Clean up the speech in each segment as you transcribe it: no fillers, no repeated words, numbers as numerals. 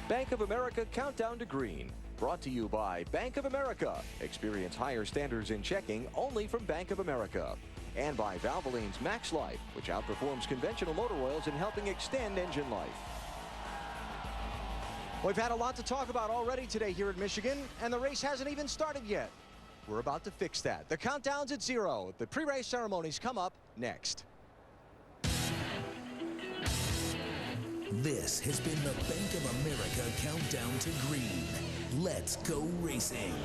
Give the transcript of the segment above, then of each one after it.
Bank of America Countdown to Green. Brought to you by Bank of America. Experience higher standards in checking only from Bank of America. And by Valvoline's Max Life, which outperforms conventional motor oils in helping extend engine life. We've had a lot to talk about already today here in Michigan, and the race hasn't even started yet. We're about to fix that. The countdown's at 0. The pre-race ceremonies come up next. This has been the Bank of America Countdown to Green. Let's go racing.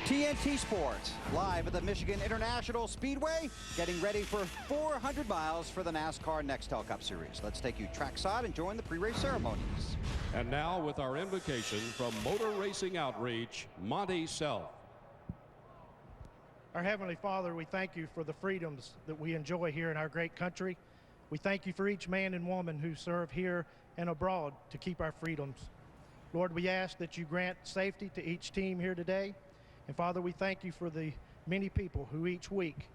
TNT Sports, live at the Michigan International Speedway, getting ready for 400 miles for the NASCAR NEXTEL Cup Series. Let's take you trackside and join the pre-race ceremonies. And now with our invocation from Motor Racing Outreach, Monty Self. Our Heavenly Father, we thank you for the freedoms that we enjoy here in our great country. We thank you for each man and woman who serve here and abroad to keep our freedoms. Lord, we ask that you grant safety to each team here today. And Father, we thank you for the many people who each week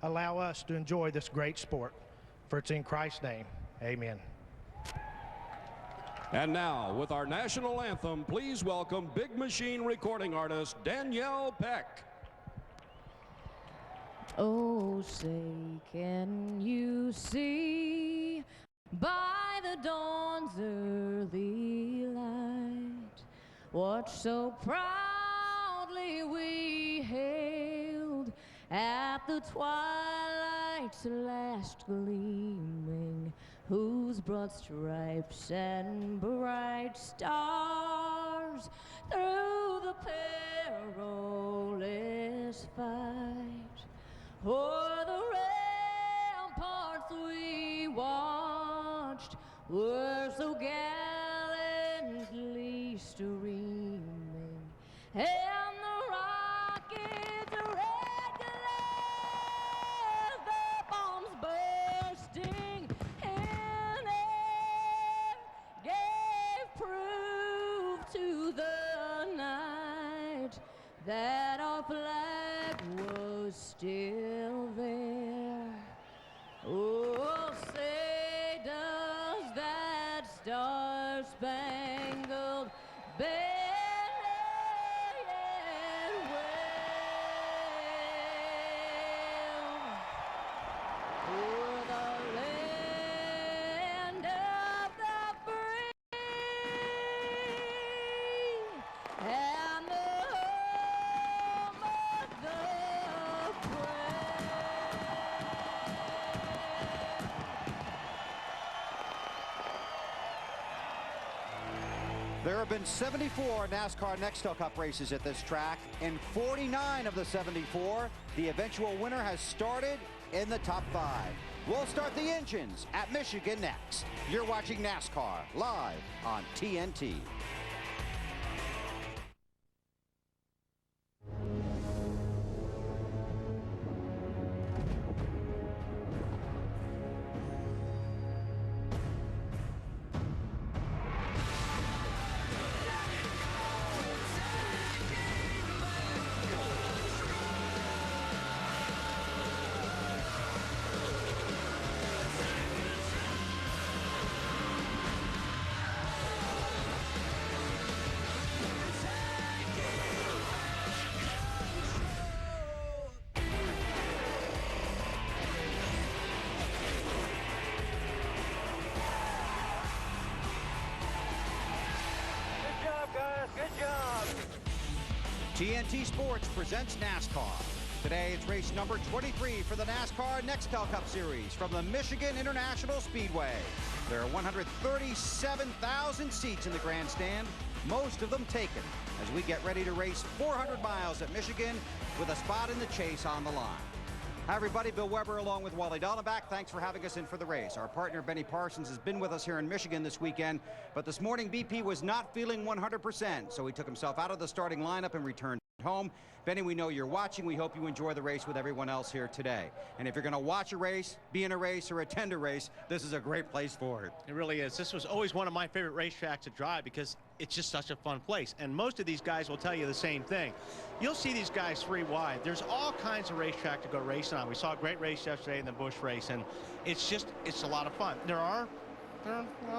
allow us to enjoy this great sport. For it's in Christ's name, amen. And now, with our national anthem, please welcome Big Machine recording artist Danielle Peck. Oh, say, can you see by the dawn's early light what so proudly we hailed at the twilight's last gleaming, whose broad stripes and bright stars through the perilous fight o'er the ramparts we watched were so gallantly streaming, and the rockets' red glare, the bombs bursting in air, gave proof to the night that our flag was still there. Oh, say does that star-spangled banner yet wave o'er the land of the free and the home of the brave. There have been 74 NASCAR NEXTEL Cup races at this track. In 49 of the 74, the eventual winner has started in the top 5. We'll start the engines at Michigan next. You're watching NASCAR live on TNT. TNT Sports presents NASCAR. Today it's race number 23 for the NASCAR NEXTEL Cup Series from the Michigan International Speedway. There are 137,000 seats in the grandstand, most of them taken, as we get ready to race 400 miles at Michigan with a spot in the chase on the line. Hi everybody, Bill Weber along with Wally Dallenbach. Thanks for having us in for the race. Our partner Benny Parsons has been with us here in Michigan this weekend, but this morning BP was not feeling 100%, so he took himself out of the starting lineup and returned home. Benny, we know you're watching. We hope you enjoy the race with everyone else here today. And if you're going to watch a race, be in a race, or attend a race, this is a great place for it. It really is. This was always one of my favorite racetracks to drive because it's just such a fun place. And most of these guys will tell you the same thing. You'll see these guys 3 wide. There's all kinds of racetrack to go racing on. We saw a great race yesterday in the Busch race, and it's a lot of fun. There are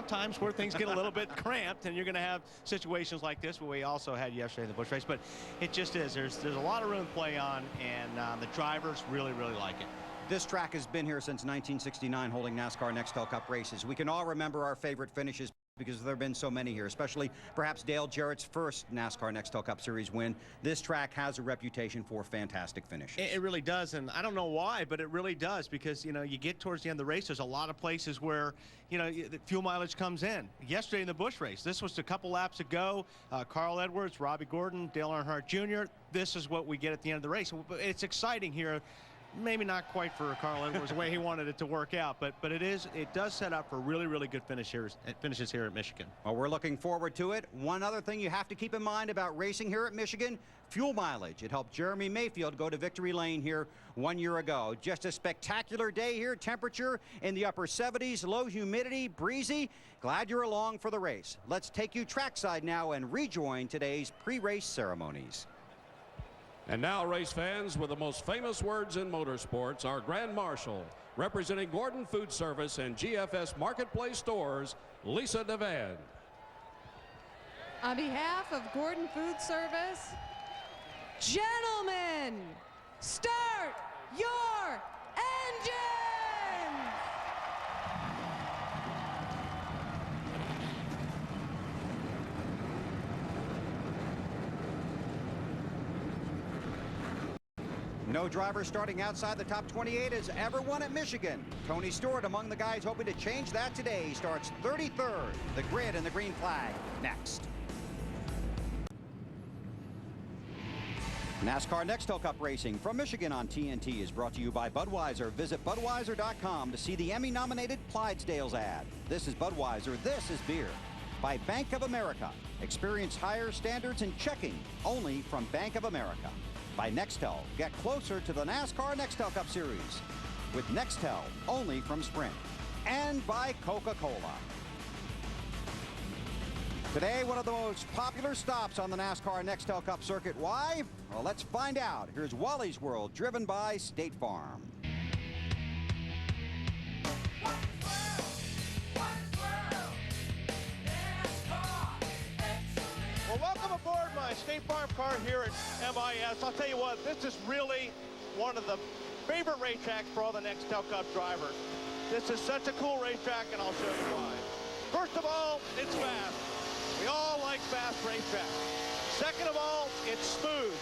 times where things get a little bit cramped, and you're going to have situations like this, where we also had yesterday in the Busch race. But it just is. There's a lot of room to play on, and the drivers really, really like it. This track has been here since 1969, holding NASCAR NEXTEL Cup races. We can all remember our favorite finishes because there have been so many here, especially perhaps Dale Jarrett's first NASCAR NEXTEL Cup Series win. This track has a reputation for fantastic finishes. It really does, and I don't know why, but it really does, because, you know, you get towards the end of the race, there's a lot of places where, you know, the fuel mileage comes in. Yesterday in the Busch race, this was a couple laps ago. Carl Edwards, Robbie Gordon, Dale Earnhardt Jr., this is what we get at the end of the race. It's exciting here. Maybe not quite for Carl Edwards the way he wanted it to work out, but it does set up for really, really good finishes here at Michigan. Well, we're looking forward to it. One other thing you have to keep in mind about racing here at Michigan, fuel mileage. It helped Jeremy Mayfield go to victory lane here 1 year ago. Just a spectacular day here. Temperature in the upper 70s, low humidity, breezy. Glad you're along for the race. Let's take you trackside now and rejoin today's pre-race ceremonies. And now, race fans, with the most famous words in motorsports, our Grand Marshal, representing Gordon Food Service and GFS Marketplace stores, Lisa DeVan. On behalf of Gordon Food Service, gentlemen, start your engines! No driver starting outside the top 28 has ever won at Michigan. Tony Stewart among the guys hoping to change that today. He starts 33rd. The grid and the green flag next. NASCAR NEXTEL Cup Racing from Michigan on TNT is brought to you by Budweiser. Visit Budweiser.com to see the Emmy-nominated Clydesdales ad. This is Budweiser. This is beer. By Bank of America. Experience higher standards in checking only from Bank of America. By NEXTEL, get closer to the NASCAR NEXTEL Cup Series with NEXTEL only from Sprint. And by Coca-Cola. Today, one of the most popular stops on the NASCAR NEXTEL Cup circuit. Why? Well, let's find out. Here's Wally's World, driven by State Farm. Well, welcome aboard my State Farm car here at MIS. I'll tell you what, this is really one of the favorite racetracks for all the NEXTEL Cup drivers. This is such a cool racetrack, and I'll show you why. First of all, it's fast. We all like fast racetracks. Second of all, it's smooth.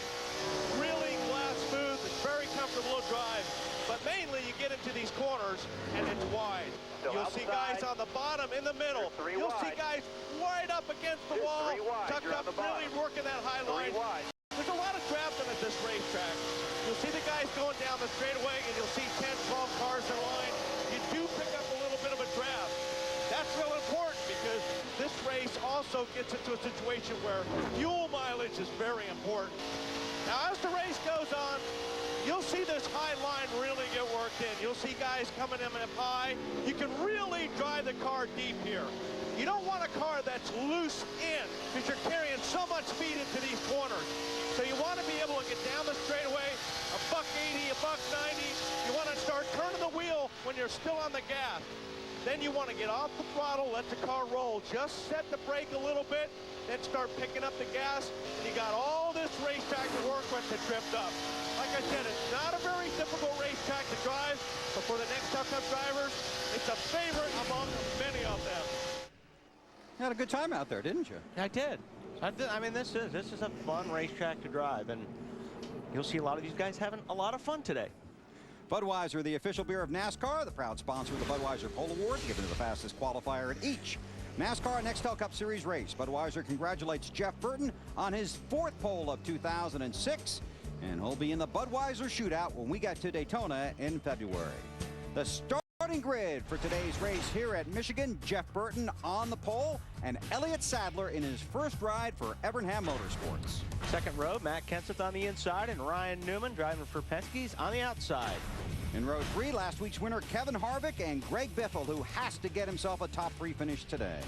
Really glass smooth. It's very comfortable to drive. But mainly, you get into these corners, and it's wide. You'll see guys on the bottom, in the middle. You'll see guys right up against the wall, tucked up, really working that high line. There's a lot of drafting at this racetrack. You'll see the guys going down the straightaway, and you'll see 10, 12 cars in line. You do pick up a little bit of a draft. That's real important because this race also gets into a situation where fuel mileage is very important. Now, as the race goes on, you'll see this high line really get worked in. You'll see guys coming in up high. You can really drive the car deep here. You don't want a car that's loose in because you're carrying so much speed into these corners. So you want to be able to get down the straightaway, a buck 80, a buck 90. You want to start turning the wheel when you're still on the gas. Then you want to get off the throttle, let the car roll. Just set the brake a little bit, then start picking up the gas. And you got all this racetrack to work with to drift up. Like I said, it's not a very difficult racetrack to drive, but for the NEXTEL Cup drivers, it's a favorite among many of them. You had a good time out there, didn't you? I did. I mean, this is a fun racetrack to drive, and you'll see a lot of these guys having a lot of fun today. Budweiser, the official beer of NASCAR, the proud sponsor of the Budweiser Pole Award, given to the fastest qualifier at each NASCAR NEXTEL Cup Series race. Budweiser congratulates Jeff Burton on his 4th pole of 2006, and he'll be in the Budweiser shootout when we get to Daytona in February. The start starting grid for today's race here at Michigan. Jeff Burton on the pole and Elliott Sadler in his first ride for Evernham Motorsports. Second row, Matt Kenseth on the inside and Ryan Newman driving for Penske's on the outside. In row 3, last week's winner Kevin Harvick and Greg Biffle, who has to get himself a top 3 finish today.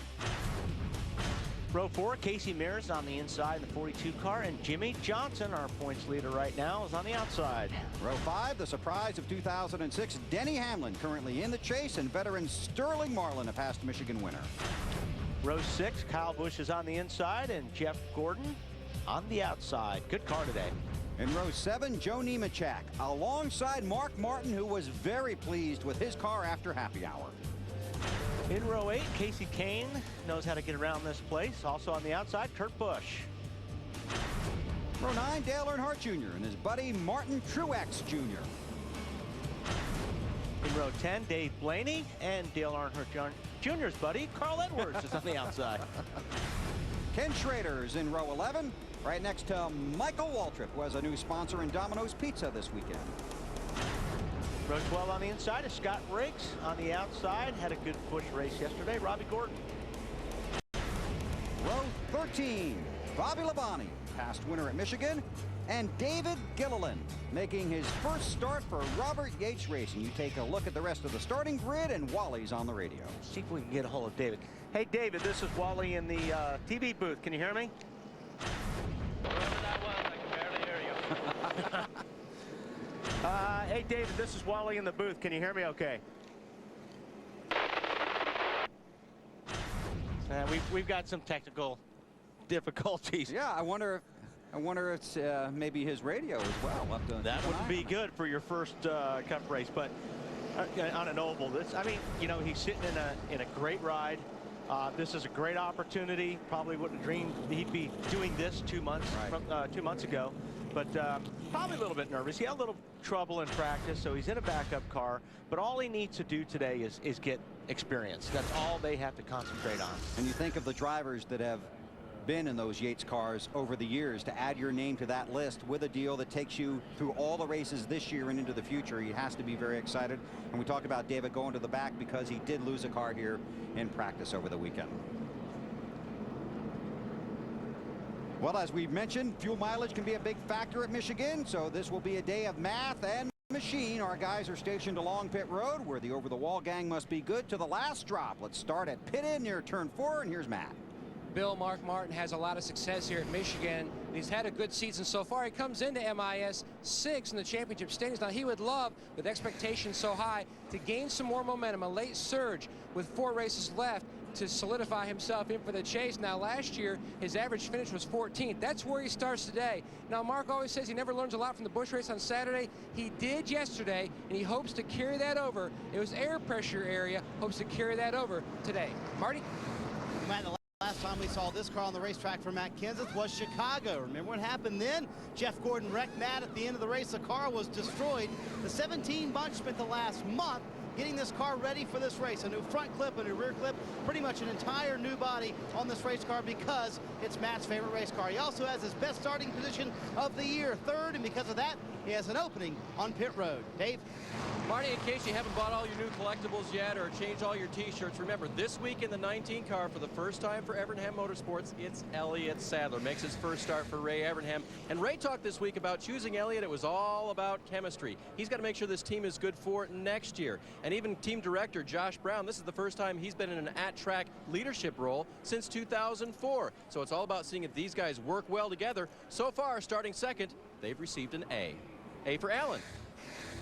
Row 4, Casey Mears on the inside in the 42 car, and Jimmy Johnson, our points leader right now, is on the outside. Row 5, the surprise of 2006, Denny Hamlin currently in the chase, and veteran Sterling Marlin, a past Michigan winner. Row 6, Kyle Busch is on the inside, and Jeff Gordon on the outside. Good car today. In row 7, Joe Nemechek alongside Mark Martin, who was very pleased with his car after happy hour. In row 8, Casey Kane knows how to get around this place. Also on the outside, Kurt Busch. Row 9, Dale Earnhardt Jr. and his buddy Martin Truex Jr. In row 10, Dave Blaney and Dale Earnhardt Jr.'s buddy, Carl Edwards, is on the outside. Ken Schrader's in row 11, right next to Michael Waltrip, who has a new sponsor in Domino's Pizza this weekend. Row 12 on the inside is Scott Briggs. On the outside, had a good Busch race yesterday, Robbie Gordon. Row 13, Bobby Labonte, past winner at Michigan, and David Gilliland making his first start for Robert Yates Racing. You take a look at the rest of the starting grid, and Wally's on the radio. See if we can get a hold of David. Hey, David, this is Wally in the TV booth. Can you hear me? Whoever that was, I can barely hear you. Hey, David, this is Wally in the booth. Can you hear me okay? We've got some technical difficulties. Yeah, I wonder if it's maybe his radio as well. We'll have to that wouldn't be good for your first Cup race, but on an oval. I mean, you know, he's sitting in a great ride. This is a great opportunity. Probably wouldn't have dreamed he'd be doing this 2 months from 2 months ago. But probably a little bit nervous. He had a little trouble in practice, so he's in a backup car. But all he needs to do today is get experience. That's all they have to concentrate on. And you think of the drivers that have been in those Yates cars over the years. To add your name to that list with a deal that takes you through all the races this year and into the future, he has to be very excited. And we talk about David going to the back because he did lose a car here in practice over the weekend. Well, as we've mentioned, fuel mileage can be a big factor at Michigan, so this will be a day of math and machine. Our guys are stationed along pit road, where the over-the-wall gang must be good to the last drop. Let's start at pit in near turn 4, and here's Matt. Bill, Mark Martin has a lot of success here at Michigan. He's had a good season so far. He comes into MIS 6 in the championship standings. Now, he would love, with expectations so high, to gain some more momentum, a late surge with 4 races left, to solidify himself in for the chase. Now, last year, his average finish was 14th. That's where he starts today. Now, Mark always says he never learns a lot from the Busch race on Saturday. He did yesterday, and he hopes to carry that over. It was air pressure area, hopes to carry that over today. Marty? Matt, the last time we saw this car on the racetrack for Matt Kenseth was Chicago. Remember what happened then? Jeff Gordon wrecked Matt at the end of the race. The car was destroyed. The 17 bunch spent the last month getting this car ready for this race. A new front clip, a new rear clip, pretty much an entire new body on this race car because it's Matt's favorite race car. He also has his best starting position of the year, 3rd, and because of that, he has an opening on pit road. Dave? Marty, in case you haven't bought all your new collectibles yet or changed all your t-shirts, remember, this week in the 19 car, for the first time for Evernham Motorsports, it's Elliott Sadler. Makes his first start for Ray Evernham. And Ray talked this week about choosing Elliott. It was all about chemistry. He's got to make sure this team is good for next year. And even team director Josh Brown, this is the first time he's been in an at-track leadership role since 2004. So it's all about seeing if these guys work well together. So far, starting second, they've received an A. A for Allen.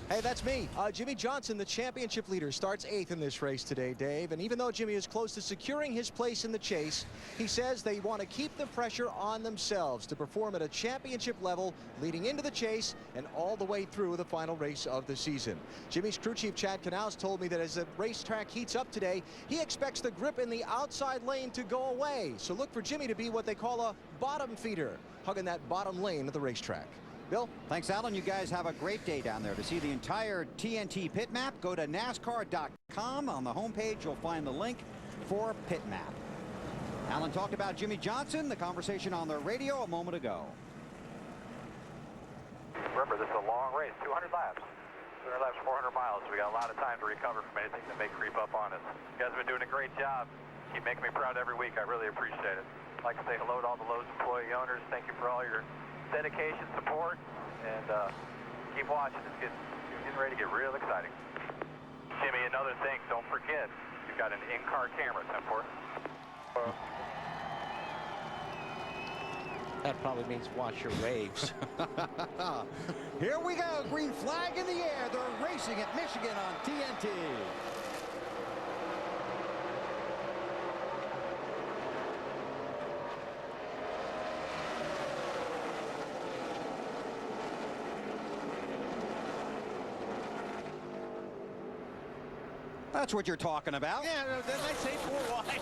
Hey, that's me. Jimmy Johnson, the championship leader, starts 8th in this race today, Dave. And even though Jimmy is close to securing his place in the chase, he says they want to keep the pressure on themselves to perform at a championship level leading into the chase and all the way through the final race of the season. Jimmy's crew chief Chad Canals told me that as the racetrack heats up today, he expects the grip in the outside lane to go away. So look for Jimmy to be what they call a bottom feeder, hugging that bottom lane of the racetrack. Bill? Thanks, Alan. You guys have a great day down there. To see the entire TNT pit map, go to NASCAR.com. On the homepage, you'll find the link for pit map. Alan talked about Jimmy Johnson, the conversation on the radio a moment ago. Remember, this is a long race, 200 laps. our last 400 miles. We got a lot of time to recover from anything that may creep up on us. You guys have been doing a great job. Keep making me proud every week. I really appreciate it. I'd like to say hello to all the Lowe's employee owners. Thank you for all your dedication, support, and keep watching. It's getting ready to get real exciting. Jimmy, another thing, don't forget, you've got an in-car camera, 10-4. That probably means watch your waves. Here we go. Green flag in the air. They're racing at Michigan on TNT. That's what you're talking about. Yeah, didn't I say 4 wide?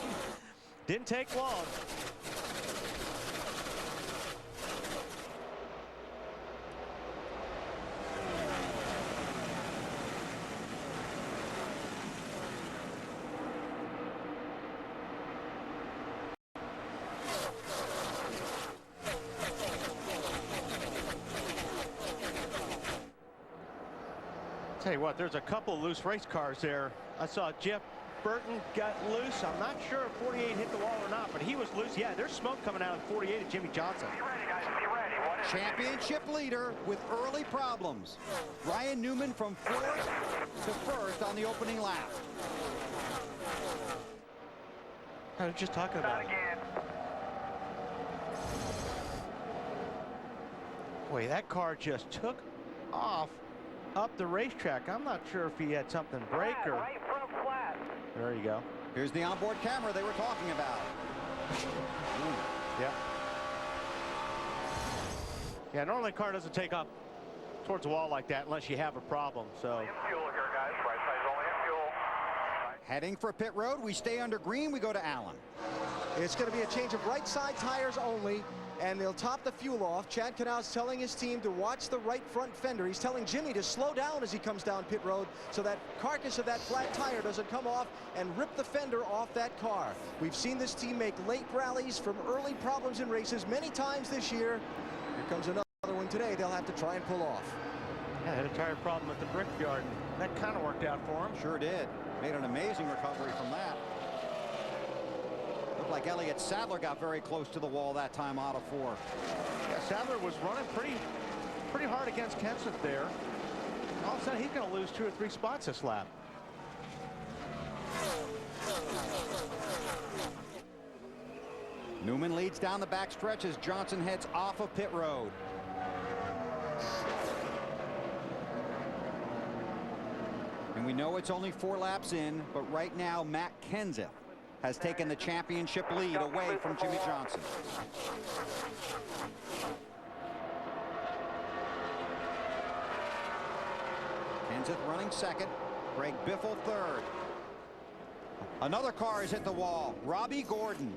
Didn't take long. Tell you what, there's a couple loose race cars there. I saw Jeff Burton got loose. I'm not sure if 48 hit the wall or not, but he was loose. Yeah, there's smoke coming out of 48 at Jimmy Johnson. Be ready, guys. Be ready. What is Championship leader with early problems. Ryan Newman from 4th to 1st on the opening lap. I was just talking about it. again? Boy, that car just took off up the racetrack. I'm not sure if he had something break or... Right front flat. There you go. Here's the onboard camera they were talking about. Yeah. Yeah, normally a car doesn't take off towards the wall like that unless you have a problem, so... In fuel here, guys. Right side's only in fuel. Heading for pit road, we stay under green, we go to Allen. It's going to be a change of right side tires only, and they'll top the fuel off. Chad Knaus telling his team to watch the right front fender. He's telling Jimmy to slow down as he comes down pit road so that carcass of that flat tire doesn't come off and rip the fender off that car. We've seen this team make late rallies from early problems in races many times this year. Here comes another one today they'll have to try and pull off. Yeah, had a tire problem at the Brickyard. That kind of worked out for him. Sure did. Made an amazing recovery from that. Looked like Elliott Sadler got very close to the wall that time out of 4. Yeah, Sadler was running pretty hard against Kenseth there. All of a sudden, he's going to lose 2 or 3 spots this lap. Newman leads down the backstretch as Johnson heads off of pit road. And we know it's only 4 laps in, but right now Matt Kenseth has taken the championship lead away from Jimmy Johnson. Kenseth running 2nd, Greg Biffle 3rd. Another car has hit the wall. Robbie Gordon.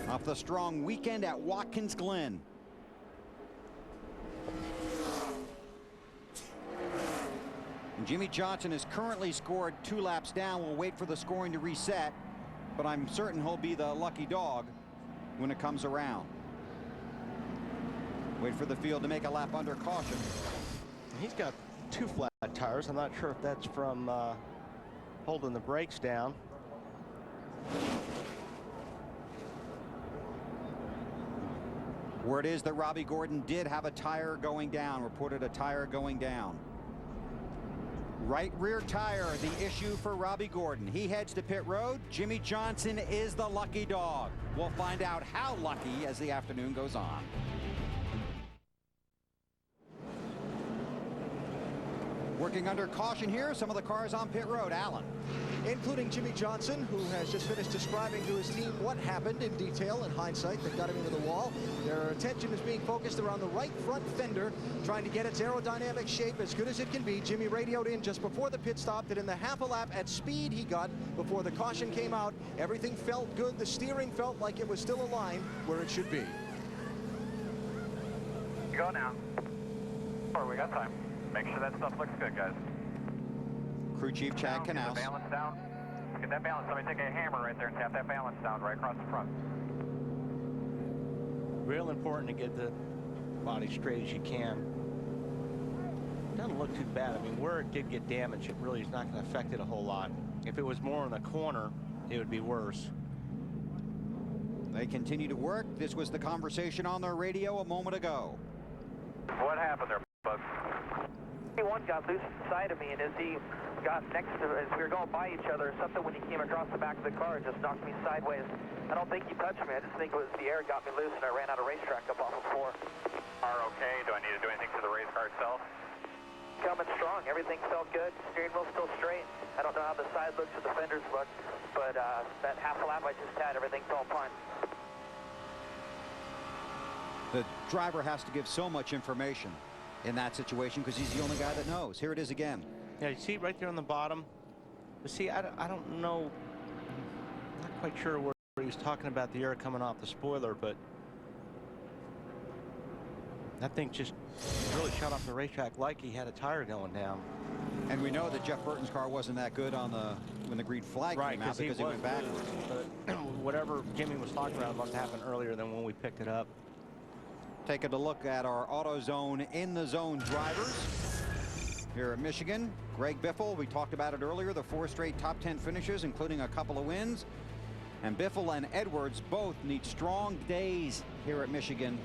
Off the strong weekend at Watkins Glen. And Jimmy Johnson has currently scored 2 laps down. We'll wait for the scoring to reset, but I'm certain he'll be the lucky dog when it comes around. Wait for the field to make a lap under caution. He's got 2 flat tires. I'm not sure if that's from holding the brakes down. Word is that Robbie Gordon did have a tire going down, reported a tire going down. Right rear tire, the issue for Robbie Gordon. He heads to pit road. Jimmy Johnson is the lucky dog. We'll find out how lucky as the afternoon goes on. Working under caution here, some of the cars on pit road. Allen. Including Jimmy Johnson, who has just finished describing to his team what happened in detail in hindsight that got him into the wall. Their attention is being focused around the right front fender, trying to get its aerodynamic shape as good as it can be. Jimmy radioed in just before the pit stop that in the half a lap at speed he got before the caution came out, everything felt good. The steering felt like it was still aligned where it should be. Go now. Or we got time. Make sure that stuff looks good, guys. Crew Chief Chad Get Knaus. the balance down. Get that balance. Somebody take a hammer right there and tap that balance down right across the front. Real important to get the body straight as you can. doesn't look too bad. I mean, where it did get damaged, it really is not going to affect it a whole lot. If it was more in the corner, it would be worse. They continue to work. This was the conversation on their radio a moment ago. What happened there, Bug? One got loose inside of me, and as he got next to, as we were going by each other, something when he came across the back of the car just knocked me sideways. I don't think he touched me. I just think it was the air got me loose, and I ran out of racetrack up off of 4. Are okay? Do I need to do anything to the race car itself? Coming strong. Everything felt good. Steering wheel's still straight. I don't know how the side looks or the fenders look, but that half a lap I just had, everything felt fine. The driver has to give so much information in that situation because he's the only guy that knows. Here it is again. Yeah, you see right there on the bottom. But see, I don't know. I'm not quite sure where he was talking about the air coming off the spoiler, but that thing just really shot off the racetrack like he had a tire going down. And we know that Jeff Burton's car wasn't that good on when the green flag came out because he went backwards. But whatever Jimmy was talking about must have happened earlier than when we picked it up. Taking a look at our AutoZone in the zone drivers here at Michigan. Greg Biffle, we talked about it earlier, the 4 straight top 10 finishes, including a couple of wins. And Biffle and Edwards both need strong days here at Michigan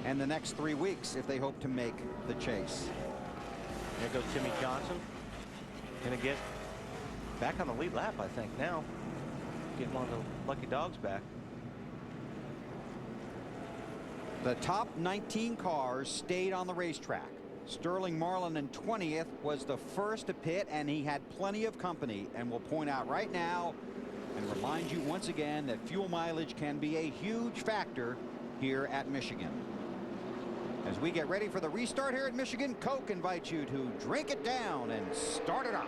and the next 3 weeks if they hope to make the chase. There goes Jimmy Johnson. Gonna get back on the lead lap, I think, now. Getting one of the lucky dogs back. The top 19 cars stayed on the racetrack. Sterling Marlin in 20th was the first to pit, and he had plenty of company. And we'll point out right now and remind you once again that fuel mileage can be a huge factor here at Michigan. As we get ready for the restart here at Michigan, Coke invites you to drink it down and start it up.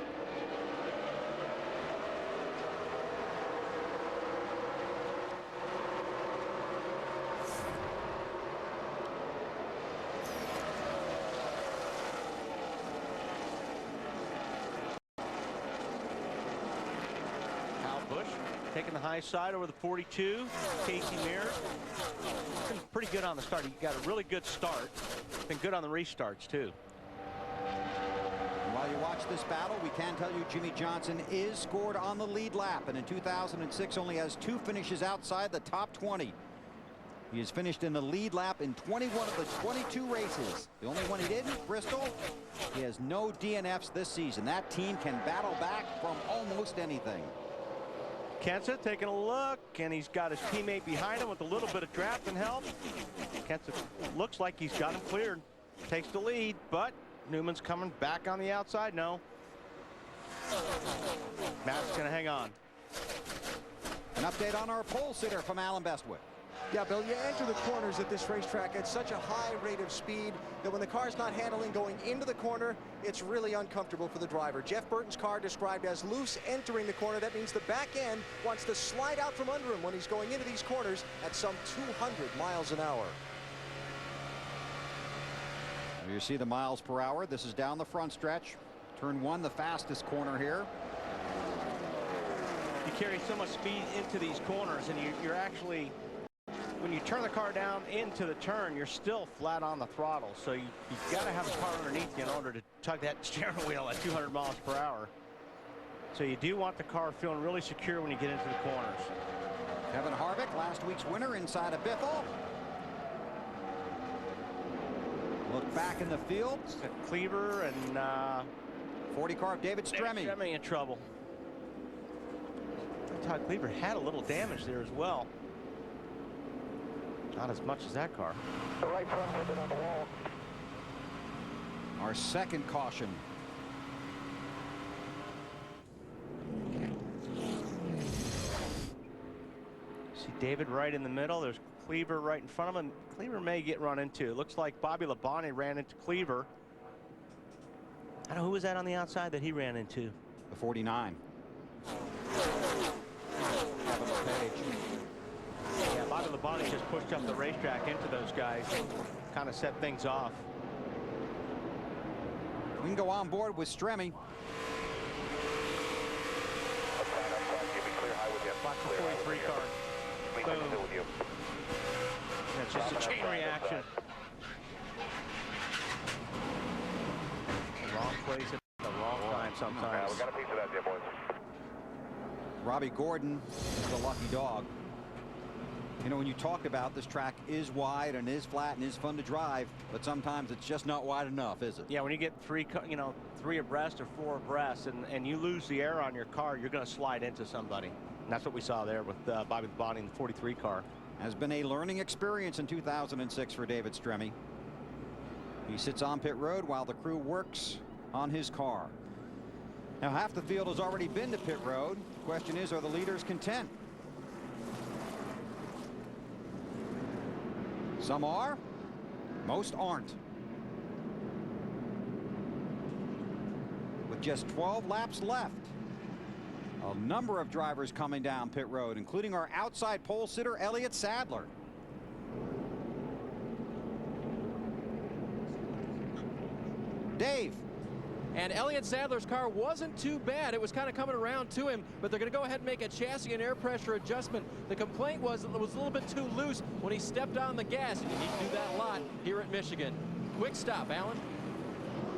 Taking the high side over the 42. Casey Mears. Been pretty good on the start. He got a really good start. Been good on the restarts, too. While you watch this battle, we can tell you Jimmy Johnson is scored on the lead lap, and in 2006 only has 2 finishes outside the top 20. He has finished in the lead lap in 21 of the 22 races. The only one he didn't, Bristol. He has no DNFs this season. That team can battle back from almost anything. Kenseth taking a look, and he's got his teammate behind him with a little bit of draft and help. Kenseth looks like he's got him cleared. Takes the lead, but Newman's coming back on the outside. No. Matt's going to hang on. An update on our pole sitter from Alan Bestwood. Yeah, Bill, you enter the corners at this racetrack at such a high rate of speed that when the car's not handling going into the corner, it's really uncomfortable for the driver. Jeff Burton's car described as loose entering the corner. That means the back end wants to slide out from under him when he's going into these corners at some 200 miles an hour. You see the miles per hour. This is down the front stretch. Turn 1, the fastest corner here. You carry so much speed into these corners, and you're actually, when you turn the car down into the turn, you're still flat on the throttle. So you've got to have a car underneath you in order to tug that steering wheel at 200 miles per hour. So you do want the car feeling really secure when you get into the corners. Kevin Harvick, last week's winner inside of Biffle. Look back in the field. Cleaver and 40 car of David Stremme. Stremme in trouble. Todd Cleaver had a little damage there as well. Not as much as that car. The right front was on the wall. Our second caution. See David right in the middle. There's Cleaver right in front of him. Cleaver may get run into. It looks like Bobby Labonte ran into Cleaver. I don't know who was that on the outside that he ran into. The 49. Yeah, Bobby Labonte just pushed up the racetrack into those guys and kind of set things off. We can go on board with Stremme. Watch the 43 car. Boom. That's just a chain reaction. place at the wrong time sometimes. Yeah, we got a piece of that there, boys. Robbie Gordon is the lucky dog. You know, when you talk about this track is wide and is flat and is fun to drive, but sometimes it's just not wide enough, is it? Yeah, when you get three abreast or four abreast and you lose the air on your car, you're going to slide into somebody. And that's what we saw there with Bobby Labonte in the 43 car. Has been a learning experience in 2006 for David Stremme. He sits on pit road while the crew works on his car. Now, half the field has already been to pit road. The question is, are the leaders content? Some are, most aren't. With just 12 laps left, a number of drivers coming down pit road, including our outside pole sitter, Elliott Sadler. Dave. And Elliott Sadler's car wasn't too bad. It was kind of coming around to him, but they're going to go ahead and make a chassis and air pressure adjustment. The complaint was it was a little bit too loose when he stepped on the gas, and you need to do that a lot here at Michigan. Quick stop, Alan.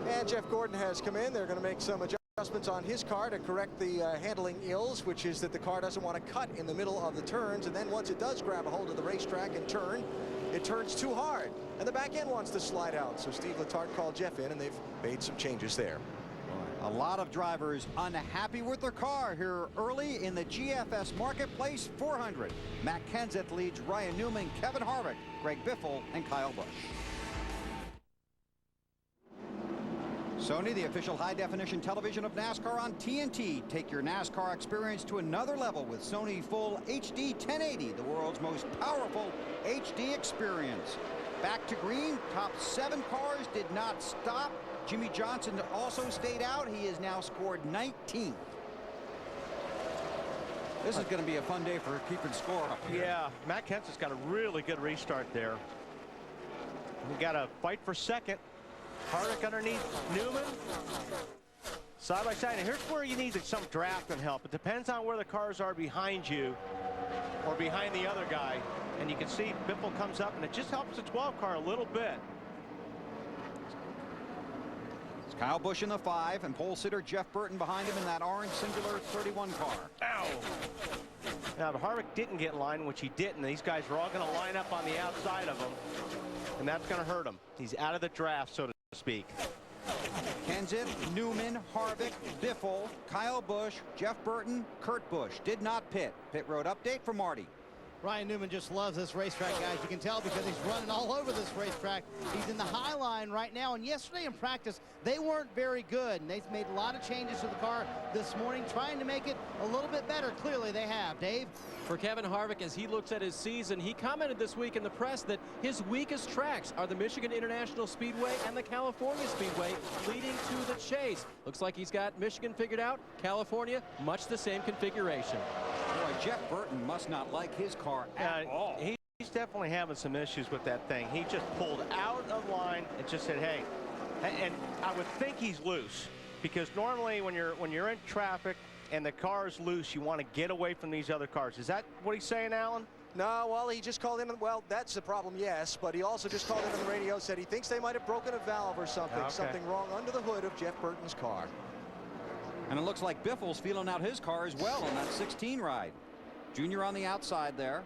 And Jeff Gordon has come in. They're going to make some adjustments on his car to correct the handling ills, which is that the car doesn't want to cut in the middle of the turns, and then once it does grab a hold of the racetrack and turn, it turns too hard, and the back end wants to slide out. So Steve Letarte called Jeff in, and they've made some changes there. A lot of drivers unhappy with their car here early in the GFS Marketplace 400. Matt Kenseth leads Ryan Newman, Kevin Harvick, Greg Biffle, and Kyle Busch. Sony, the official high-definition television of NASCAR on TNT. Take your NASCAR experience to another level with Sony Full HD 1080, the world's most powerful HD experience. Back to green, top 7 cars did not stop. Jimmy Johnson also stayed out. He has now scored 19th. This is going to be a fun day for keeping score up here. Yeah, Matt Kenseth's got a really good restart there. We got to fight for second. Harvick underneath Newman. Side by side. And here's where you need some drafting help. It depends on where the cars are behind you or behind the other guy. And you can see Biffle comes up, and it just helps the 12 car a little bit. It's Kyle Busch in the 5, and pole sitter Jeff Burton behind him in that orange Singular 31 car. Ow! Now, the Harvick didn't get in line, which he didn't. These guys are all going to line up on the outside of him, and that's going to hurt him. He's out of the draft, so to speak. Kenseth, Newman, Harvick, Biffle, Kyle Busch, Jeff Burton, Kurt Busch did not pit. Pit road update from Marty. Ryan Newman just loves this racetrack, guys. You can tell because he's running all over this racetrack. He's in the high line right now, and yesterday in practice, they weren't very good, and they've made a lot of changes to the car this morning, trying to make it a little bit better. Clearly, they have. Dave? For Kevin Harvick, as he looks at his season, he commented this week in the press that his weakest tracks are the Michigan International Speedway and the California Speedway, leading to the chase. Looks like he's got Michigan figured out. California, much the same configuration. Boy, Jeff Burton must not like his car at all. He's definitely having some issues with that thing. He just pulled out of line and just said, hey, and I would think he's loose, because normally when you're in traffic and the car is loose, you want to get away from these other cars. Is that what he's saying, Alan? No, well, he just called in. Well, that's the problem, yes, but he also just called in on the radio, said he thinks they might have broken a valve or something. Okay. Something wrong under the hood of Jeff Burton's car. And it looks like Biffle's feeling out his car as well on that 16 ride. Junior on the outside there.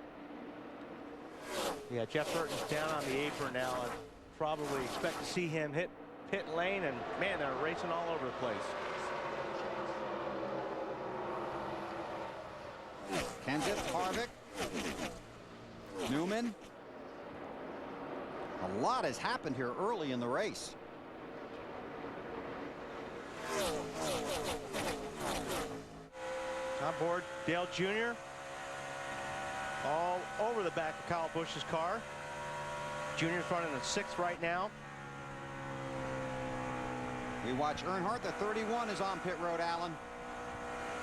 Yeah, Jeff Burton's down on the apron now, and probably expect to see him hit pit lane, and man, they're racing all over the place. Kenseth, Harvick, Newman. A lot has happened here early in the race. On board, Dale Jr. all over the back of Kyle Busch's car. Junior's running in 6th right now. We watch Earnhardt. The 31 is on pit road, Allen.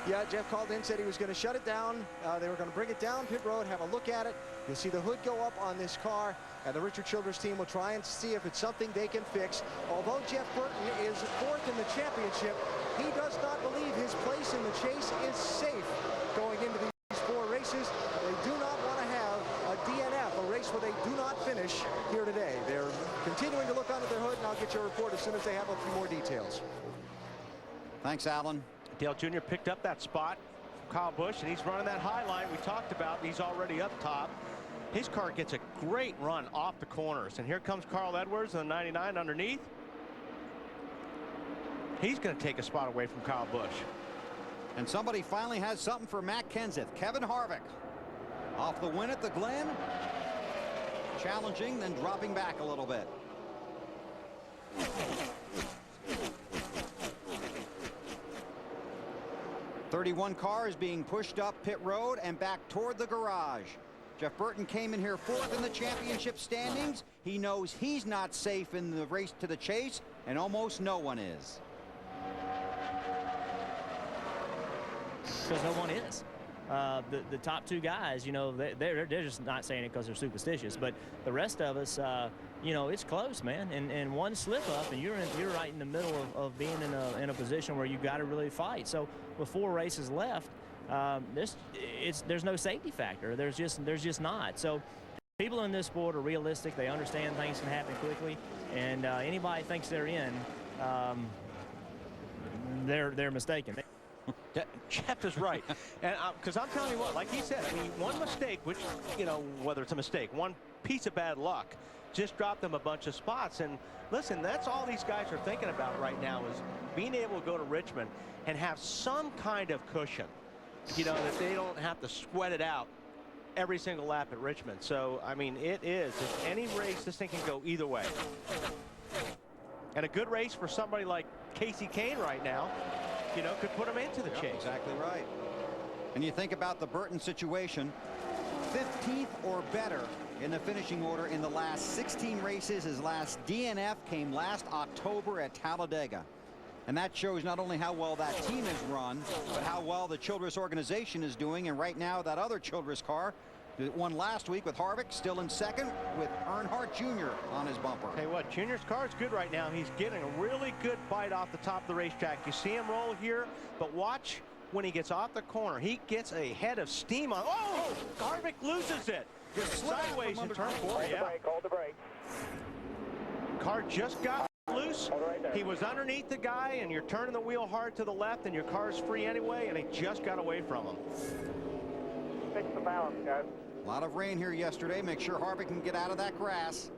Yeah, Jeff called in, said he was going to shut it down. They were going to bring it down pit road, have a look at it. You'll see the hood go up on this car, and the Richard Childress team will try and see if it's something they can fix. Although Jeff Burton is 4th in the championship, he does not believe his place in the chase is safe going into these 4 races. They do not want to have a DNF, a race where they do not finish here today. They're continuing to look under their hood, and I'll get your report as soon as they have a few more details. Thanks, Alan. Dale Jr. picked up that spot from Kyle Busch, and he's running that high line we talked about. He's already up top. His car gets a great run off the corners, and here comes Carl Edwards in the 99 underneath. He's going to take a spot away from Kyle Busch. And somebody finally has something for Matt Kenseth. Kevin Harvick off the win at the Glen. Challenging, then dropping back a little bit. '31 car is being pushed up pit road and back toward the garage. Jeff Burton came in here 4th in the championship standings. He knows he's not safe in the race to the chase, and almost no one is. Because no one is. The top 2 guys, you know, they're just not saying it because they're superstitious. But the rest of us, you know, it's close, man. And one slip up, and you're right in the middle of being in a position where you got to really fight. So with 4 races left, there's no safety factor. There's just not. So people in this sport are realistic. They understand things can happen quickly, and anybody thinks they're in, they're mistaken. Jeff is right. And because I'm telling you what, like he said, I mean, one mistake, which, you know, whether it's a mistake, one piece of bad luck just dropped them a bunch of spots. And listen, that's all these guys are thinking about right now, is being able to go to Richmond and have some kind of cushion, you know, that they don't have to sweat it out every single lap at Richmond. So, I mean, it is, if any race, this thing can go either way. And a good race for somebody like Casey Kane right now, you know, could put him into the chase. Exactly right. And you think about the Burton situation, 15th or better in the finishing order in the last 16 races. His last DNF came last October at Talladega. And that shows not only how well that team is run, but how well the Childress organization is doing. And right now, that other Childress car that won last week with Harvick still in 2nd with Earnhardt Jr. on his bumper. Tell you what, Junior's car is good right now. He's getting a really good bite off the top of the racetrack. You see him roll here, but watch when he gets off the corner. He gets a head of steam on. Oh, Harvick loses it. Just sideways in turn 4. Yeah. Hold the brake. Car just got loose. He was underneath the guy, and you're turning the wheel hard to the left, and your car's free anyway, and he just got away from him. Fix the balance, guys. A lot of rain here yesterday. Make sure Harvick can get out of that grass.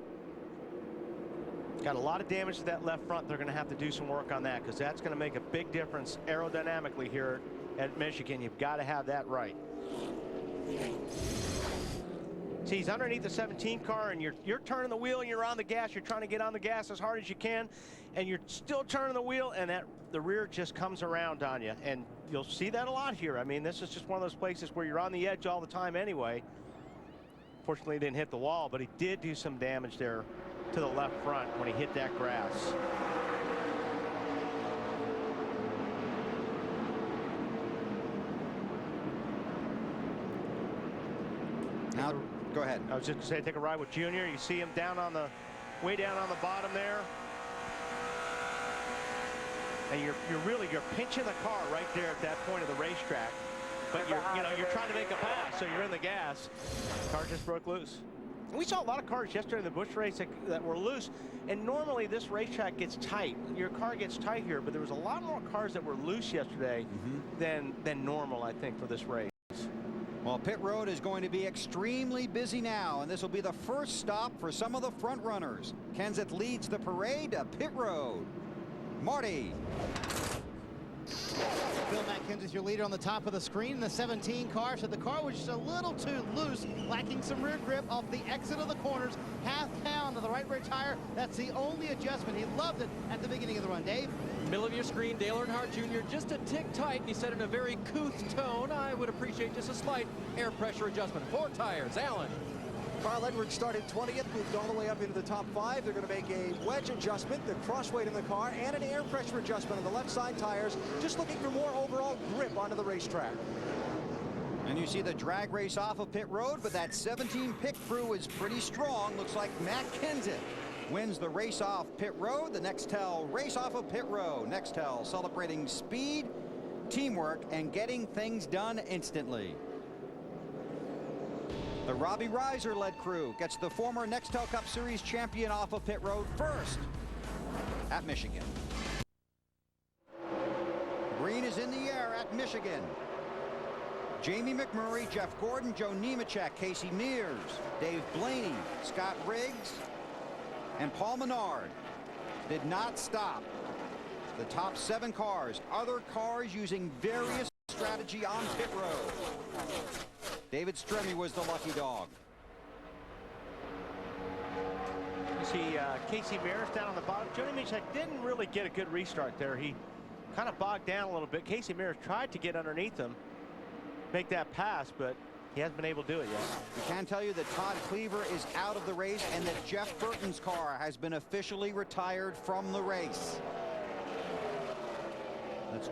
Got a lot of damage to that left front. They're going to have to do some work on that, because that's going to make a big difference aerodynamically here at Michigan. You've got to have that right. See, he's underneath the 17 car, and you're turning the wheel, and you're on the gas. You're trying to get on the gas as hard as you can, and you're still turning the wheel, and the rear just comes around on you. And you'll see that a lot here. I mean, this is just one of those places where you're on the edge all the time anyway. Fortunately, he didn't hit the wall, but he did do some damage there to the left front when he hit that grass. Now, go ahead. I was just going to say, take a ride with Junior. You see him down on the, way down on the bottom there. And you're pinching the car right there at that point of the racetrack. But you're trying to make a pass, so you're in the gas. Car just broke loose. We saw a lot of cars yesterday in the Busch race that were loose, and normally this racetrack gets tight. Your car gets tight here, but there was a lot more cars that were loose yesterday than normal, I think, for this race. Well, pit road is going to be extremely busy now, and this will be the first stop for some of the front runners. Kenseth leads the parade to pit road. Marty. Bill Matt Kenseth, your leader on the top of the screen. The 17 car said the car was just a little too loose, lacking some rear grip off the exit of the corners. Half pound to the right rear tire. That's the only adjustment. He loved it at the beginning of the run. Dave? Middle of your screen, Dale Earnhardt Jr. just a tick tight. He said in a very couth tone, I would appreciate just a slight air pressure adjustment. 4 tires. Alan. Carl Edwards started 20th, moved all the way up into the top 5. They're going to make a wedge adjustment, the cross weight in the car, and an air pressure adjustment on the left side tires, just looking for more overall grip onto the racetrack. And you see the drag race off of pit road, but that 17 pit crew is pretty strong. Looks like Matt Kenseth wins the race off pit road. The NEXTEL race off of pit road. NEXTEL celebrating speed, teamwork, and getting things done instantly. The Robbie Reiser-led crew gets the former NEXTEL Cup Series champion off of pit road first at Michigan. green is in the air at Michigan. Jamie McMurray, Jeff Gordon, Joe Nemechek, Casey Mears, Dave Blaney, Scott Riggs, and Paul Menard did not stop. The top 7 cars, other cars using various strategy on pit road. David Stremme was the lucky dog. You see Casey Mears down on the bottom. Joe Nemechek didn't really get a good restart there. He kind of bogged down a little bit. Casey Mears tried to get underneath him, make that pass, but he hasn't been able to do it yet. We can tell you that Todd Cleaver is out of the race and that Jeff Burton's car has been officially retired from the race. Let's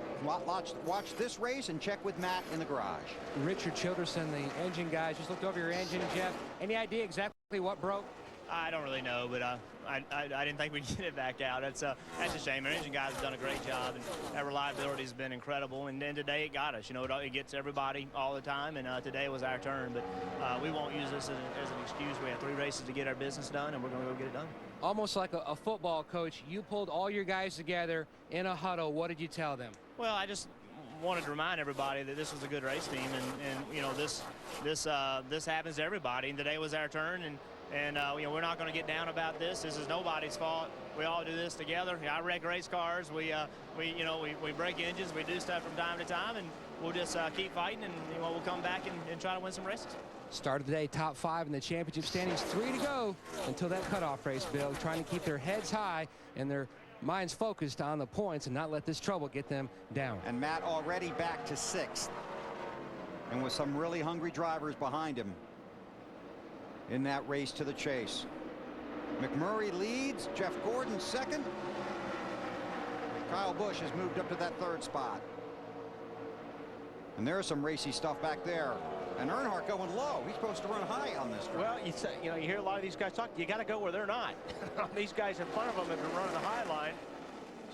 watch this race and check with Matt in the garage. Richard Childerson, the engine guy, just looked over your engine, Jeff. Any idea exactly what broke? I don't really know, but I didn't think we'd get it back out. That's a shame. Our engine guys have done a great job, and that reliability has been incredible. And then today it got us. You know, it gets everybody all the time, and today was our turn. But we won't use this as an excuse. We have 3 races to get our business done, and we're going to go get it done. Almost like a football coach, you pulled all your guys together in a huddle. What did you tell them? Well, I just wanted to remind everybody that this was a good race team, and you know, this happens to everybody. And today was our turn, and you know, we're not going to get down about this. This is nobody's fault. We all do this together. I wreck race cars. We break engines. We do stuff from time to time, and we'll just keep fighting, and you know, we'll come back and try to win some races. Start of the day, top 5 in the championship standings, 3 to go until that cutoff race, Bill. Trying to keep their heads high and their minds focused on the points and not let this trouble get them down. And Matt already back to 6th, and with some really hungry drivers behind him in that race to the chase. McMurray leads, Jeff Gordon 2nd. Kyle Busch has moved up to that 3rd spot. And there's some racy stuff back there. And Earnhardt going low. He's supposed to run high on this track. Well, you know, you hear a lot of these guys talk. You got to go where they're not. These guys in front of them have been running the high line.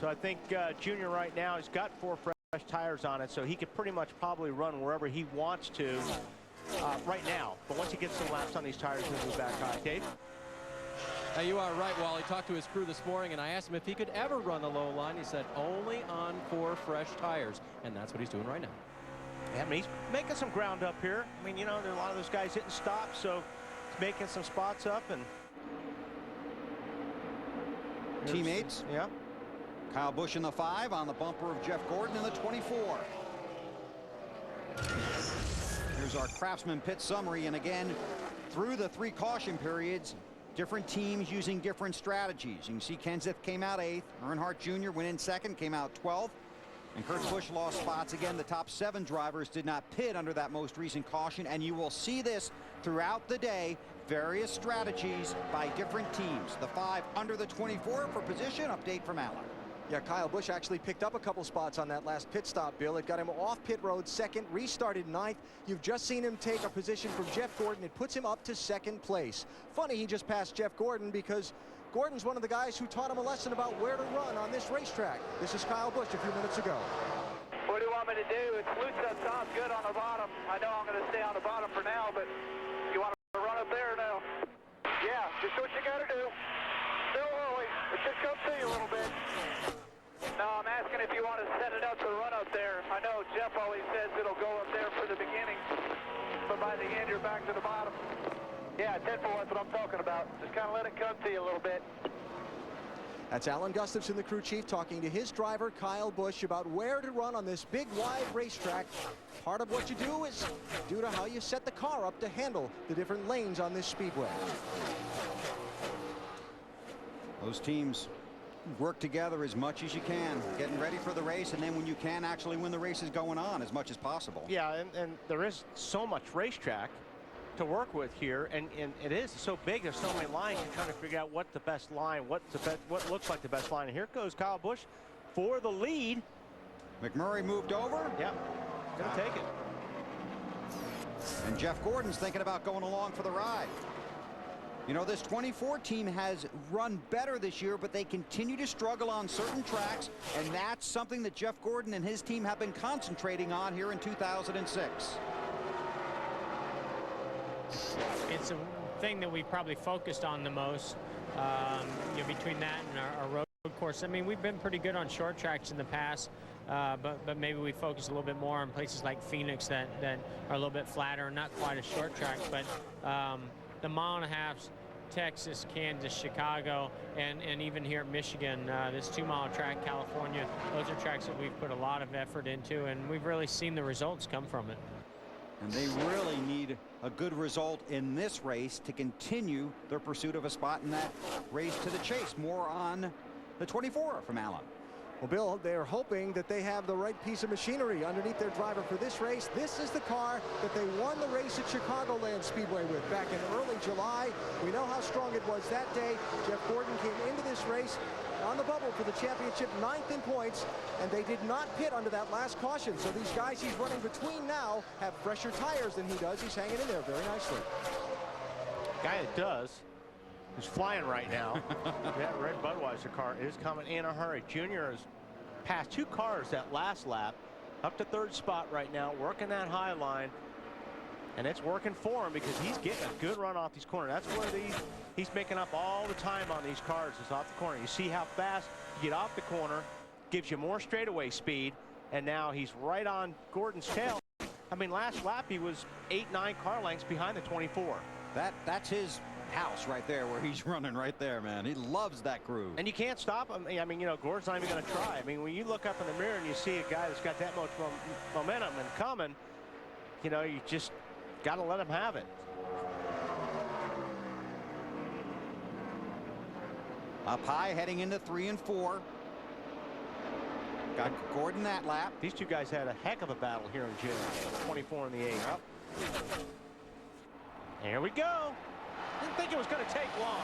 So I think Junior right now has got 4 fresh tires on it, so he could pretty much probably run wherever he wants to right now. But once he gets some laps on these tires, he'll be back high. Dave? You are right, Wally. Talked to his crew this morning, and I asked him if he could ever run the low line. He said only on 4 fresh tires, and that's what he's doing right now. Yeah, I mean, he's making some ground up here. I mean, you know, there are a lot of those guys hitting stops, so he's making some spots up. And teammates. Yeah. Kyle Busch in the 5 on the bumper of Jeff Gordon in the 24. Here's our Craftsman pit summary, and again, through the 3 caution periods, different teams using different strategies. You can see Kenseth came out 8th. Earnhardt Jr. went in 2nd, came out 12th. And Kurt Busch lost spots again. The top 7 drivers did not pit under that most recent caution, and you will see this throughout the day. Various strategies by different teams. The 5 under the 24 for position. Update from Alan. Yeah, Kyle Busch actually picked up a couple spots on that last pit stop, Bill. It got him off pit road 2nd, restarted 9th. You've just seen him take a position from Jeff Gordon. It puts him up to 2nd place. Funny he just passed Jeff Gordon because Gordon's one of the guys who taught him a lesson about where to run on this racetrack. This is Kyle Busch a few minutes ago. What do you want me to do? It's loose up top, good on the bottom. I know I'm going to stay on the bottom for now, but you want to run up there or no? Yeah, just what you got to do. Still early. It should come to you a little bit. No, I'm asking if you want to set it up to run up there. I know Jeff always says it'll go up there for the beginning, but by the end you're back to the bottom. Yeah, 10-4, that's what I'm talking about. Just kind of let it come to you a little bit. That's Alan Gustafson, the crew chief, talking to his driver, Kyle Busch, about where to run on this big, wide racetrack. Part of what you do is due to how you set the car up to handle the different lanes on this speedway. Those teams work together as much as you can, getting ready for the race, and then when you can actually win the races going on as much as possible. Yeah, and there is so much racetrack to work with here, and it is so big. There's so many lines. You're trying to figure out what the best line, what looks like the best line. And here goes Kyle Busch for the lead. McMurray moved over. Yep, gonna take it. And Jeff Gordon's thinking about going along for the ride. You know, this 24 team has run better this year, but they continue to struggle on certain tracks, and that's something that Jeff Gordon and his team have been concentrating on here in 2006. It's a thing that we probably focused on the most, you know, between that and our road Of course, I mean, we've been pretty good on short tracks in the past, but maybe we focus a little bit more on places like Phoenix that are a little bit flatter, not quite a short track, but the mile and a half, Texas, Kansas, Chicago, and even here at Michigan, this 2-mile track, California, those are tracks that we've put a lot of effort into, and we've really seen the results come from it. And they really need a good result in this race to continue their pursuit of a spot in that race to the chase. More on the 24 from Allen. Well, Bill, they're hoping that they have the right piece of machinery underneath their driver for this race. This is the car that they won the race at Chicagoland Speedway with back in early July. We know how strong it was that day. Jeff Gordon came into this race on the bubble for the championship, 9th in points, and they did not pit under that last caution. So these guys he's running between now have fresher tires than he does. He's hanging in there very nicely. Guy that does, who's flying right now. That red Budweiser car is coming in a hurry. Junior has passed 2 cars that last lap, up to 3rd spot right now, working that high line, and it's working for him because he's getting a good run off these corners. That's where he's making up all the time on these cars, is off the corner. You see how fast you get off the corner, gives you more straightaway speed, and now he's right on Gordon's tail. I mean, last lap he was 8-9 car lengths behind the 24. That's his house right there, where he's running right there, man. He loves that groove. And you can't stop him. I mean, you know, Gordon's not even going to try. I mean, when you look up in the mirror and you see a guy that's got that much momentum and coming, you know, you just got to let him have it. Up high, heading into 3 and 4. Got Gordon that lap. These 2 guys had a heck of a battle here in June. 24 in the 8th. Up. Here we go. Didn't think it was going to take long.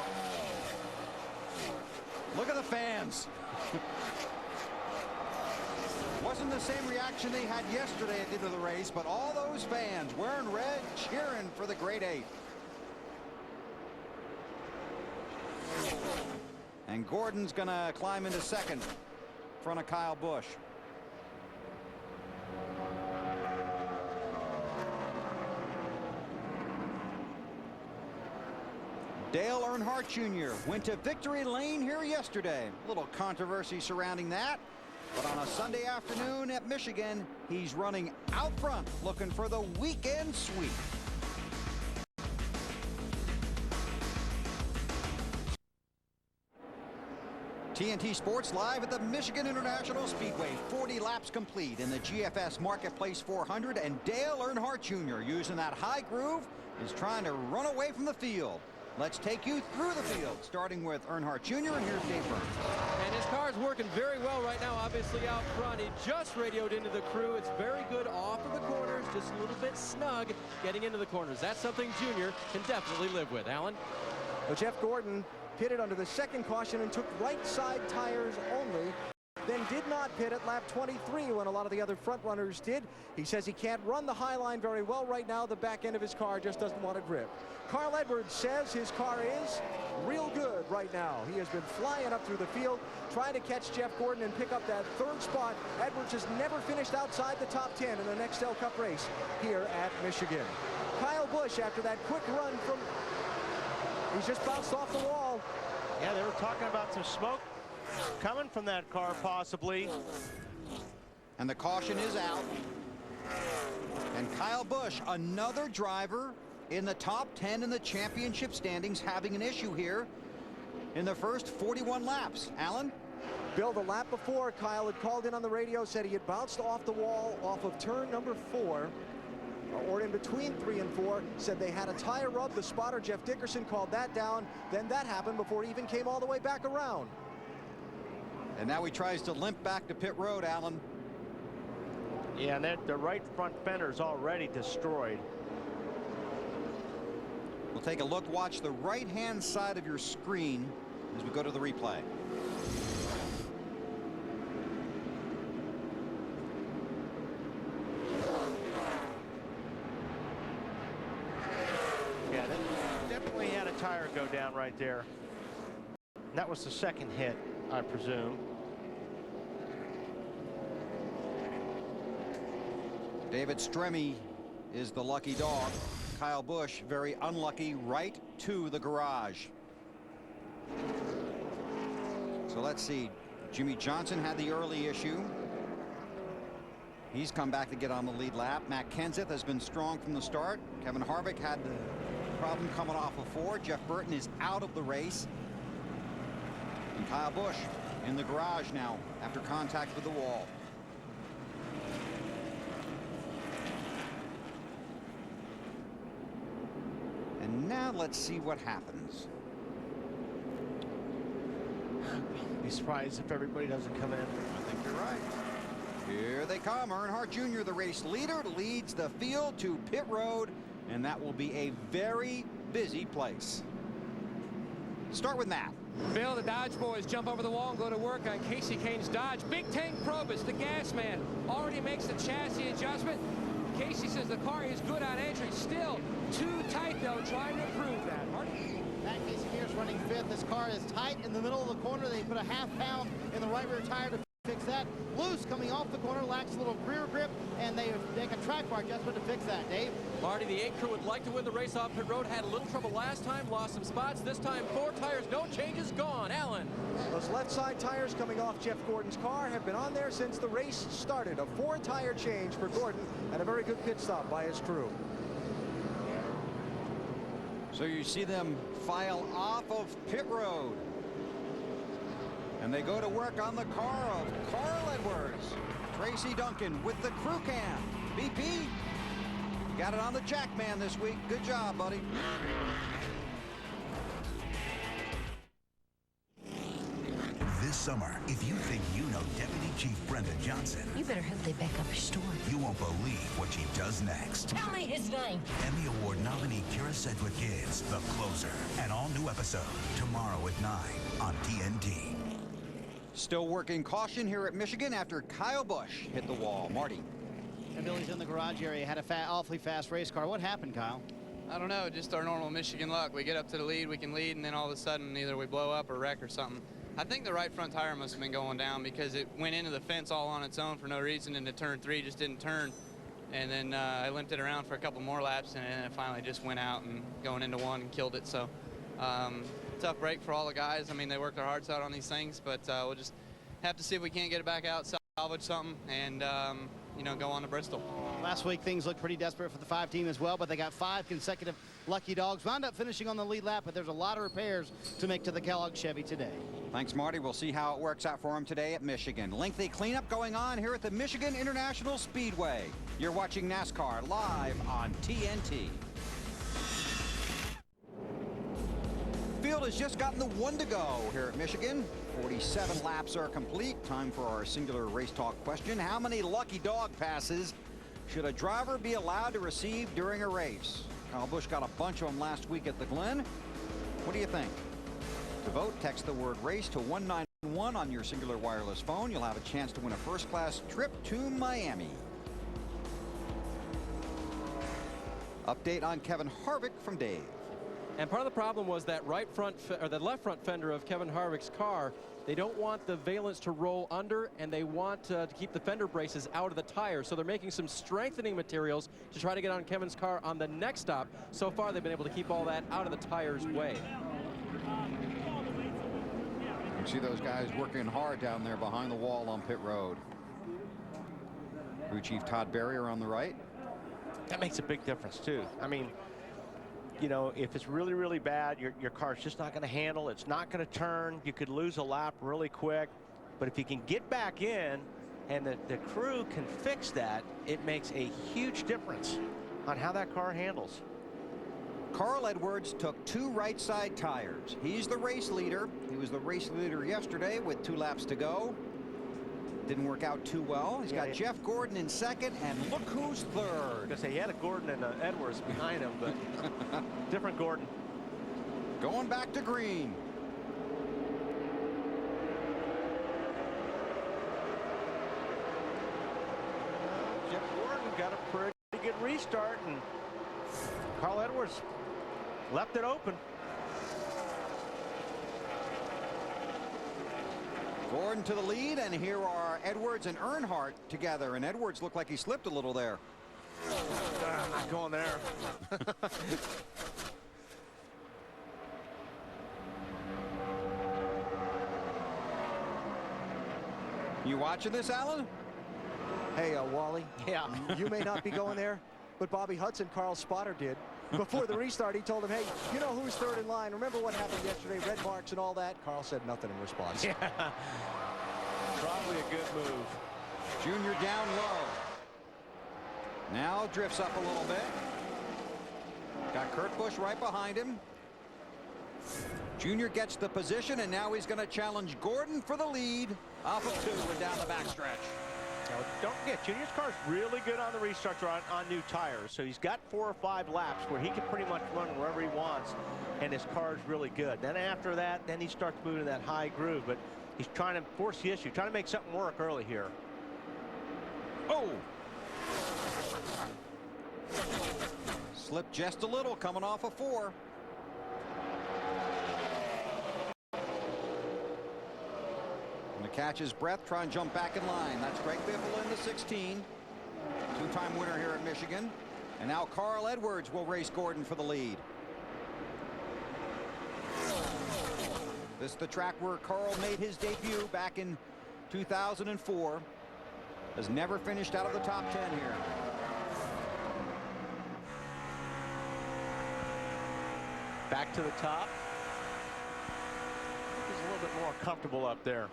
Look at the fans. Wasn't the same reaction they had yesterday at the end of the race, but all those fans wearing red, cheering for the Great 8. And Gordon's going to climb into 2nd in front of Kyle Busch. Dale Earnhardt Jr. went to victory lane here yesterday. A little controversy surrounding that. But on a Sunday afternoon at Michigan, he's running out front looking for the weekend sweep. TNT Sports live at the Michigan International Speedway. 40 laps complete in the GFS Marketplace 400, and Dale Earnhardt Jr. using that high groove is trying to run away from the field. Let's take you through the field, starting with Earnhardt Jr. and here's Dave Burns. And his car's working very well right now, obviously out front. He just radioed into the crew. It's very good off of the corners, just a little bit snug getting into the corners. That's something Junior can definitely live with. Alan? Well, Jeff Gordon pitted under the 2nd caution and took right side tires only. Then did not pit at lap 23 when a lot of the other front runners did. He says he can't run the high line very well right now. The back end of his car just doesn't want to grip. Carl Edwards says his car is real good right now. He has been flying up through the field, trying to catch Jeff Gordon and pick up that 3rd spot. Edwards has never finished outside the top 10 in the NEXTEL Cup race here at Michigan. Kyle Busch, after that quick run from, he's just bounced off the wall. Yeah, they were talking about some smoke coming from that car possibly. And the caution is out. And Kyle Busch, another driver in the top 10 in the championship standings, having an issue here in the first 41 laps. Alan? Bill, the lap before, Kyle had called in on the radio, said he had bounced off the wall off of turn number 4, or in between 3 and 4, said they had a tire rub. The spotter, Jeff Dickerson, called that down. Then that happened before he even came all the way back around. And now he tries to limp back to pit road, Alan. Yeah, and the right front fender is already destroyed. We'll take a look. Watch the right-hand side of your screen as we go to the replay. Yeah, that definitely had a tire go down right there. And that was the 2nd hit, I presume. David Stremme is the lucky dog. Kyle Busch very unlucky, right to the garage. So let's see. Jimmy Johnson had the early issue. He's come back to get on the lead lap. Matt Kenseth has been strong from the start. Kevin Harvick had the problem coming off of 4. Jeff Burton is out of the race. And Kyle Busch in the garage now after contact with the wall. And now let's see what happens. Be surprised if everybody doesn't come in. I think you're right. Here they come. Earnhardt Jr., the race leader, leads the field to pit road, and that will be a very busy place. Start with Matt. Bill, the Dodge boys jump over the wall and go to work on Casey Kane's Dodge. Big Tank Probus, the gas man, already makes the chassis adjustment. Casey says the car is good on entry. Still too tight, though, trying to improve that. Marty? Matt Casey Mears running 5th. This car is tight in the middle of the corner. They put a ½ pound in the right rear tire to fix that. Loose coming off the corner, lacks a little rear grip, and they make a track bar adjustment to fix that. Dave? Marty, the 8 crew would like to win the race off pit road. Had a little trouble last time, lost some spots. This time, 4 tires, no changes, gone. Alan? Those left side tires coming off Jeff Gordon's car have been on there since the race started. A 4-tire change for Gordon and a very good pit stop by his crew. So you see them file off of pit road. And they go to work on the car of Carl Edwards. Tracy Duncan with the crew cam. BP, you got it on the jack man this week. Good job, buddy. This summer, if you think you know Deputy Chief Brenda Johnson, You better hope they back up her story. you won't believe what she does next. Tell me his name. Emmy Award nominee Kira Sedgwick is The Closer. An all-new episode tomorrow at 9 on TNT. Still working caution here at Michigan after Kyle Busch hit the wall. Marty. And Billy's in the garage area. Had a awfully fast race car. What happened, Kyle? I don't know, just our normal Michigan luck. We get up to the lead, we can lead, and then all of a sudden either we blow up or wreck or something. I think the right front tire must have been going down because it went into the fence all on its own for no reason, and the turn 3 just didn't turn. And then I limped it around for a couple more laps, and then it finally just went out and going into 1 and killed it. So tough break for all the guys. I mean, they worked their hearts out on these things, but we'll just have to see if we can't get it back out, salvage something, and you know, go on to Bristol. Last week things looked pretty desperate for the 5 team as well, but they got 5 consecutive lucky dogs. Wound up finishing on the lead lap, but there's a lot of repairs to make to the Kellogg Chevy today. Thanks, Marty. We'll see how it works out for him today at Michigan. Lengthy cleanup going on here at the Michigan International Speedway. You're watching NASCAR live on TNT. Field has just gotten the 1 to go here at Michigan. 47 laps are complete. Time for our singular race talk question. How many lucky dog passes should a driver be allowed to receive during a race? Kyle Busch got a bunch of them last week at the Glen. What do you think? To vote, text the word race to 191 on your singular wireless phone. You'll have a chance to win a first-class trip to Miami. Update on Kevin Harvick from Dave. And part of the problem was that the left front fender of Kevin Harvick's car. They don't want the valence to roll under, and they want to keep the fender braces out of the tires. So they're making some strengthening materials to try to get on Kevin's car on the next stop. So far, they've been able to keep all that out of the tires' way. You see those guys working hard down there behind the wall on pit road. Crew Chief Todd Berrier on the right. That makes a big difference, too. I mean, you know, if it's really, really bad, your car's just not going to handle. It's not going to turn. You could lose a lap really quick. But if you can get back in and the crew can fix that, it makes a huge difference on how that car handles. Carl Edwards took 2 right side tires. He's the race leader. He was the race leader yesterday with 2 laps to go. Didn't work out too well. He's got Jeff Gordon in second, and look who's third. I was gonna say he had a Gordon and Edwards behind him, but different Gordon. Going back to green. Jeff Gordon got a pretty good restart, and Carl Edwards left it open. Gordon to the lead, and here are Edwards and Earnhardt together, and Edwards looked like he slipped a little there. Not going there. You watching this, Alan? Hey, Wally. Yeah. You may not be going there, but Bobby Hudson, Carl's spotter, did. Before the restart, he told him, hey, you know who's third in line? Remember what happened yesterday, red marks and all that? Carl said nothing in response. Yeah. Probably a good move. Junior down low. Now drifts up a little bit. Got Kurt Busch right behind him. Junior gets the position, and now he's going to challenge Gordon for the lead off of 2 and down the backstretch. Now, don't forget, Junior's car's really good on the restarts or on new tires. So he's got 4 or 5 laps where he can pretty much run wherever he wants, and his car's really good. Then after that, then he starts moving that high groove, but he's trying to force the issue, trying to make something work early here. Oh! Slipped just a little coming off of 4. To catch his breath, try and jump back in line. That's Greg Biffle in the 16. 2-time winner here at Michigan. And now Carl Edwards will race Gordon for the lead. This is the track where Carl made his debut back in 2004. Has never finished out of the top 10 here. Back to the top. He's a little bit more comfortable up there.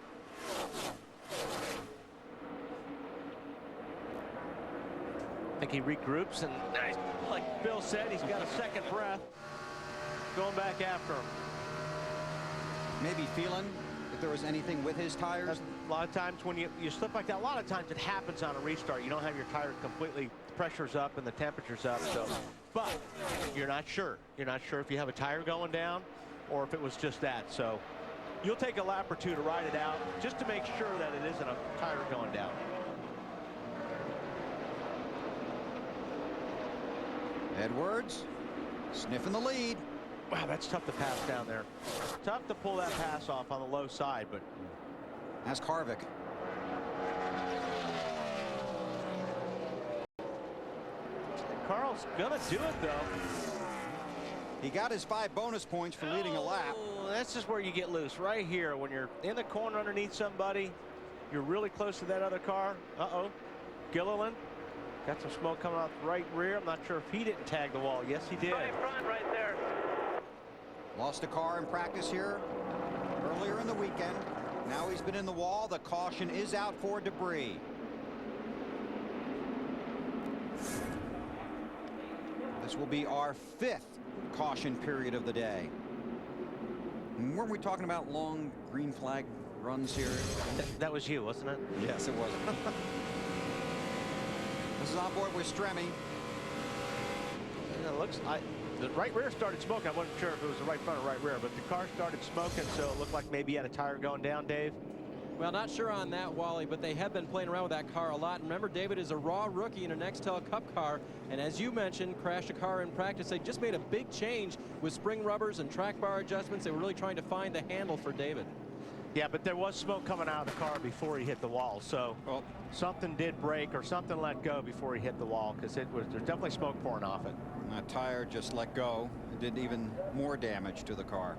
I think he regroups, and like Bill said, he's got a second breath going back after him. Maybe feeling if there was anything with his tires. A lot of times when you slip like that, a lot of times it happens on a restart. You don't have your tires completely, the pressure's up and the temperature's up. So, but you're not sure. You're not sure if you have a tire going down or if it was just that. So you'll take a lap or 2 to ride it out just to make sure that it isn't a tire going down. Edwards sniffing the lead. Wow, that's tough to pass down there. Tough to pull that pass off on the low side, but that's Harvick. Carl's gonna do it though. He got his 5 bonus points for leading a lap. That's just where you get loose, right here. When you're in the corner underneath somebody, you're really close to that other car. Uh-oh. Gilliland got some smoke coming out the right rear. I'm not sure if he didn't tag the wall. Yes, he did. Right front, right there. Lost a car in practice here earlier in the weekend. Now he's been in the wall. The caution is out for debris. This will be our 5th caution period of the day. And weren't we talking about long green flag runs here? That was you, wasn't it? Yes, it was. This is on board with Stremme. It looks like the right rear started smoking. I wasn't sure if it was the right front or right rear, but the car started smoking, so it looked like maybe he had a tire going down, Dave. Well, not sure on that, Wally, but they have been playing around with that car a lot. And remember, David is a raw rookie in a NEXTEL Cup car, and as you mentioned, crashed a car in practice. They just made a big change with spring rubbers and track bar adjustments. They were really trying to find the handle for David. Yeah, but there was smoke coming out of the car before he hit the wall, so something did break or something let go before he hit the wall, because there's definitely smoke pouring off it. And that tire just let go. It did even more damage to the car.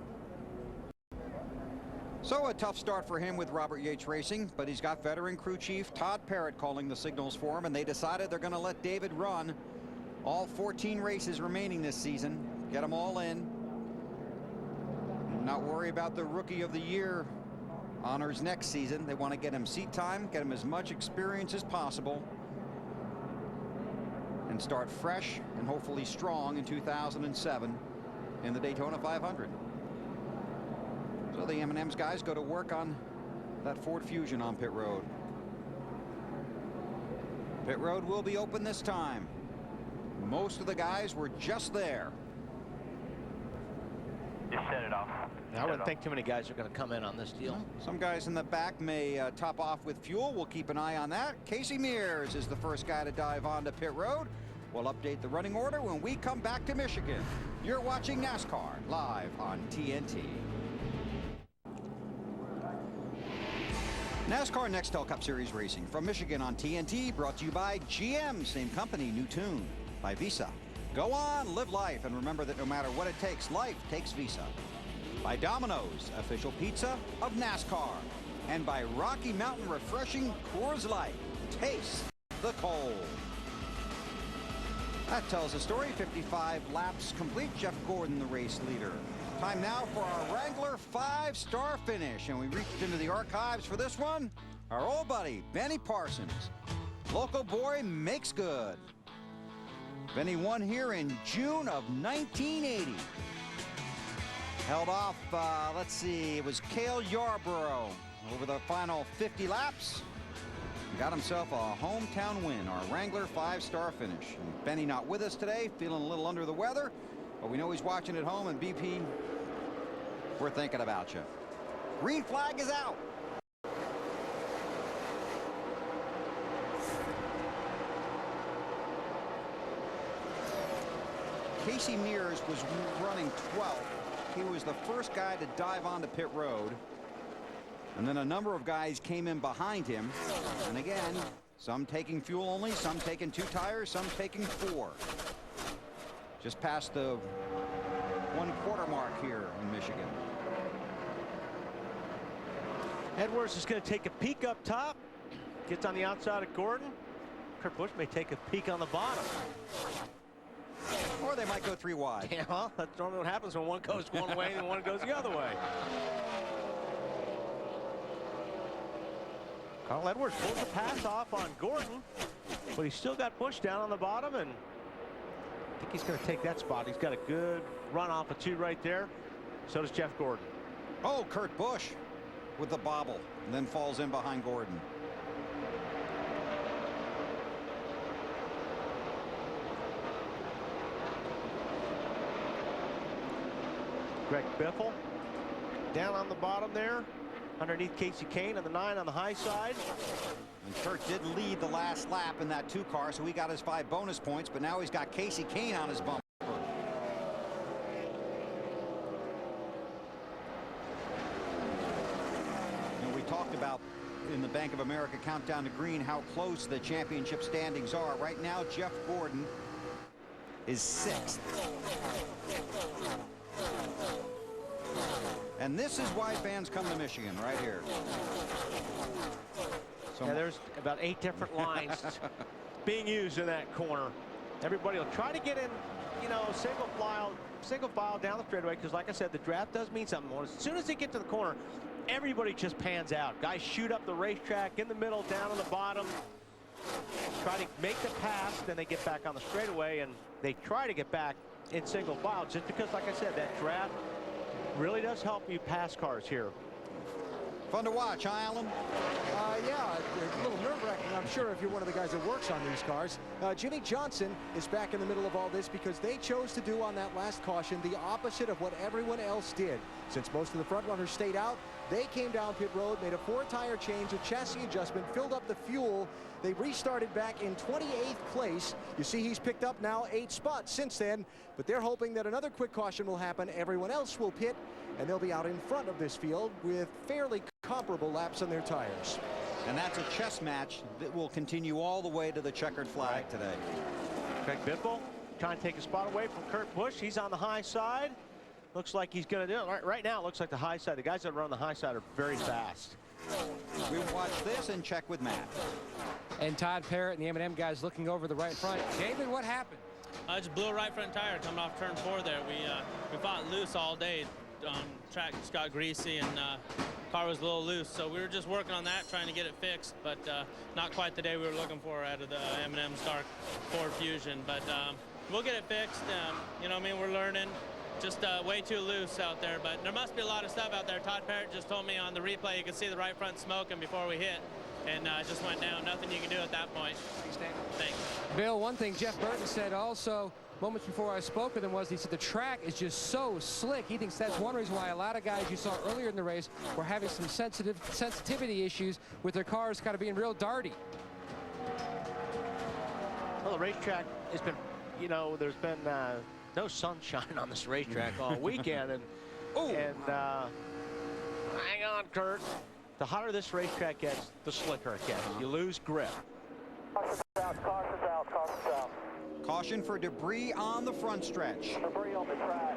So a tough start for him with Robert Yates Racing, but he's got veteran crew chief Todd Parrott calling the signals for him, and they decided they're going to let David run all 14 races remaining this season, get them all in, not worry about the Rookie of the Year honors next season. They want to get him seat time, get him as much experience as possible, and start fresh and hopefully strong in 2007 in the Daytona 500. So the M&M's guys go to work on that Ford Fusion on pit road. Pit road will be open this time. Most of the guys were just there. Just set it off. I wouldn't think too many guys are going to come in on this deal. Some guys in the back may top off with fuel. We'll keep an eye on that. Casey Mears is the first guy to dive onto pit road. We'll update the running order when we come back to Michigan. You're watching NASCAR live on TNT. NASCAR NEXTEL Cup Series racing from Michigan on TNT, brought to you by GM, same company, new tune, by Visa. Go on, live life, and remember that no matter what it takes, life takes Visa. By Domino's, official pizza of NASCAR. and by Rocky Mountain Refreshing Coors Light. Taste the cold. That tells the story. 55 laps complete. Jeff Gordon, the race leader. Time now for our Wrangler 5-star finish, and we reached into the archives for this one. Our old buddy, Benny Parsons. Local boy makes good. Benny won here in June of 1980. Held off, let's see, it was Cale Yarborough over the final 50 laps. Got himself a hometown win, our Wrangler 5-star finish. And Benny not with us today, feeling a little under the weather, but we know he's watching at home, and BP, we're thinking about you. Green flag is out. Casey Mears was running 12th. He was the first guy to dive onto pit road. And then a number of guys came in behind him. And again, some taking fuel only, some taking 2 tires, some taking 4. Just past the 1/4 mark here in Michigan. Edwards is going to take a peek up top. Gets on the outside of Gordon. Kurt Busch may take a peek on the bottom. Or they might go 3 wide. Yeah, well, that's normally what happens when one goes one way and one goes the other way. Carl Edwards pulls the pass off on Gordon, but he's still got Busch down on the bottom, and I think he's going to take that spot. He's got a good run off of 2 right there. So does Jeff Gordon. Oh, Kurt Busch with the bobble, and then falls in behind Gordon. Greg Biffle down on the bottom there, underneath Casey Kane on the 9 on the high side. And Kurt did lead the last lap in that 2 car, so he got his 5 bonus points, but now he's got Casey Kane on his bumper. And we talked about in the Bank of America Countdown to Green how close the championship standings are. Right now, Jeff Gordon is 6th. And this is why fans come to Michigan, right here. So yeah, there's about 8 different lines being used in that corner. Everybody will try to get in, you know, single file down the straightaway, because like I said, the draft does mean something. As soon as they get to the corner, everybody just pans out. Guys shoot up the racetrack in the middle, down on the bottom, try to make the pass, then they get back on the straightaway, and they try to get back in single file, just because, like I said, that draft really does help you pass cars here. Fun to watch, huh, Alan? Yeah, a little nerve-wracking, I'm sure, if you're one of the guys that works on these cars. Jimmy Johnson is back in the middle of all this because they chose to do on that last caution the opposite of what everyone else did. Since most of the front runners stayed out, they came down pit road, made a 4-tire change, a chassis adjustment, filled up the fuel. They restarted back in 28th place. You see he's picked up now 8 spots since then, but they're hoping that another quick caution will happen. Everyone else will pit, and they'll be out in front of this field with fairly comparable laps on their tires. And that's a chess match that will continue all the way to the checkered flag today. Greg Biffle trying to take a spot away from Kurt Busch. He's on the high side. Looks like he's going to do it. Right now, it looks like the high side. The guys that run on the high side are very fast. We'll watch this and check with Matt. And Todd Parrott and the M&M guys looking over the right front. David, what happened? I just blew a right front tire coming off turn 4 there. We fought loose all day. Track just got greasy and car was a little loose, so we were just working on that, trying to get it fixed, but not quite the day we were looking for out of the M&M Star Ford Fusion. But we'll get it fixed. You know what I mean? We're learning. Just way too loose out there, but there must be a lot of stuff out there. Todd Parrott just told me on the replay you could see the right front smoking before we hit, and it just went down. Nothing you can do at that point. Thanks. Bill, one thing Jeff Burton said also moments before I spoke with him was he said the track is just so slick. He thinks that's one reason why a lot of guys you saw earlier in the race were having some sensitivity issues with their cars kind of being real darty. Well, the racetrack has been, you know, there's been no sunshine on this racetrack all weekend, and hang on, Kurt. The hotter this racetrack gets, the slicker it gets. You lose grip. Caution's out, caution's out, caution's out. Caution for debris on the front stretch. Debris on the track.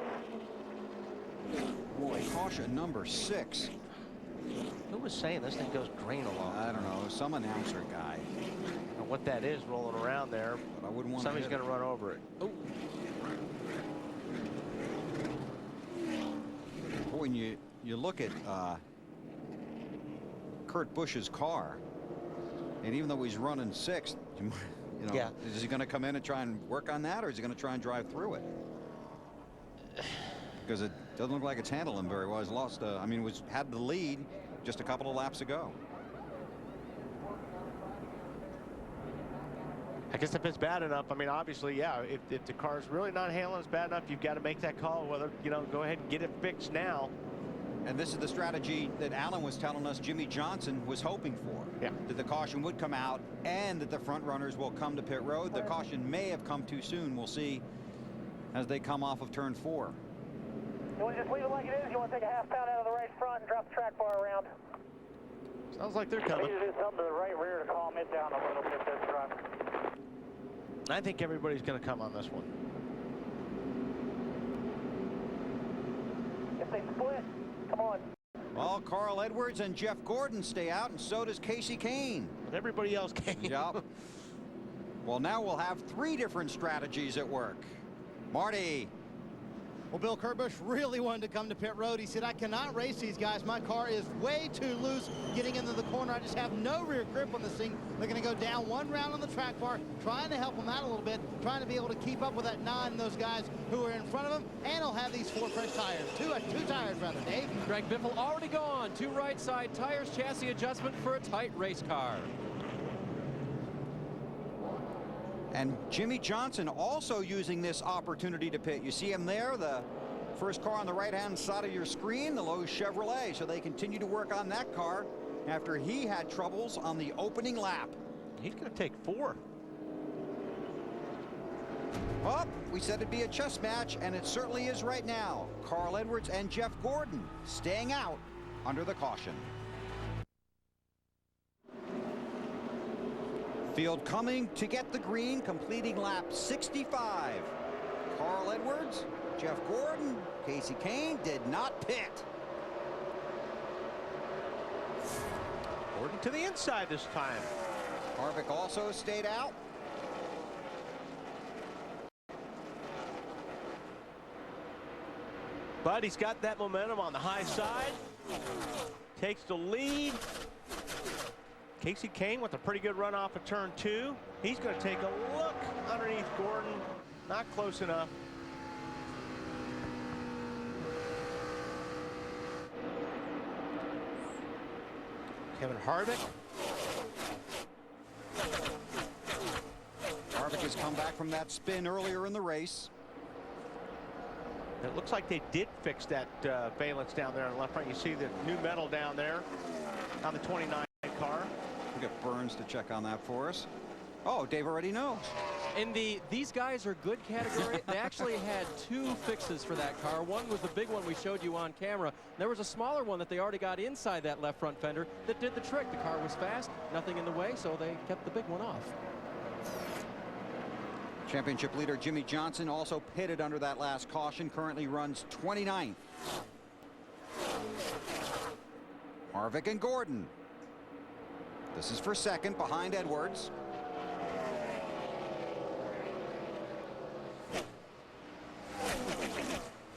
Boy, caution number 6. Who was saying this thing goes green along? I don't know. Some announcer guy. I don't know what that is rolling around there. But I wouldn't want Somebody's going to run over it. Oh. When you look at Kurt Busch's car, and even though he's running sixth, you know, yeah. Is he going to come in and try and work on that, or is he going to try and drive through it? Because it doesn't look like it's handling very well. He's lost. I mean, had the lead just a couple of laps ago. I guess if it's bad enough, I mean, obviously, yeah, if the car's really not handling, it's bad enough, you've got to make that call, whether, you know, go ahead and get it fixed now. And this is the strategy that Alan was telling us Jimmy Johnson was hoping for. Yeah. That the caution would come out and that the front runners will come to pit road. The caution may have come too soon. We'll see as they come off of turn 4. You want to just leave it like it is? You want to take a half pound out of the right front and drop the track bar around? Sounds like they're coming. We need to do something to the right rear to calm it down a little bit this run. I think everybody's going to come on this one. If they split, come on. Well, Carl Edwards and Jeff Gordon stay out, and so does Casey Kane. But everybody else came. Yep. Well, now we'll have 3 different strategies at work. Marty. Well, Bill Kurt Busch really wanted to come to pit road. He said, I cannot race these guys. My car is way too loose getting into the corner. I just have no rear grip on this thing. They're going to go down 1 round on the track bar, trying to help them out a little bit, trying to be able to keep up with that 9 and those guys who are in front of him. And he'll have these 4 fresh tires. Two tires, rather, Dave. Greg Biffle already gone. 2 right side tires, chassis adjustment for a tight race car. And Jimmy Johnson also using this opportunity to pit. You see him there, the first car on the right-hand side of your screen, the Lowe's Chevrolet. So they continue to work on that car after he had troubles on the opening lap. He's going to take 4. Oh, we said it'd be a chess match, and it certainly is right now. Carl Edwards and Jeff Gordon staying out under the caution. Field coming to get the green, completing lap 65. Carl Edwards, Jeff Gordon, Casey Kane did not pit. Gordon to the inside this time. Harvick also stayed out. But he's got that momentum on the high side. Takes the lead. Casey Kane with a pretty good run off of turn 2. He's going to take a look underneath Gordon. Not close enough. Kevin Harvick. Harvick has come back from that spin earlier in the race. It looks like they did fix that valence down there on the left front. You see the new metal down there on the 29 car. We'll get Burns to check on that for us. Oh, Dave already knows. In the these guys are good category, they actually had 2 fixes for that car. One was the big one we showed you on camera. There was a smaller one that they already got inside that left front fender that did the trick. The car was fast, nothing in the way, so they kept the big one off. Championship leader Jimmy Johnson also pitted under that last caution, currently runs 29th. Harvick and Gordon. This is for second behind Edwards.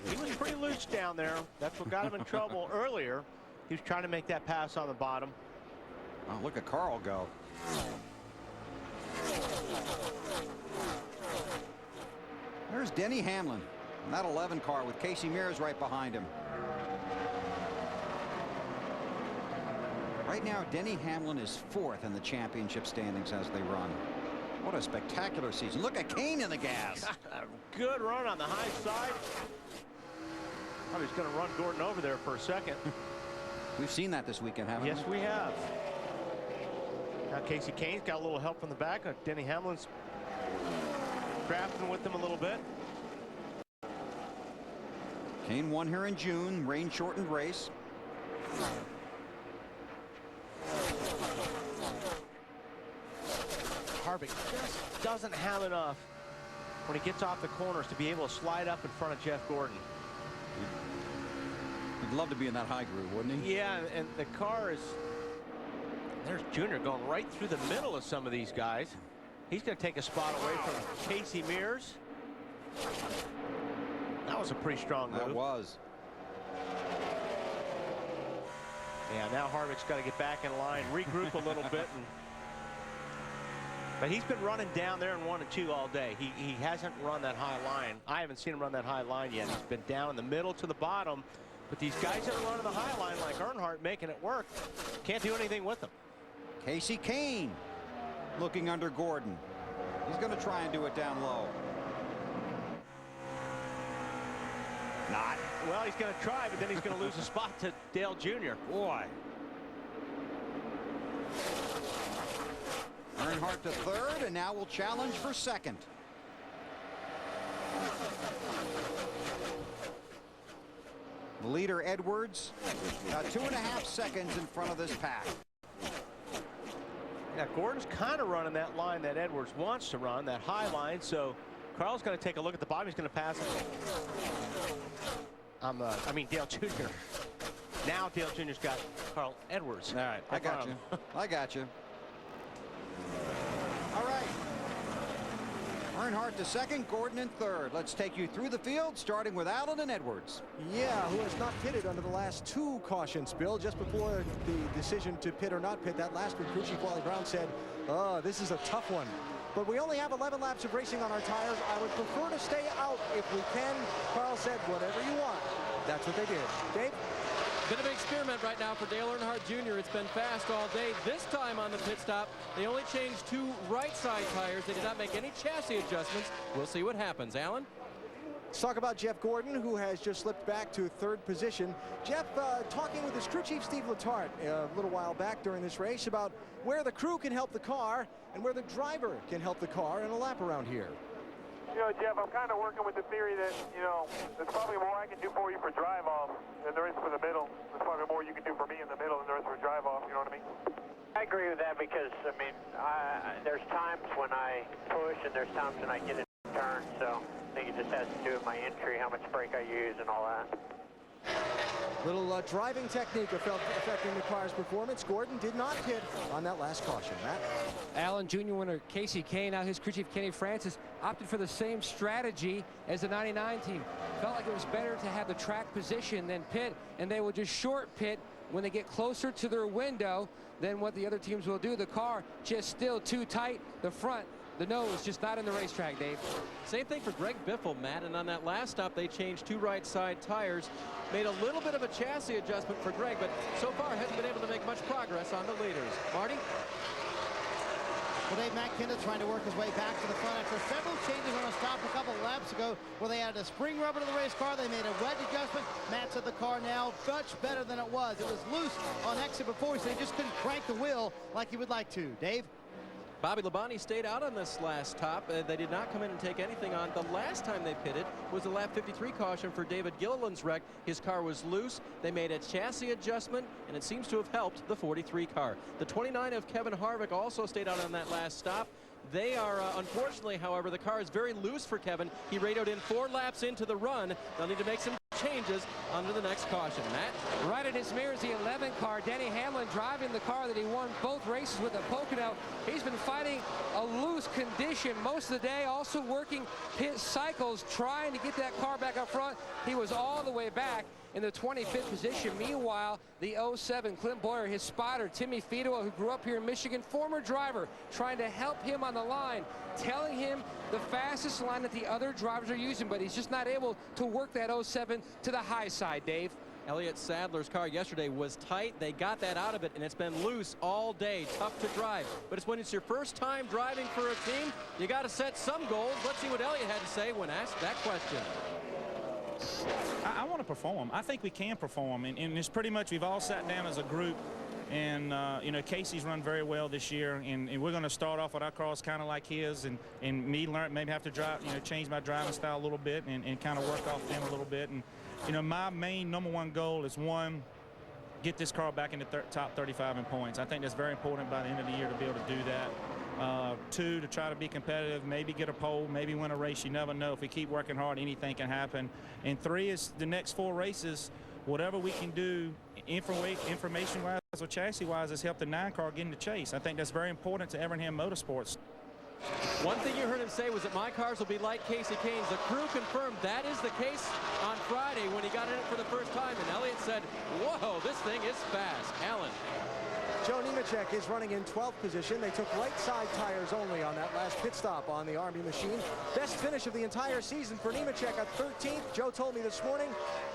He was pretty loose down there. That's what got him in trouble earlier. He was trying to make that pass on the bottom. Oh, look at Carl go. There's Denny Hamlin in that 11 car with Casey Mears right behind him. Right now, Denny Hamlin is 4th in the championship standings as they run. What a spectacular season. Look at Kane in the gas. Good run on the high side. I was going to run Gordon over there for a second. We've seen that this weekend, haven't we? Yes, we have. Now Casey Kane's got a little help from the back. Denny Hamlin's drafting with them a little bit. Kane won here in June, rain-shortened race. Harvick just doesn't have enough when he gets off the corners to be able to slide up in front of Jeff Gordon. He'd love to be in that high groove, wouldn't he? Yeah, and the car is, there's Junior going right through the middle of some of these guys. He's going to take a spot away from Casey Mears. That was a pretty strong move. That was. Yeah, now Harvick's got to get back in line, regroup a little bit. But he's been running down there in 1 and 2 all day. He hasn't run that high line. I haven't seen him run that high line yet. He's been down in the middle to the bottom. But these guys that are running the high line like Earnhardt making it work, can't do anything with them. Casey Kane looking under Gordon. He's going to try and do it down low. Not. Well, he's going to try, but then he's going to lose a spot to Dale Jr. Boy. Earnhardt to third, and now will challenge for second. The leader, Edwards, 2.5 seconds in front of this pack. Yeah, Gordon's kind of running that line that Edwards wants to run, that high line, so Carl's going to take a look at the bottom. He's going to pass it. I mean, Dale Jr. Now Dale Jr.'s got Carl Edwards. All right, I got you. I got you. All right. Earnhardt to second, Gordon in third. Let's take you through the field, starting with Allen and Edwards. Yeah, who has not pitted under the last 2 cautions, Bill. Just before the decision to pit or not pit, that last one, crew chief Wally Brown said, oh, this is a tough one. But we only have 11 laps of racing on our tires. I would prefer to stay out if we can. Carl said, whatever you want. That's what they did. Dave? Bit of an experiment right now for Dale Earnhardt Jr. It's been fast all day. This time on the pit stop, they only changed 2 right side tires. They did not make any chassis adjustments. We'll see what happens. Alan? Let's talk about Jeff Gordon, who has just slipped back to 3rd position. Jeff, talking with his crew chief, Steve Letarte, a little while back during this race about where the crew can help the car and where the driver can help the car in a lap around here. You know, Jeff, I'm kind of working with the theory that, you know, there's probably more I can do for you for drive-off than there is for the middle. There's probably more you can do for me in the middle than there is for drive-off, you know what I mean? I agree with that because, I mean, there's times when I push and there's times when I get a turn, so I think it just has to do with my entry, how much brake I use and all that. Little driving technique affecting the car's performance. Gordon did not pit on that last caution. Matt? Allen Jr. winner Casey Kane, now his crew chief Kenny Francis, opted for the same strategy as the 99 team. Felt like it was better to have the track position than pit, and they will just short pit when they get closer to their window than what the other teams will do. The car just still too tight. The front, the nose, just not in the racetrack, Dave. Same thing for Greg Biffle, Matt, and on that last stop they changed 2 right side tires. Made a little bit of a chassis adjustment for Greg, but so far hasn't been able to make much progress on the leaders. Marty? Well, Dave, Matt Kenseth trying to work his way back to the front after several changes on a stop a couple laps ago where they added a spring rubber to the race car. They made a wedge adjustment. Matt said the car now much better than it was. It was loose on exit before, so he just couldn't crank the wheel like he would like to. Dave? Bobby Labonte stayed out on this last top. They did not come in and take anything on. The last time they pitted was the lap 53 caution for David Gilliland's wreck. His car was loose. They made a chassis adjustment, and it seems to have helped the 43 car. The 29 of Kevin Harvick also stayed out on that last stop. They are, unfortunately, however, the car is very loose for Kevin. He radioed in 4 laps into the run. They'll need to make some changes under the next caution. Matt? Right in his mirror is the 11 car. Denny Hamlin driving the car that he won both races with at Pocono. He's been fighting a loose condition most of the day, also working pit cycles, trying to get that car back up front. He was all the way back in the 25th position. Meanwhile, the 07 Clint Boyer, his spotter, Timmy Fido, who grew up here in Michigan, former driver, trying to help him on the line, telling him the fastest line that the other drivers are using, but he's just not able to work that 07 to the high side, Dave. Elliott Sadler's car yesterday was tight. They got that out of it, and it's been loose all day. Tough to drive. But it's when it's your first time driving for a team, you got to set some goals. Let's see what Elliott had to say when asked that question. I want to perform. I think we can perform, and it's pretty much we've all sat down as a group, and you know, Casey's run very well this year, and we're going to start off with our cars kind of like his, and me maybe have to drive, you know, change my driving style a little bit and kind of work off them a little bit. And you know, my main #1 goal is, 1, get this car back in the top 35 in points. I think that's very important by the end of the year to be able to do that. 2, to try to be competitive, maybe get a pole, maybe win a race. You never know. If we keep working hard, anything can happen. And 3 is the next 4 races. whatever we can do information-wise or chassis-wise has helped the 9 car get in the chase. I think that's very important to Evernham Motorsports. One thing you heard him say was that my cars will be like Casey Kane's. The crew confirmed that is the case on Friday when he got in it for the first time, and Elliott said, whoa, this thing is fast. Alan. Joe Nemechek is running in 12th position. They took right side tires only on that last pit stop on the Army machine. Best finish of the entire season for Nemechek at 13th. Joe told me this morning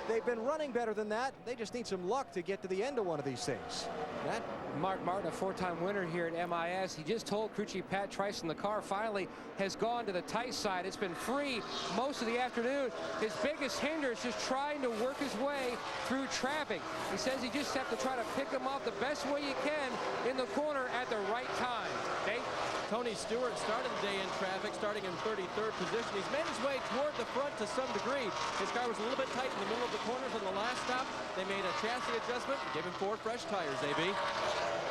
they've been running better than that. They just need some luck to get to the end of one of these things. Matt? Mark Martin, a 4-time winner here at MIS. He just told crew chief Pat Trice the car finally has gone to the tight side. It's been free most of the afternoon. His biggest hindrance is trying to work his way through traffic. He says he just have to try to pick him off the best way you can in the corner at the right time. Dave? Tony Stewart started the day in traffic, starting in 33rd position. He's made his way toward the front to some degree. His car was a little bit tight in the middle of the corners on the last stop. They made a chassis adjustment, gave him 4 fresh tires, AB.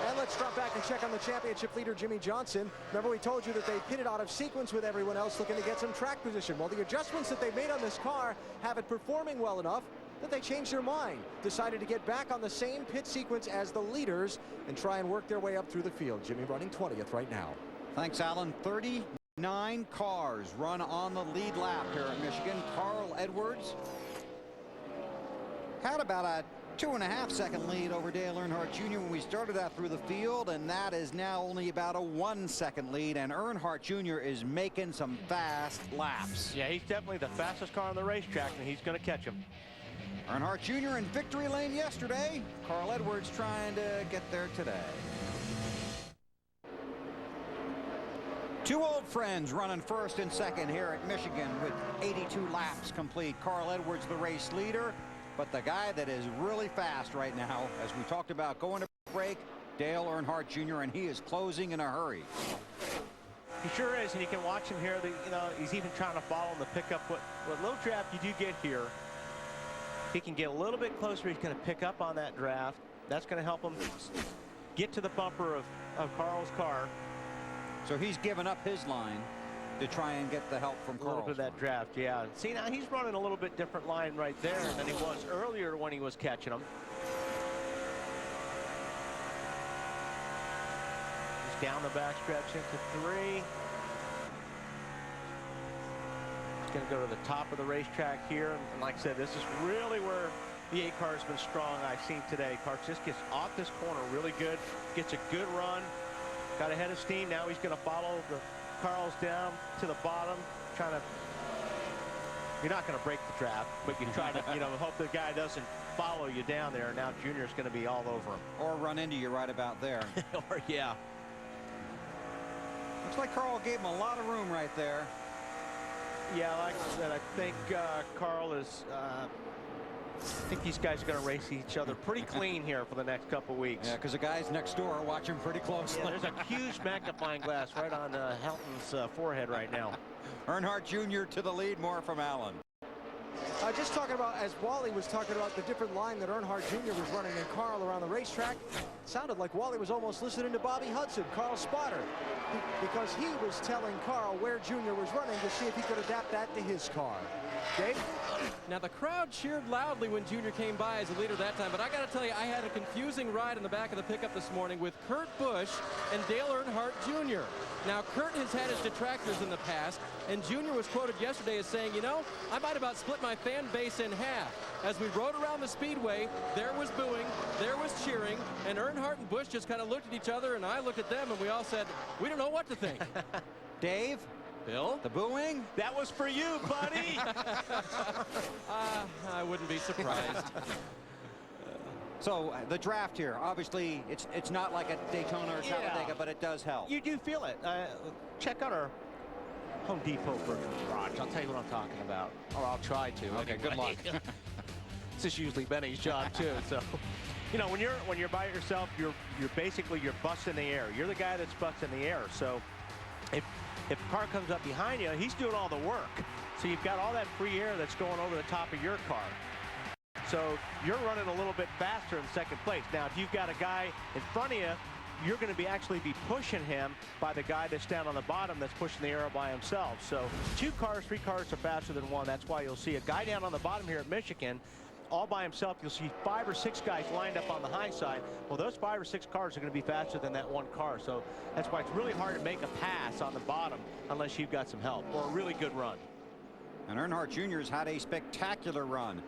And let's drop back and check on the championship leader, Jimmy Johnson. Remember, we told you that they pitted out of sequence with everyone else looking to get some track position. Well, the adjustments that they made on this car have it performing well enough that they changed their mind, decided to get back on the same pit sequence as the leaders and try and work their way up through the field. Jimmy running 20th right now. Thanks, Alan. 39 cars run on the lead lap here at Michigan. Carl Edwards had about a 2.5-second lead over Dale Earnhardt Jr. when we started out through the field, and that is now only about a 1-second lead, and Earnhardt Jr. is making some fast laps. Yeah, he's definitely the fastest car on the racetrack, and he's going to catch him. Earnhardt Jr. in victory lane yesterday. Carl Edwards trying to get there today. 2 old friends running first and second here at Michigan with 82 laps complete. Carl Edwards, the race leader, but the guy that is really fast right now, as we talked about going to break, Dale Earnhardt Jr., and he is closing in a hurry. He sure is, and you can watch him here. You know, he's even trying to follow him to pick up what little draft you do get here. He can get a little bit closer. He's going to pick up on that draft. That's going to help him get to the bumper of Carl's car. So he's given up his line to try and get the help from Carl. A little bit of that draft, yeah. See, now he's running a little bit different line right there than he was earlier when he was catching them. He's down the backstretch into 3. He's going to go to the top of the racetrack here. And like I said, this is really where the 8 car has been strong I've seen today. Car just gets off this corner really good, gets a good run. Got ahead of steam. Now he's going to follow the Carls down to the bottom, trying to. You're not going to break the draft, but you try to, hope the guy doesn't follow you down there. Now Junior's going to be all over him, or run into you right about there. Or yeah. Looks like Carl gave him a lot of room right there. Yeah, like I said, I think Carl is. I think these guys are going to race each other pretty clean here for the next couple weeks. Yeah, because the guys next door are watching pretty closely. Yeah, there's a huge magnifying glass right on Helton's forehead right now. Earnhardt Jr. to the lead. More from Allen. Just talking about, as Wally was talking about the different line that Earnhardt Jr. was running and Carl around the racetrack, it sounded like Wally was almost listening to Bobby Hudson, Carl's spotter, because he was telling Carl where Jr. was running to see if he could adapt that to his car. Dave? Now, the crowd cheered loudly when Junior came by as a leader that time, but I got to tell you, I had a confusing ride in the back of the pickup this morning with Kurt Busch and Dale Earnhardt Jr. Now, Kurt has had his detractors in the past, and Junior was quoted yesterday as saying, I might about split my fan base in half. As we rode around the Speedway, there was booing, there was cheering, and Earnhardt and Busch just kind of looked at each other, and I looked at them, and we all said, we don't know what to think. Dave? Bill? The booing? That was for you, buddy. I wouldn't be surprised. So the draft here, obviously, it's not like a Daytona or Talladega, but it does help. You do feel it. Check out our Home Depot virtual garage. I'll tell you what I'm talking about, or I'll try to. Okay, good luck. This is usually Benny's job too. So, when you're by yourself, you're basically busting the air. You're the guy that's busting the air. So, if a car comes up behind you, he's doing all the work. So you've got all that free air that's going over the top of your car. So you're running a little bit faster in second place. Now, if you've got a guy in front of you, you're going to actually be pushing him by the guy that's down on the bottom that's pushing the air by himself. So 2 cars, 3 cars are faster than 1. That's why you'll see a guy down on the bottom here at Michigan all by himself. You'll see 5 or 6 guys lined up on the high side. Well, those 5 or 6 cars are going to be faster than that one car. So that's why it's really hard to make a pass on the bottom unless you've got some help or a really good run. And Earnhardt Jr.'s had a spectacular run.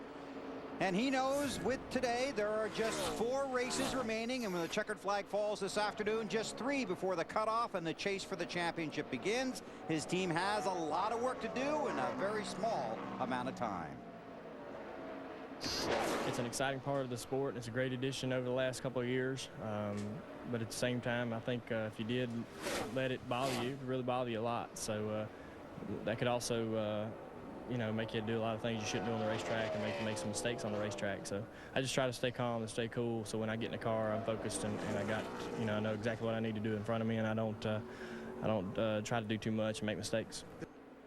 And he knows with today there are just 4 races remaining, and when the checkered flag falls this afternoon, just 3 before the cutoff and the chase for the championship begins. His team has a lot of work to do in a very small amount of time. It's an exciting part of the sport. It's a great addition over the last couple of years. But at the same time, I think if you did let it bother you, it would really bother you a lot. So that could also you know, make you do a lot of things you shouldn't do on the racetrack and make you make some mistakes on the racetrack. So I just try to stay calm and stay cool. So when I get in the car, I'm focused and I got, you know, I know exactly what I need to do in front of me, and I don't try to do too much and make mistakes.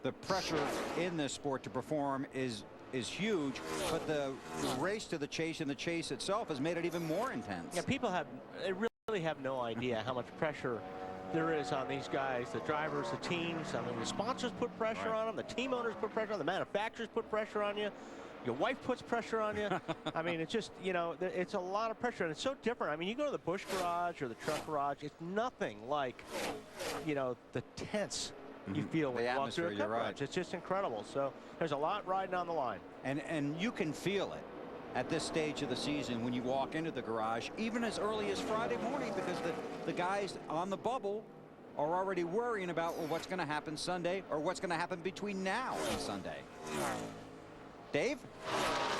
The pressure in this sport to perform is huge, but the race to the chase and the chase itself has made it even more intense. Yeah, they really have no idea how much pressure there is on these guys, the drivers, the teams. I mean, the sponsors put pressure on them, the team owners put pressure on them, the manufacturers put pressure on you, your wife puts pressure on you. I mean, it's just, you know, it's a lot of pressure, and it's so different. I mean, you go to the Busch garage or the truck garage, it's nothing like, you know, the tense you feel when you walk through a cup garage. It's just incredible. So there's a lot riding on the line. And you can feel it at this stage of the season when you walk into the garage, even as early as Friday morning, because the guys on the bubble are already worrying about, well, what's going to happen Sunday or what's going to happen between now and Sunday. Dave?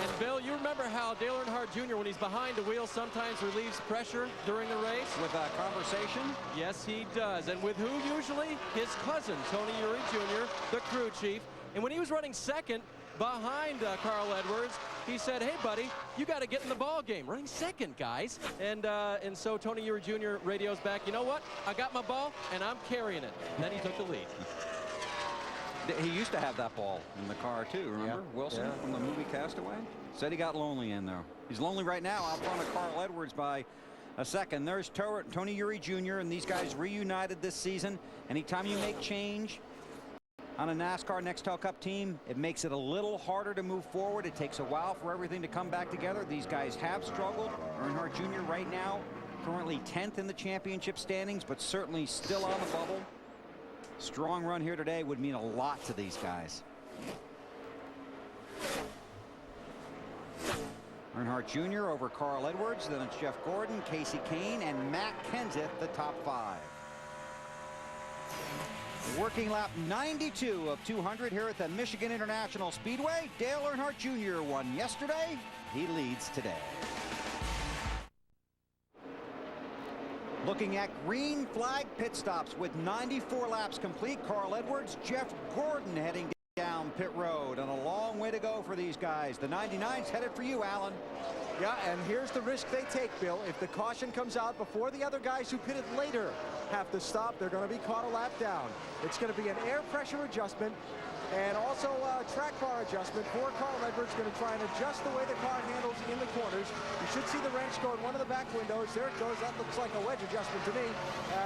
And Bill, you remember how Dale Earnhardt Jr., when he's behind the wheel, sometimes relieves pressure during the race? With a conversation? Yes, he does. And with who usually? His cousin, Tony Eury Jr., the crew chief. And when he was running second behind Carl Edwards, he said, hey, buddy, you got to get in the ball game. Running second, guys. And so Tony Eury Jr. radios back, you know what? I got my ball, and I'm carrying it. And then he took the lead. He used to have that ball in the car, too, remember? Yeah. Wilson from the movie Castaway? Said he got lonely in there. He's lonely right now out front of Carl Edwards by a second. There's Tony Eury Jr., and these guys reunited this season. Anytime you make change on a NASCAR NEXTEL Cup team, it makes it a little harder to move forward. It takes a while for everything to come back together. These guys have struggled. Earnhardt Jr. right now currently 10th in the championship standings, but certainly still on the bubble. Strong run here today would mean a lot to these guys. Earnhardt Jr. over Carl Edwards, then it's Jeff Gordon, Casey Kane, and Matt Kenseth, the top 5. Working lap 92 of 200 here at the Michigan International Speedway. Dale Earnhardt Jr. won yesterday. He leads today. Looking at green flag pit stops with 94 laps complete. Carl Edwards, Jeff Gordon heading down pit road, and a long way to go for these guys. The 99's headed for you, Alan. Yeah, and here's the risk they take, Bill. If the caution comes out before the other guys who pitted later have to stop, they're going to be caught a lap down. It's going to be an air pressure adjustment and also a track bar adjustment for Carl Edwards. Going to try and adjust the way the car handles in the corners. You should see the wrench go in one of the back windows. There it goes. That looks like a wedge adjustment to me.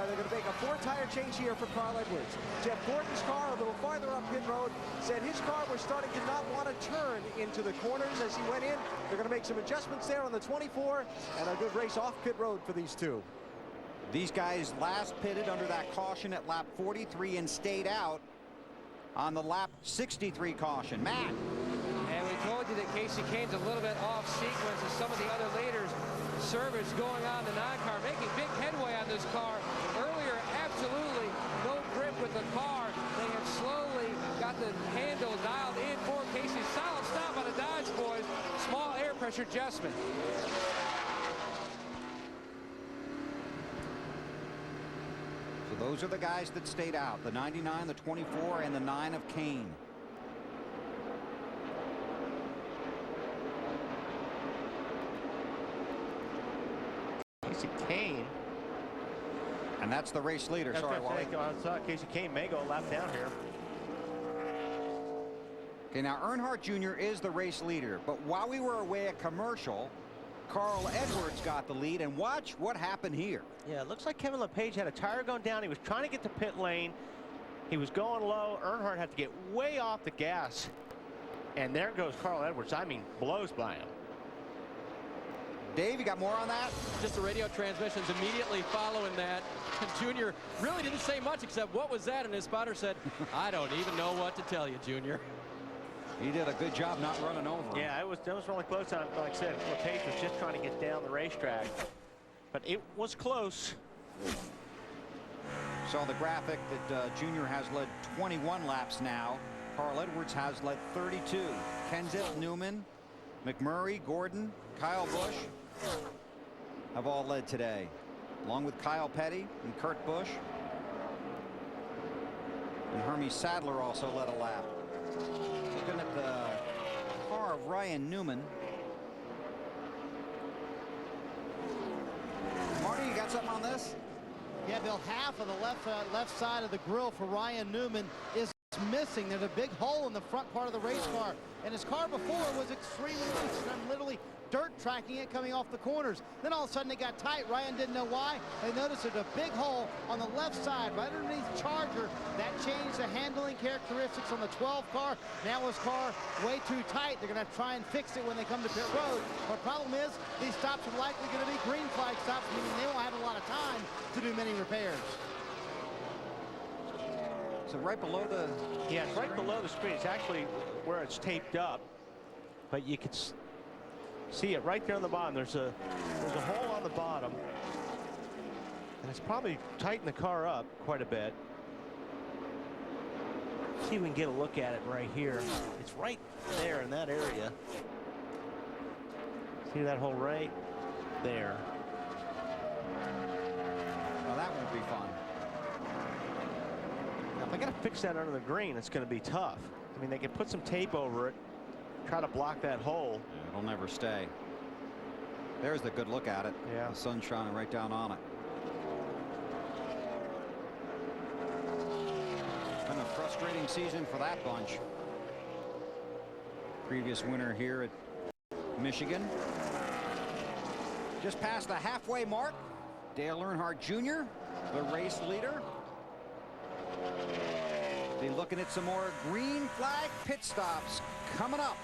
They're going to make a 4-tire change here for Carl Edwards. Jeff Gordon's car, a little farther up pit road, said his car was starting to not want to turn into the corners as he went in. They're going to make some adjustments there on the 24, and a good race off pit road for these two. These guys last pitted under that caution at lap 43 and stayed out on the lap 63 caution. Matt. And we told you that Casey Kane's a little bit off sequence as some of the other leaders. Service going on the non-car, making big headway on this car. Earlier, absolutely no grip with the car. They have slowly got the handle dialed in for Casey. Solid stop on the Dodge boys. Small air pressure adjustment. Those are the guys that stayed out. The 99, the 24, and the 9 of Kane. Casey Kane. And that's the race leader. Sorry, Wally. I thought Casey Kane may go a lap down here. Okay, now Earnhardt Jr. is the race leader. But while we were away at commercial, Carl Edwards got the lead, and watch what happened here. Yeah, it looks like Kevin LePage had a tire going down. He was trying to get to pit lane. He was going low. Earnhardt had to get way off the gas. And there goes Carl Edwards. I mean, blows by him. Dave, you got more on that? Just the radio transmissions immediately following that. And Junior really didn't say much except, what was that? And his spotter said, I don't even know what to tell you, Junior. He did a good job not running over. Yeah, that was really close. Like I said, Pace was just trying to get down the racetrack. But it was close. Saw the graphic that Junior has led 21 laps now. Carl Edwards has led 32. Kenseth, Newman, McMurray, Gordon, Kyle Busch have all led today, along with Kyle Petty and Kurt Busch. And Hermie Sadler also led a lap. Looking at the car of Ryan Newman. Marty, you got something on this? Yeah, Bill, half of the left side of the grill for Ryan Newman is missing. There's a big hole in the front part of the race car, and his car before was extremely loose. I'm literally dirt tracking it coming off the corners. Then all of a sudden it got tight. Ryan didn't know why. They noticed there's a big hole on the left side right underneath Charger. That changed the handling characteristics on the 12 car. Now his car way too tight. They're going to try and fix it when they come to pit road. But problem is these stops are likely going to be green flag stops, meaning they won't have a lot of time to do many repairs. So right below the... Yeah, it's right below the screen. It's actually where it's taped up. But you can see it right there on the bottom. There's a hole on the bottom. And it's probably tightened the car up quite a bit. See if we can get a look at it right here. It's right there in that area. See that hole right there. Well, that won't be fun. Now, if I got to fix that under the green, it's going to be tough. I mean, they can put some tape over it, try to block that hole. Yeah, it'll never stay. There's the good look at it. Yeah. The sun shining right down on it. Been a frustrating season for that bunch. Previous winner here at Michigan. Just past the halfway mark. Dale Earnhardt Jr., the race leader. Be looking at some more green flag pit stops coming up.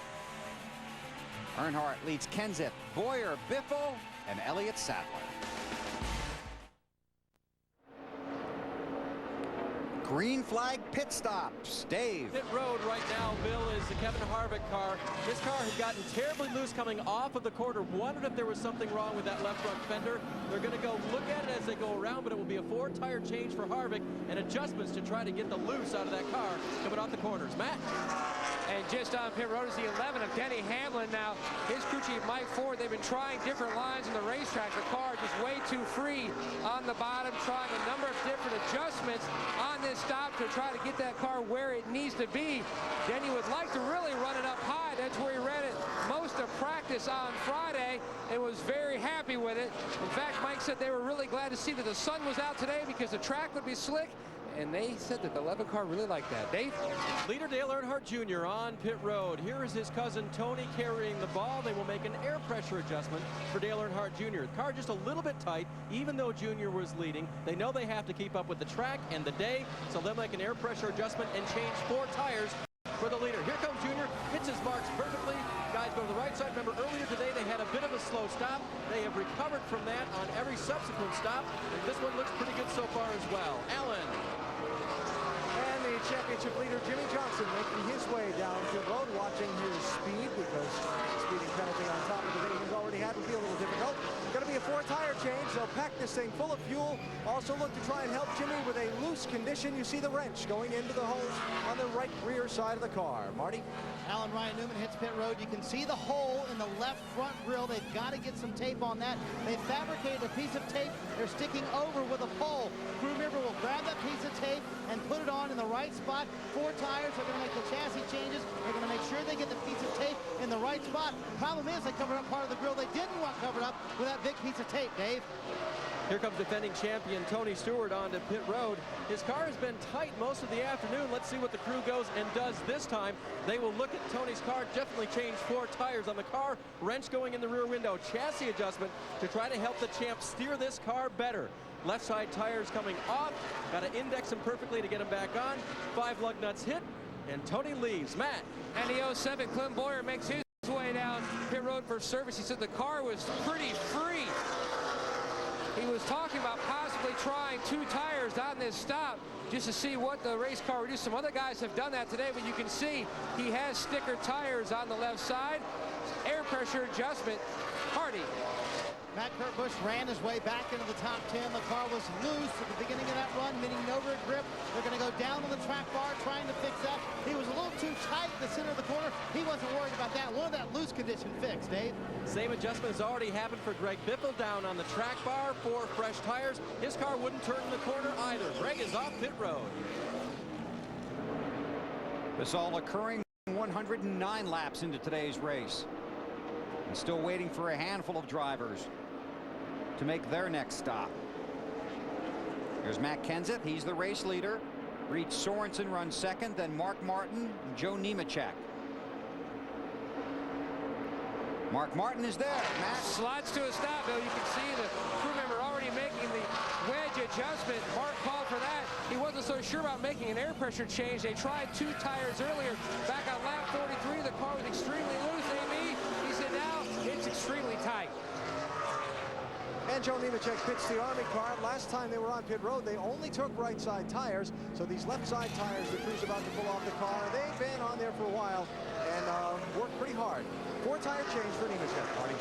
Earnhardt leads Kenseth, Boyer, Biffle, and Elliott Sadler. Green flag pit stops. Dave. Pit road right now, Bill, is the Kevin Harvick car. This car had gotten terribly loose coming off of the corner. Wondered if there was something wrong with that left front fender. They're going to go look at it as they go around, but it will be a 4-tire change for Harvick and adjustments to try to get the loose out of that car coming off the corners. Matt? And just on pit road is the 11 of Denny Hamlin. Now, his crew chief, Mike Ford, they've been trying different lines in the racetrack. The car just way too free on the bottom, trying a number of different adjustments on this stop to try to get that car where it needs to be. Denny would like to really run it up high. That's where he ran it most of practice on Friday and was very happy with it. In fact, Mike said they were really glad to see that the sun was out today because the track would be slick. And they said that the 11 car really liked that. Dave? Leader Dale Earnhardt Jr. on pit road. Here is his cousin Tony carrying the ball. They will make an air pressure adjustment for Dale Earnhardt Jr. The car just a little bit tight, even though Jr. was leading. They know they have to keep up with the track and the day, so they'll make an air pressure adjustment and change 4 tires for the leader. Here comes Jr. Hits his marks perfectly. Guys go to the right side. Remember, earlier today they had a bit of a slow stop. They have recovered from that on every subsequent stop. And this one looks pretty good so far as well. Allen. Championship leader Jimmy Johnson making his way down to the road, watching his speed, because speeding penalty on top of the thing he's already had would be a little difficult. Going to be a 4-tire change. They'll pack this thing full of fuel. Also look to try and help Jimmy with a loose condition. You see the wrench going into the holes on the right rear side of the car. Marty? Alan Ryan Newman hits pit road. You can see the hole in the left front grille. They've got to get some tape on that. They fabricated a piece of tape they're sticking over with a pole. Crew member will grab that piece of tape and put it on in the right spot. 4 tires are going to make the chassis changes. They're going to make sure they get the piece of tape in the right spot. Problem is they covered up part of the grille they didn't want covered up with that big piece of tape, Dave. Here comes defending champion Tony Stewart onto pit road. His car has been tight most of the afternoon. Let's see what the crew goes and does this time. They will look at Tony's car, definitely change 4 tires on the car. Wrench going in the rear window. Chassis adjustment to try to help the champ steer this car better. Left side tires coming off. Got to index them perfectly to get them back on. 5 lug nuts hit, and Tony leaves. Matt. And the 07 Clint Boyer makes his way down pit road for service. He said the car was pretty free. He was talking about possibly trying 2 tires on this stop just to see what the race car would do. Some other guys have done that today, but you can see he has sticker tires on the left side. Air pressure adjustment. Hardy. Matt Kurt Busch ran his way back into the top 10. The car was loose at the beginning of that run, meaning no rear grip. They're going to go down on the track bar trying to fix that. He was a little too tight in the center of the corner. He wasn't worried about that. One of that loose condition fixed, Dave. Same adjustment has already happened for Greg Biffle down on the track bar for fresh tires. His car wouldn't turn in the corner either. Greg is off pit road. This all occurring 109 laps into today's race. And still waiting for a handful of drivers to make their next stop. Here's Matt Kenseth. He's the race leader. Reed Sorensen runs second, then Mark Martin and Joe Nemechek. Mark Martin is there. Matt Slides to a stop, Bill. You can see the crew member already making the wedge adjustment. Mark called for that. He wasn't so sure about making an air pressure change. They tried 2 tires earlier. Back on lap 43, the car was extremely loose, Amy. He said now it's extremely tight. And Joe Nemechek pits the Army car. Last time they were on pit road, they only took right side tires. So these left side tires, the crew's about to pull off the car. They've been on there for a while and worked pretty hard. 4 tire change for Nemechek, Marty.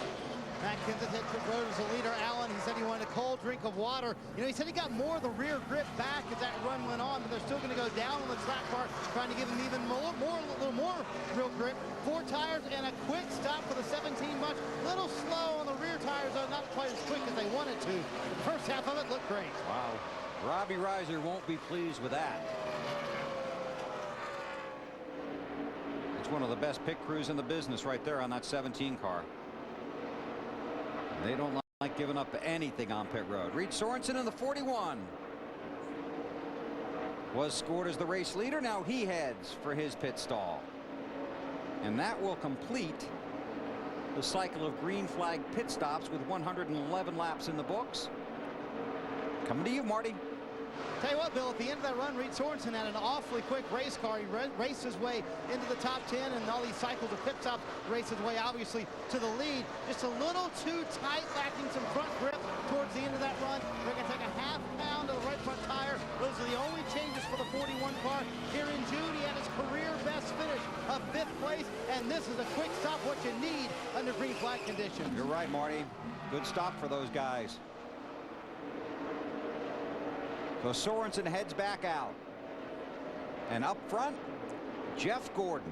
Matt Kenseth hit pit road as a leader. Allen, he said he wanted a cold drink of water. You know, he said he got more of the rear grip back as that run went on, but they're still going to go down on the track bar, trying to give him even a little more real grip. 4 tires and a quick stop for the 17 bunch. Little slow on the rear tires, though, not quite as quick as they wanted to. The first half of it looked great. Wow. Robbie Reiser won't be pleased with that. It's one of the best pit crews in the business right there on that 17 car. They don't like giving up anything on pit road. Reed Sorensen in the 41 was scored as the race leader. Now he heads for his pit stall. And that will complete the cycle of green flag pit stops with 111 laps in the books. Coming to you, Marty. Tell you what, Bill, at the end of that run, Reed Sorensen had an awfully quick race car. He raced his way into the top 10, and all these cycles of pit stops raced his way, obviously, to the lead. Just a little too tight, lacking some front grip towards the end of that run. They're going to take a half pound of the right front tire. Those are the only changes for the 41 car. Here in June, he had his career best finish of 5th place, and this is a quick stop, what you need under green flag conditions. You're right, Marty. Good stop for those guys. So Sorensen heads back out. And up front, Jeff Gordon.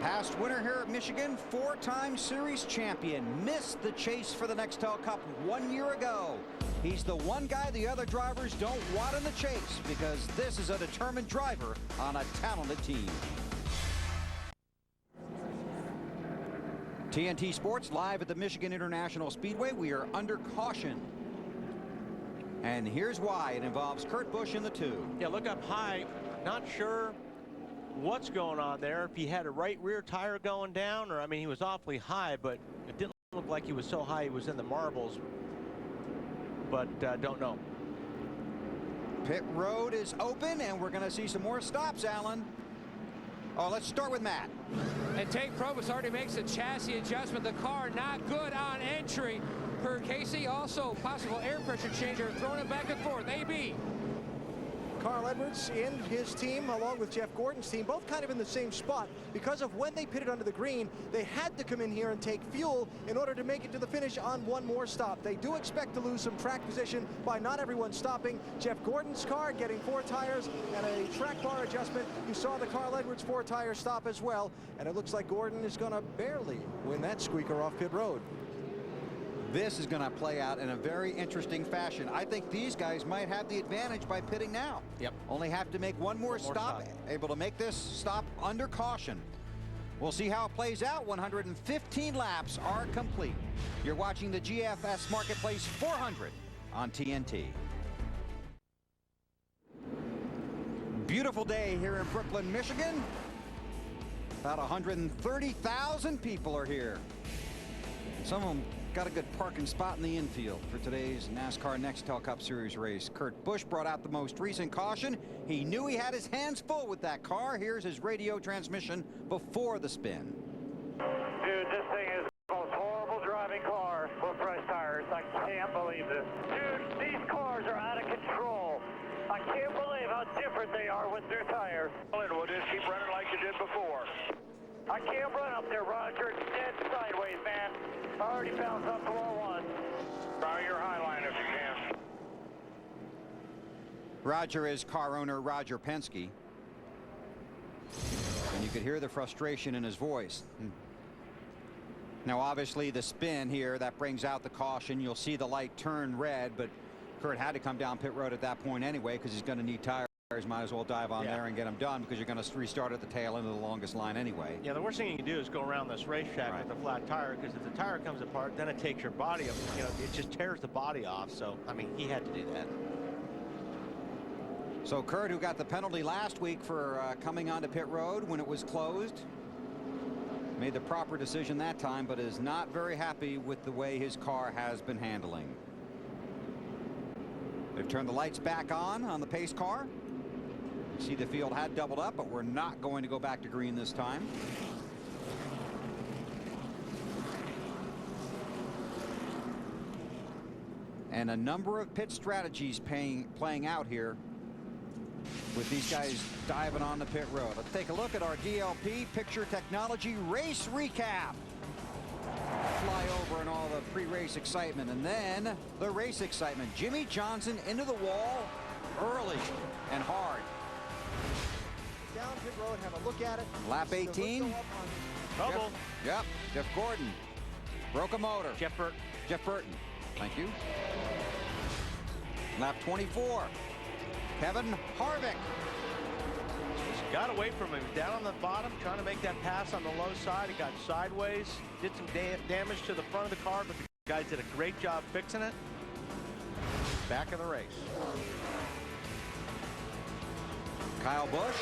Past winner here at Michigan, 4-time series champion. Missed the chase for the Nextel Cup 1 year ago. He's the one guy the other drivers don't want in the chase because this is a determined driver on a talented team. TNT Sports live at the Michigan International Speedway. We are under caution. And here's why. It involves Kurt Busch in the 2. Yeah, look up high. Not sure what's going on there. If he had a right rear tire going down, or I mean, he was awfully high, but it didn't look like he was so high he was in the marbles. But don't know. Pit road is open, and we're going to see some more stops, Alan. Oh, let's start with Matt. And Tate Probus already makes a chassis adjustment. The car not good on entry. Per Casey, also possible air pressure changer, throwing it back and forth. AB. Carl Edwards in his team along with Jeff Gordon's team, both kind of in the same spot because of when they pitted under the green. They had to come in here and take fuel in order to make it to the finish on one more stop. They do expect to lose some track position by not everyone stopping. Jeff Gordon's car getting 4 tires and a track bar adjustment. You saw the Carl Edwards 4-tire stop as well, and it looks like Gordon is going to barely win that squeaker off pit road. This is going to play out in a very interesting fashion. I think these guys might have the advantage by pitting now. Yep. Only have to make one more stop. Able to make this stop under caution. We'll see how it plays out. 115 laps are complete. You're watching the GFS Marketplace 400 on TNT. Beautiful day here in Brooklyn, Michigan. About 130,000 people are here. Some of them got a good parking spot in the infield for today's NASCAR NEXTEL Cup Series race. Kurt Busch brought out the most recent caution. He knew he had his hands full with that car. Here's his radio transmission before the spin. Dude, this thing is the most horrible driving car with fresh tires. I can't believe this. Dude, these cars are out of control. I can't believe how different they are with new tires. We'll just keep running like you did before. I can't run up there, Roger. It's dead sideways, man. I already bounced up to wall one. Try your high line if you can. Roger is car owner Roger Penske. And you could hear the frustration in his voice. Now, obviously, the spin here, that brings out the caution. You'll see the light turn red, but Kurt had to come down pit road at that point anyway because he's going to need tires. Might as well dive on there and get them done because you're going to restart at the tail end of the longest line anyway. Yeah, the worst thing you can do is go around this racetrack with a flat tire, because if the tire comes apart, then it takes your body up. You know, it just tears the body off. So, I mean, he had to do that. So Kurt, who got the penalty last week for coming onto pit road when it was closed, made the proper decision that time, but is not very happy with the way his car has been handling. They've turned the lights back on the pace car. See, the field had doubled up, but we're not going to go back to green this time. And a number of pit strategies playing out here with these guys diving on the pit road. Let's take a look at our DLP Picture Technology race recap. Fly over and all the pre-race excitement, and then the race excitement. Jimmie Johnson into the wall early and hard. Down pit road, have a look at it. Lap 18. Trouble. Yep. Jeff Gordon broke a motor. Jeff Burton. Jeff Burton. Thank you. Lap 24. Kevin Harvick. Just got away from him. Down on the bottom, trying to make that pass on the low side. He got sideways, did some damage to the front of the car, but the guys did a great job fixing it. Back in the race. Kyle Busch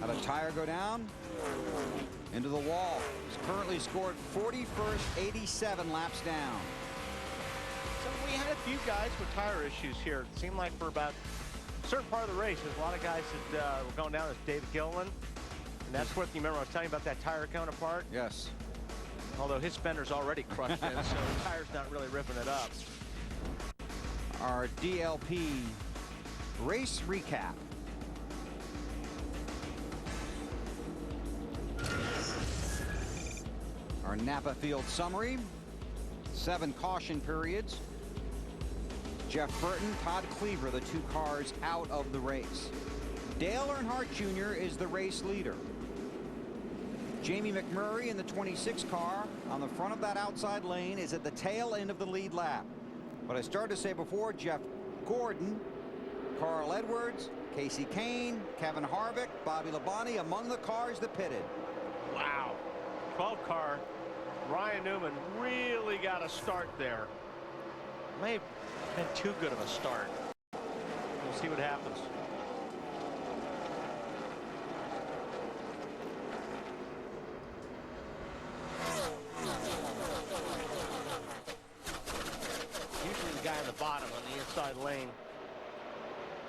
had a tire go down into the wall. He's currently scored 41st, 87 laps down. So we had a few guys with tire issues here. It seemed like for about a certain part of the race, there's a lot of guys that were going down. There's David Gilliland, and that's what you remember I was telling you about that tire coming apart. Yes. Although his fender's already crushed in, so the tire's not really ripping it up. Our DLP race recap. Our Napa Field summary. 7 caution periods. Jeff Burton, Todd Cleaver, the 2 cars out of the race. Dale Earnhardt Jr. is the race leader. Jamie McMurray in the 26 car on the front of that outside lane is at the tail end of the lead lap. But I started to say before, Jeff Gordon, Carl Edwards, Casey Kane, Kevin Harvick, Bobby Labonte among the cars that pitted. Wow. 12 car. Ryan Newman really got a start there. May have been too good of a start. We'll see what happens. Usually the guy on the bottom on the inside lane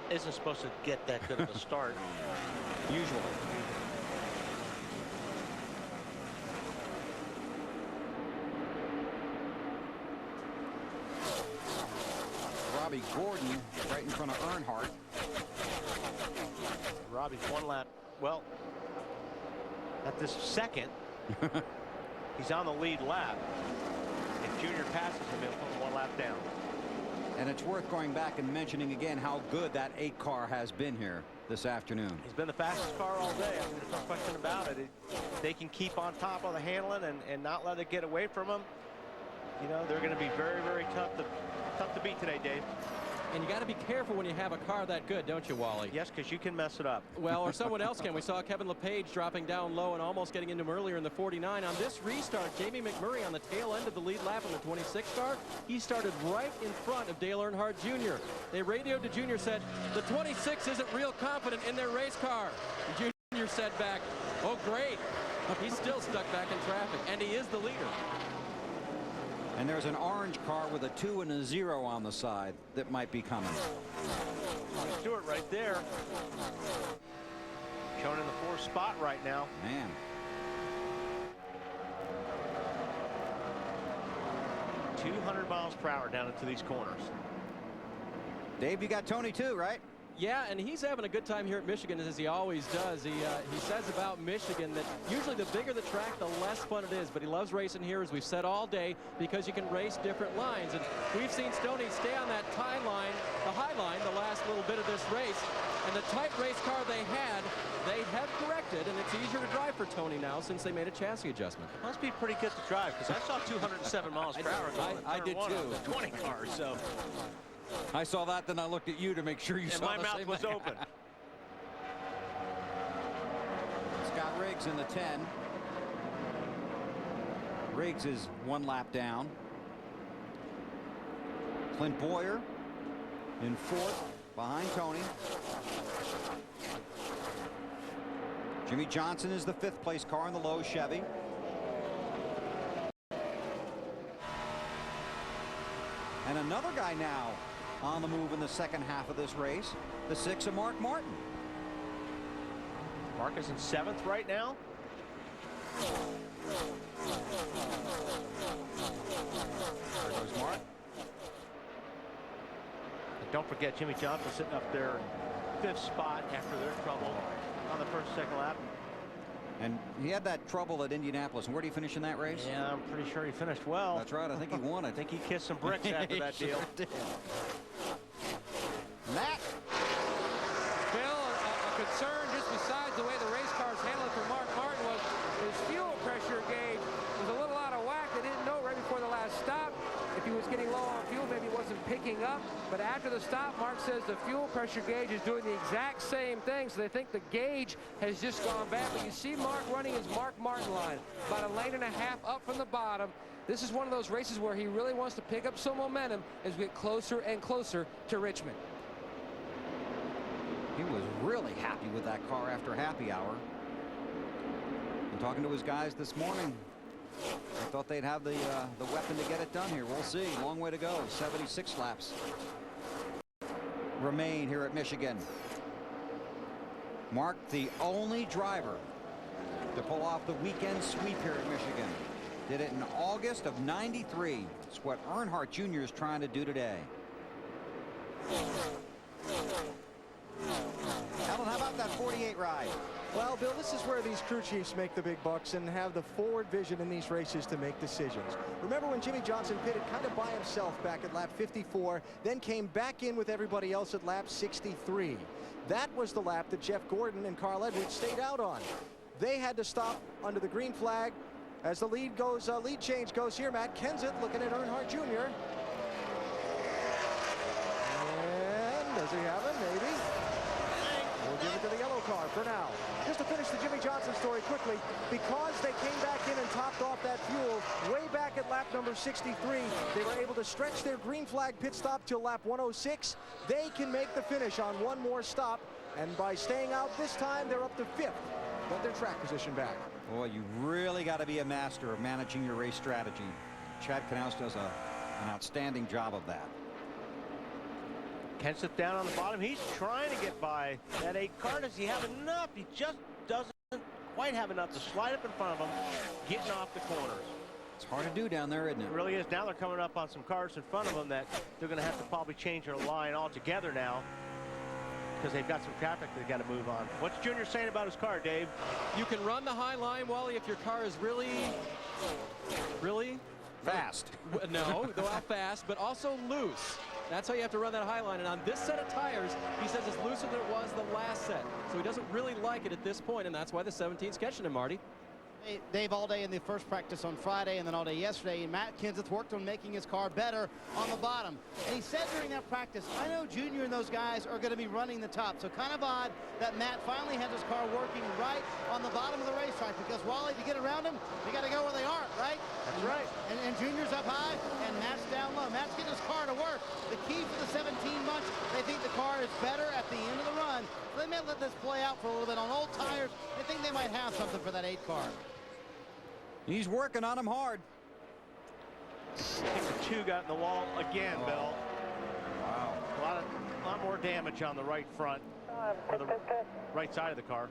isn't supposed to get that good of a start. Usually. Robbie Gordon right in front of Earnhardt. Robbie's 1 lap. Well, at this second, he's on the lead lap. If Junior passes him, he'll put 1 lap down. And it's worth going back and mentioning again how good that 8 car has been here this afternoon. He's been the fastest car all day. I mean, there's no question about it. They can keep on top of the handling and not let it get away from them. You know, they're going to be very, very tough to beat today, Dave. And you got to be careful when you have a car that good, don't you, Wally? Yes, because you can mess it up. Well, or someone else can. We saw Kevin LePage dropping down low and almost getting into him earlier in the 49. On this restart, Jamie McMurray on the tail end of the lead lap in the 26 car. He started right in front of Dale Earnhardt Jr. They radioed to Junior, said, the 26 isn't real confident in their race car. And Junior said back, oh, great. He's still stuck back in traffic, and he is the leader. And there's an orange car with a 2 and a 0 on the side that might be coming. Stewart right there. Shown in the 4th spot right now. Man. .200 miles per hour down into these corners. Dave, you got Tony too, right? Yeah, and he's having a good time here at Michigan, as he always does. He says about Michigan that usually the bigger the track, the less fun it is. But he loves racing here, as we've said all day, because you can race different lines. And we've seen Stoney stay on that high line, the last little bit of this race. And the tight race car they have corrected, and it's easier to drive for Tony now since they made a chassis adjustment. Must be pretty good to drive, because I saw 207 miles per hour going I did too. The 20 cars, so. I saw that, then I looked at you to make sure you saw my mouth was open. Scott Riggs in the 10. Riggs is 1 lap down. Clint Boyer in 4th behind Tony. Jimmy Johnson is the 5th place car in the low Chevy. And another guy now on the move in the second half of this race, the 6 of Mark Martin. Mark is in 7th right now. There goes Mark. And don't forget Jimmy Johnson sitting up there in 5th spot after their trouble on the 2nd lap. And he had that trouble at Indianapolis. And where did he finish in that race? Yeah, I'm pretty sure he finished well. That's right. I think he won it. I think he kissed some bricks after that deal. Sure did. Matt. Bill, a concern just besides the way the race cars handled it for Mark Martin was his fuel pressure gauge was a little out of whack. They didn't know right before the last stop if he was getting low on fuel, maybe he wasn't picking up. But after the stop, Mark says the fuel pressure gauge is doing the exact same thing. So they think the gauge has just gone bad. But you see Mark running his Mark Martin line, about 1.5 lanes up from the bottom. This is one of those races where he really wants to pick up some momentum as we get closer and closer to Richmond. He was really happy with that car after happy hour. And talking to his guys this morning, I thought they'd have the weapon to get it done here. We'll see. Long way to go. 76 laps remain here at Michigan. Mark, the only driver to pull off the weekend sweep here at Michigan. Did it in August of '93. It's what Earnhardt Jr. is trying to do today. Alan, how about that 48 ride? Well, Bill, this is where these crew chiefs make the big bucks and have the forward vision in these races to make decisions. Remember when Jimmy Johnson pitted kind of by himself back at lap 54, then came back in with everybody else at lap 63. That was the lap that Jeff Gordon and Carl Edwards stayed out on. They had to stop under the green flag as the lead change goes here. Matt Kenseth looking at Earnhardt Jr. And does he have it? Maybe. We'll give it to the yellow car for now. Just to finish the Jimmy Johnson story quickly, because they came back in and topped off that fuel way back at lap number 63, they were able to stretch their green flag pit stop till lap 106. They can make the finish on one more stop, and by staying out this time, they're up to 5th. Got their track position back. Boy, you really got to be a master of managing your race strategy. Chad Knaus does an outstanding job of that. Kenseth down on the bottom. He's trying to get by that 8 car. Does he have enough? He just doesn't quite have enough to slide up in front of him, getting off the corners. It's hard to do down there, isn't it? It really is. Now they're coming up on some cars in front of them that they're going to have to probably change their line altogether now, because they've got some traffic they've got to move on. What's Junior saying about his car, Dave? You can run the high line, Wally, if your car is really fast. No, go out fast, but also loose. That's how you have to run that high line. And on this set of tires, he says it's looser than it was the last set. So he doesn't really like it at this point, and that's why the 17's catching him, Marty. Dave, all day in the first practice on Friday and then all day yesterday, and Matt Kenseth worked on making his car better on the bottom. And he said during that practice, I know Junior and those guys are going to be running the top. So kind of odd that Matt finally has his car working right on the bottom of the racetrack, because Wally, to get around him, you got to go where they aren't, right? That's right. And Junior's up high and Matt's down low. Matt's getting his car to work. The key for the 17 months, they think the car is better at the end of the run. So they may let this play out for a little bit on old tires. They think they might have something for that 8 car. He's working on him hard. I think the 2 got in the wall again, Bill. Wow. A lot more damage on the right front, or the right side of the car.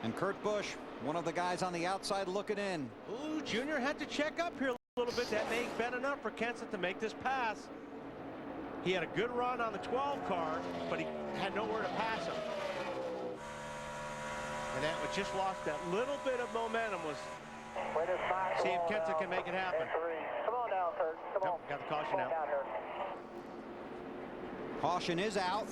And Kurt Busch, one of the guys on the outside looking in. Ooh, Junior had to check up here a little bit. That may have been enough for Kenseth to make this pass. He had a good run on the 12 car, but he had nowhere to pass him. And that just lost that little bit of momentum. Was see if Kenseth can make it happen. Come on down, sir. Come on. Got the caution out. Caution is out.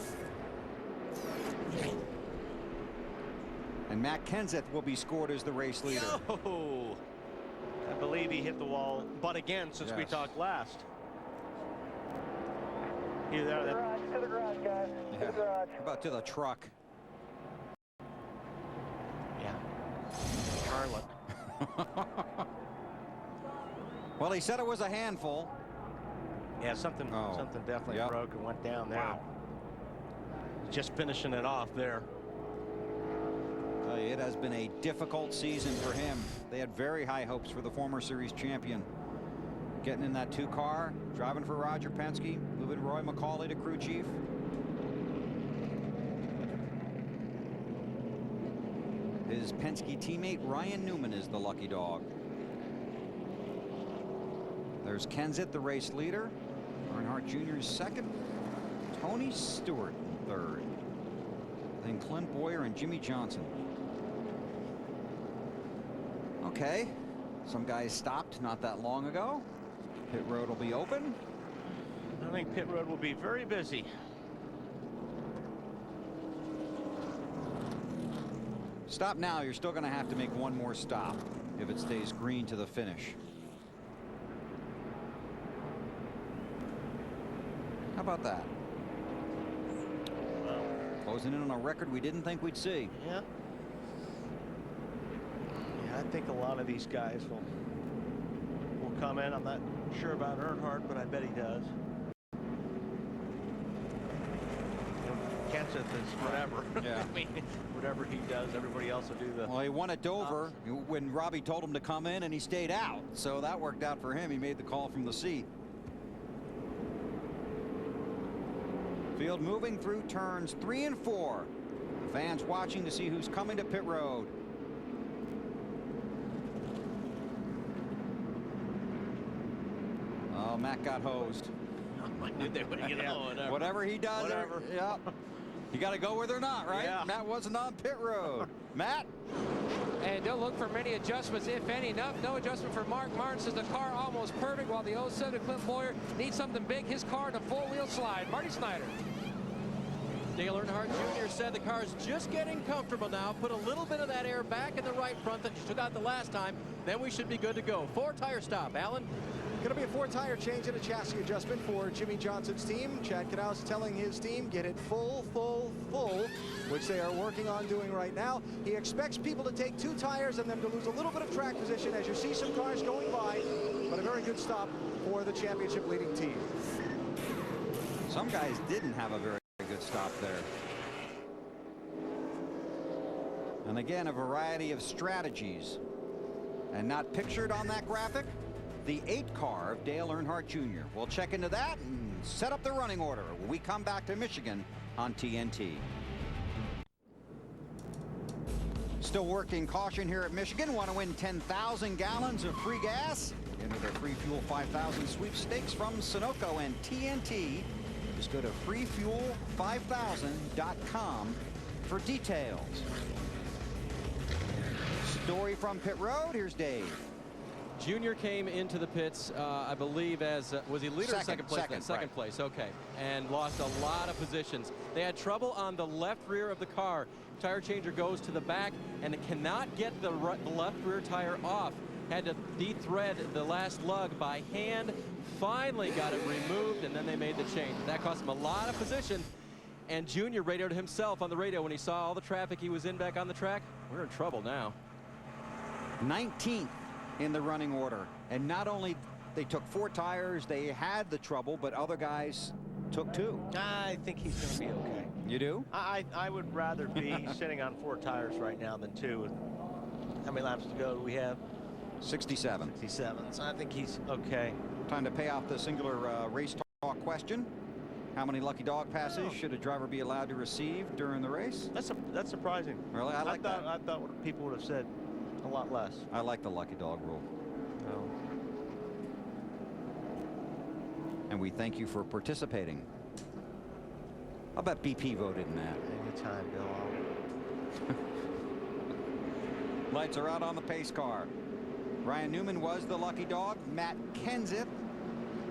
And Matt Kenseth will be scored as the race leader. Yo! I believe he hit the wall, but again, since we talked last. Either there, to the garage, guys. To the garage. How about to the truck? Yeah. Charlotte. Well, he said it was a handful. Yeah, something definitely broke and went down there. Wow. Just finishing it off there. It has been a difficult season for him. They had very high hopes for the former series champion. Getting in that 2 car, driving for Roger Penske, moving Roy McCauley to crew chief. His Penske teammate Ryan Newman is the lucky dog. There's Kenseth, the race leader. Earnhardt Jr. is second. Tony Stewart in third. Then Clint Boyer and Jimmy Johnson. Okay, some guys stopped not that long ago. Pit road will be open. I think pit road will be very busy. Stop now. You're still going to have to make one more stop if it stays green to the finish. How about that? Closing in on a record we didn't think we'd see. Yeah. Yeah, I think a lot of these guys will come in. I'm not sure about Earnhardt, but I bet he does. Kenseth is whatever. Yeah. I mean, whatever he does, everybody else will do the. Well, he won at Dover when Robbie told him to come in, and he stayed out. So that worked out for him. He made the call from the seat. Field moving through turns 3 and 4. The fans watching to see who's coming to pit road. Oh, Matt got hosed. I knew they would get Whatever he does, whatever. Yeah. You got to go where they're not, right? Yeah. Matt wasn't on pit road. Matt? And don't look for many adjustments, if any. No adjustment for Mark Martin. Says the car almost perfect, while the 07 Clint Boyer needs something big. His car in a four-wheel slide. Marty Snyder. Dale Earnhardt Jr. said the car is just getting comfortable now. Put a little bit of that air back in the right front that you took out the last time. Then we should be good to go. 4-tire stop. Alan? Going to be a 4-tire change and a chassis adjustment for Jimmy Johnson's team. Chad Knaus telling his team get it full, which they are working on doing right now. He expects people to take 2 tires and them to lose a little bit of track position as you see some cars going by, but a very good stop for the championship leading team. Some guys didn't have a very good stop there. And again, a variety of strategies. And not pictured on that graphic, the 8 car of Dale Earnhardt Jr. We'll check into that and set up the running order when we come back to Michigan on TNT. Still working caution here at Michigan. Want to win 10,000 gallons of free gas? Enter the Free Fuel 5000 sweepstakes from Sunoco and TNT. Just go to freefuel5000.com for details. Story from pit road. Here's Dave. Junior came into the pits, I believe, as was he leader or second place? Second place, okay, and lost a lot of positions. They had trouble on the left rear of the car. Tire changer goes to the back, and it cannot get the left rear tire off. Had to de-thread the last lug by hand. Finally got it removed, and then they made the change. That cost him a lot of position. And Junior radioed himself on the radio when he saw all the traffic he was in back on the track. We're in trouble now. 19th in the running order, and not only they took 4 tires, they had the trouble, but other guys took 2. I think he's going to be okay. You do? I would rather be sitting on 4 tires right now than 2. How many laps to go do we have? 67. 67. So I think he's okay. Time to pay off the singular race talk question. How many lucky dog passes should a driver be allowed to receive during the race? That's surprising. Really? I thought I thought people would have said a lot less. I like the lucky dog rule. No. And we thank you for participating. I'll bet BP voted in that. Anytime, Bill. Lights are out on the pace car. Ryan Newman was the lucky dog. Matt Kenseth,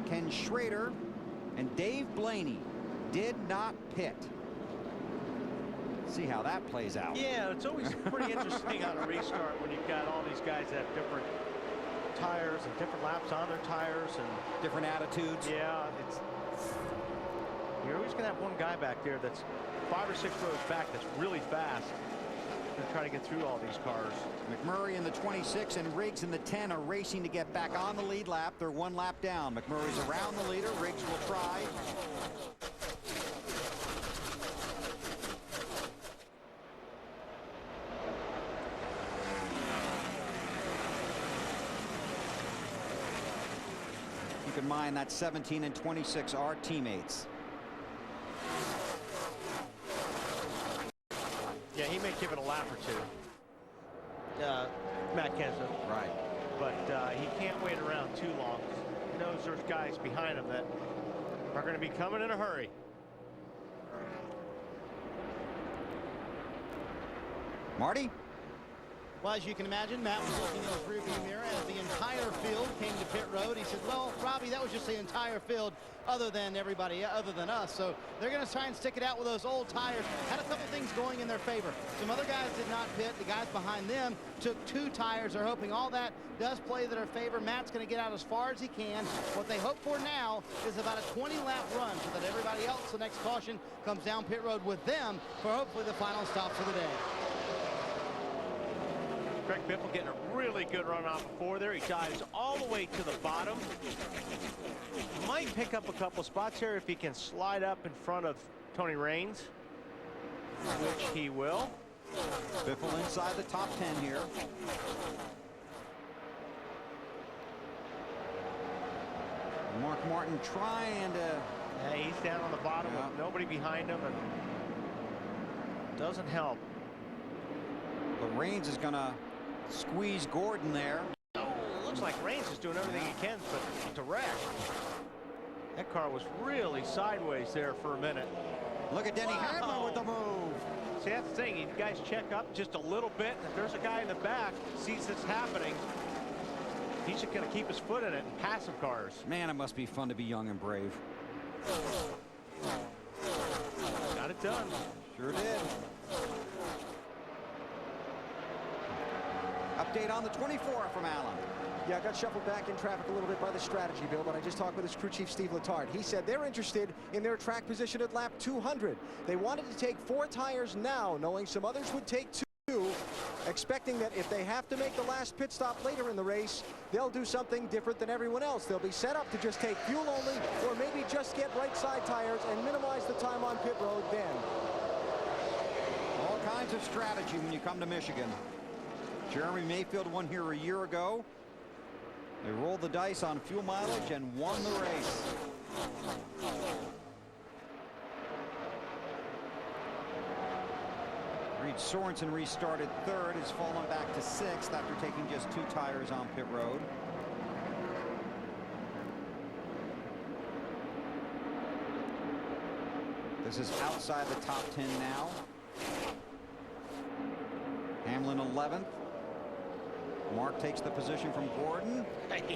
Ken Schrader, and Dave Blaney did not pit. See how that plays out. Yeah, it's always pretty interesting on a restart when you've got all these guys that have different tires and different laps on their tires and different attitudes. Yeah, you're always going to have one guy back there that's 5 or 6 rows back that's really fast. Going to try to get through all these cars. McMurray in the 26 and Riggs in the 10 are racing to get back on the lead lap. They're 1 lap down. McMurray's around the leader. Riggs will try. Keep in mind that 17 and 26 are teammates. Yeah, he may give it a lap or two. Matt Kenseth. Right. But he can't wait around too long. He knows there's guys behind him that are going to be coming in a hurry. Marty? Well, as you can imagine, Matt was looking in his rearview mirror as the entire field came to pit road. He said, well, Robbie, that was just the entire field other than everybody, other than us. So they're going to try and stick it out with those old tires. Had a couple things going in their favor. Some other guys did not pit. The guys behind them took 2 tires. They're hoping all that does play to their favor. Matt's going to get out as far as he can. What they hope for now is about a 20-lap run so that everybody else, the next caution, comes down pit road with them for hopefully the final stop for the day. Greg Biffle getting a really good run off before there. He dives all the way to the bottom. Might pick up a couple spots here if he can slide up in front of Tony Raines, which he will. Biffle inside the top 10 here. Mark Martin trying to... Yeah, he's down on the bottom with nobody behind him, and doesn't help. But Raines is going to squeeze Gordon there. Oh, looks like Raines is doing everything he can, but to wreck. That car was really sideways there for a minute. Look at Denny Hamlin with the move. See, that's the thing. You guys check up just a little bit. If there's a guy in the back sees this happening, he's just going to keep his foot in it and pass some cars. Man, it must be fun to be young and brave. Got it done. Sure did. Update on the 24 from Allen. Yeah, I got shuffled back in traffic a little bit by the strategy, Bill, but I just talked with his crew chief, Steve Letard. He said they're interested in their track position at lap 200. They wanted to take 4 tires now, knowing some others would take 2, expecting that if they have to make the last pit stop later in the race, they'll do something different than everyone else. They'll be set up to just take fuel only, or maybe just get right side tires and minimize the time on pit road then. All kinds of strategy when you come to Michigan. Jeremy Mayfield won here a year ago. They rolled the dice on fuel mileage and won the race. Reed Sorensen restarted 3rd, has fallen back to 6th after taking just 2 tires on pit road. This is outside the top 10 now. Hamlin 11th. Mark takes the position from Gordon.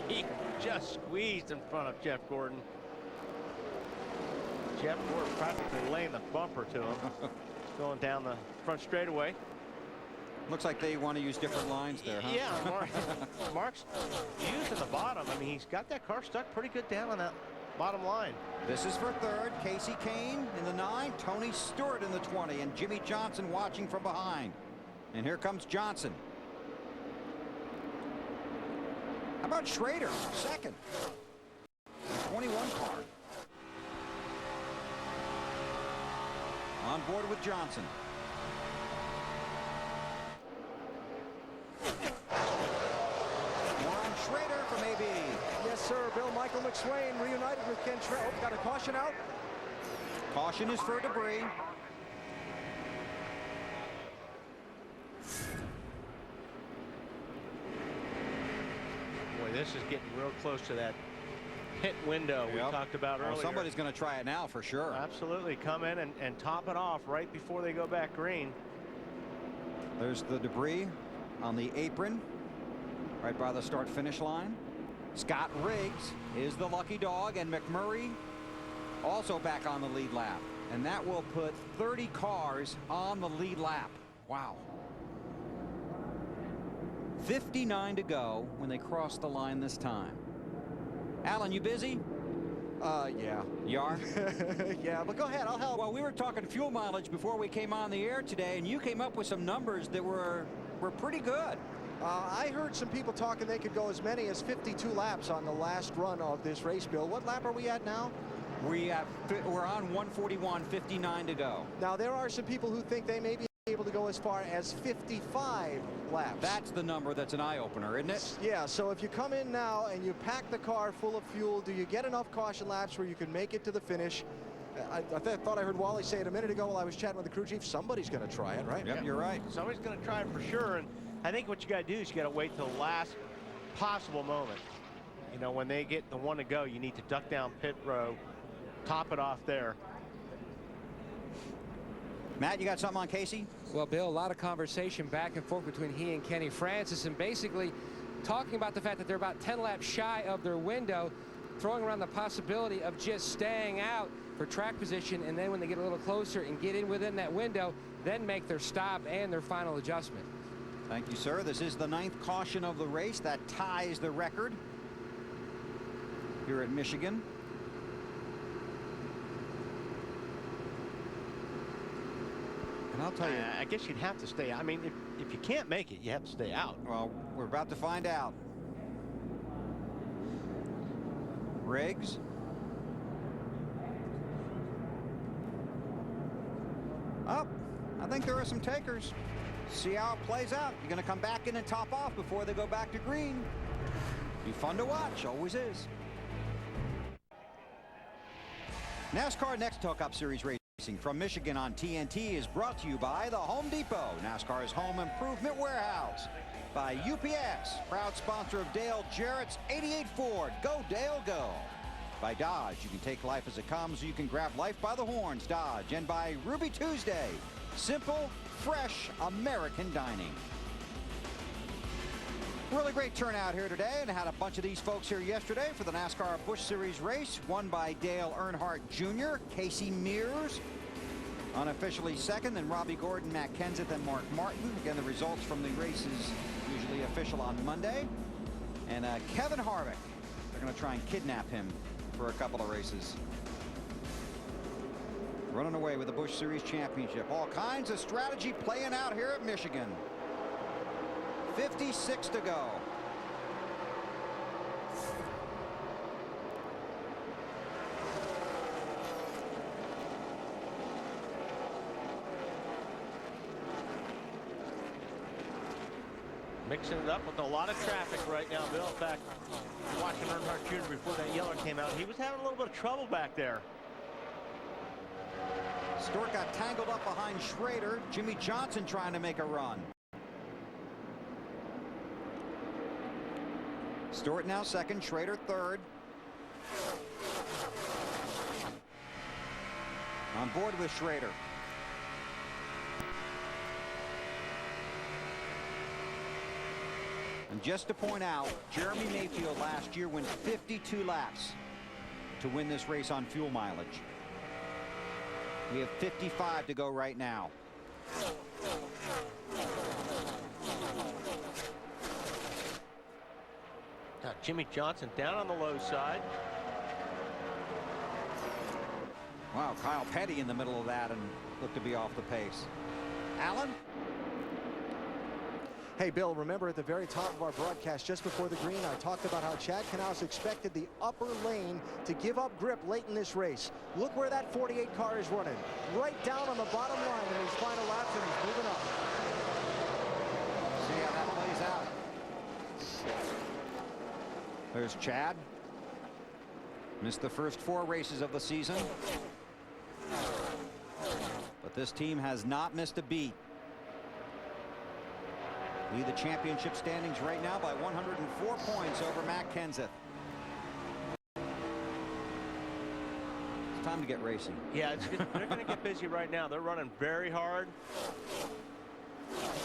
He just squeezed in front of Jeff Gordon. Jeff Gordon practically laying the bumper to him. Going down the front straightaway. Looks like they want to use different lines there, huh? Yeah, Mark's using the bottom. I mean, he's got that car stuck pretty good down on that bottom line. This is for 3rd. Casey Kane in the 9, Tony Stewart in the 20, and Jimmy Johnson watching from behind. And here comes Johnson. How about Schrader, 2nd? 21 car. On board with Johnson. More on Schrader from AB. Yes, sir. Bill Michael McSwain reunited with Ken Trent. Oh, got a caution out. Caution is for debris. Boy, this is getting real close to that pit window we talked about earlier. Somebody's going to try it now for sure. Absolutely. Come in and top it off right before they go back green. There's the debris on the apron right by the start finish line. Scott Riggs is the lucky dog, and McMurray also back on the lead lap, and that will put 30 cars on the lead lap. Wow. 59 to go when they cross the line this time. Alan, you busy? Yeah. You are? Yeah, but go ahead, I'll help. Well, we were talking fuel mileage before we came on the air today, and you came up with some numbers that were pretty good. I heard some people talking they could go as many as 52 laps on the last run of this race, Bill. What lap are we at now? We're on 141, 59 to go. Now, there are some people who think they may be able to go as far as 55 laps. That's the number that's an eye-opener, isn't it? Yeah, so if you come in now and you pack the car full of fuel, do you get enough caution laps where you can make it to the finish? I thought I heard Wally say it a minute ago while I was chatting with the crew chief. Somebody's going to try it, right? Yep, you're right. Somebody's going to try it for sure. And I think what you got to do is you got to wait till the last possible moment. You know, when they get the one to go, you need to duck down pit row, top it off there. Matt, you got something on Casey? Well, Bill, a lot of conversation back and forth between he and Kenny Francis, and basically talking about the fact that they're about 10 laps shy of their window, throwing around the possibility of just staying out for track position, and then when they get a little closer and get in within that window, then make their stop and their final adjustment. Thank you, sir. This is the 9th caution of the race. That ties the record here at Michigan. And I'll tell you, I guess you'd have to stay. I mean, if you can't make it, you have to stay out. Well, we're about to find out. Riggs. Up. I think there are some takers. See how it plays out. You're going to come back in and top off before they go back to green. Be fun to watch. Always is. NASCAR NEXTEL Cup Series racing from Michigan on TNT is brought to you by the Home Depot, NASCAR's home improvement warehouse. By UPS, proud sponsor of Dale Jarrett's 88 Ford. Go Dale, go. By Dodge, you can take life as it comes, so you can grab life by the horns, Dodge. And by Ruby Tuesday, simple, fresh American dining. Really great turnout here today, and had a bunch of these folks here yesterday for the NASCAR Busch Series race, won by Dale Earnhardt Jr., Casey Mears unofficially second, then Robbie Gordon, Matt Kenseth, and Mark Martin. Again, the results from the races usually official on Monday. And Kevin Harvick, they're going to try and kidnap him for a couple of races. Running away with the Busch Series championship. All kinds of strategy playing out here at Michigan. 56 to go. Mixing it up with a lot of traffic right now, Bill. In fact, watching Earnhardt Jr. before that yellow came out, he was having a little bit of trouble back there. Stewart got tangled up behind Schrader. Jimmy Johnson trying to make a run. Stewart now second, Schrader third. On board with Schrader. And just to point out, Jeremy Mayfield last year went 52 laps to win this race on fuel mileage. We have 55 to go right now. Now, Jimmy Johnson down on the low side. Wow, Kyle Petty in the middle of that and looked to be off the pace. Alan? Hey, Bill, remember at the very top of our broadcast just before the green, I talked about how Chad Knaus expected the upper lane to give up grip late in this race. Look where that 48 car is running. Right down on the bottom line in his final laps, and he's moving up. See how that plays out. There's Chad. Missed the first 4 races of the season. But this team has not missed a beat. Lead the championship standings right now by 104 points over Matt Kenseth. It's time to get racing. Yeah, they're going to get busy right now. They're running very hard.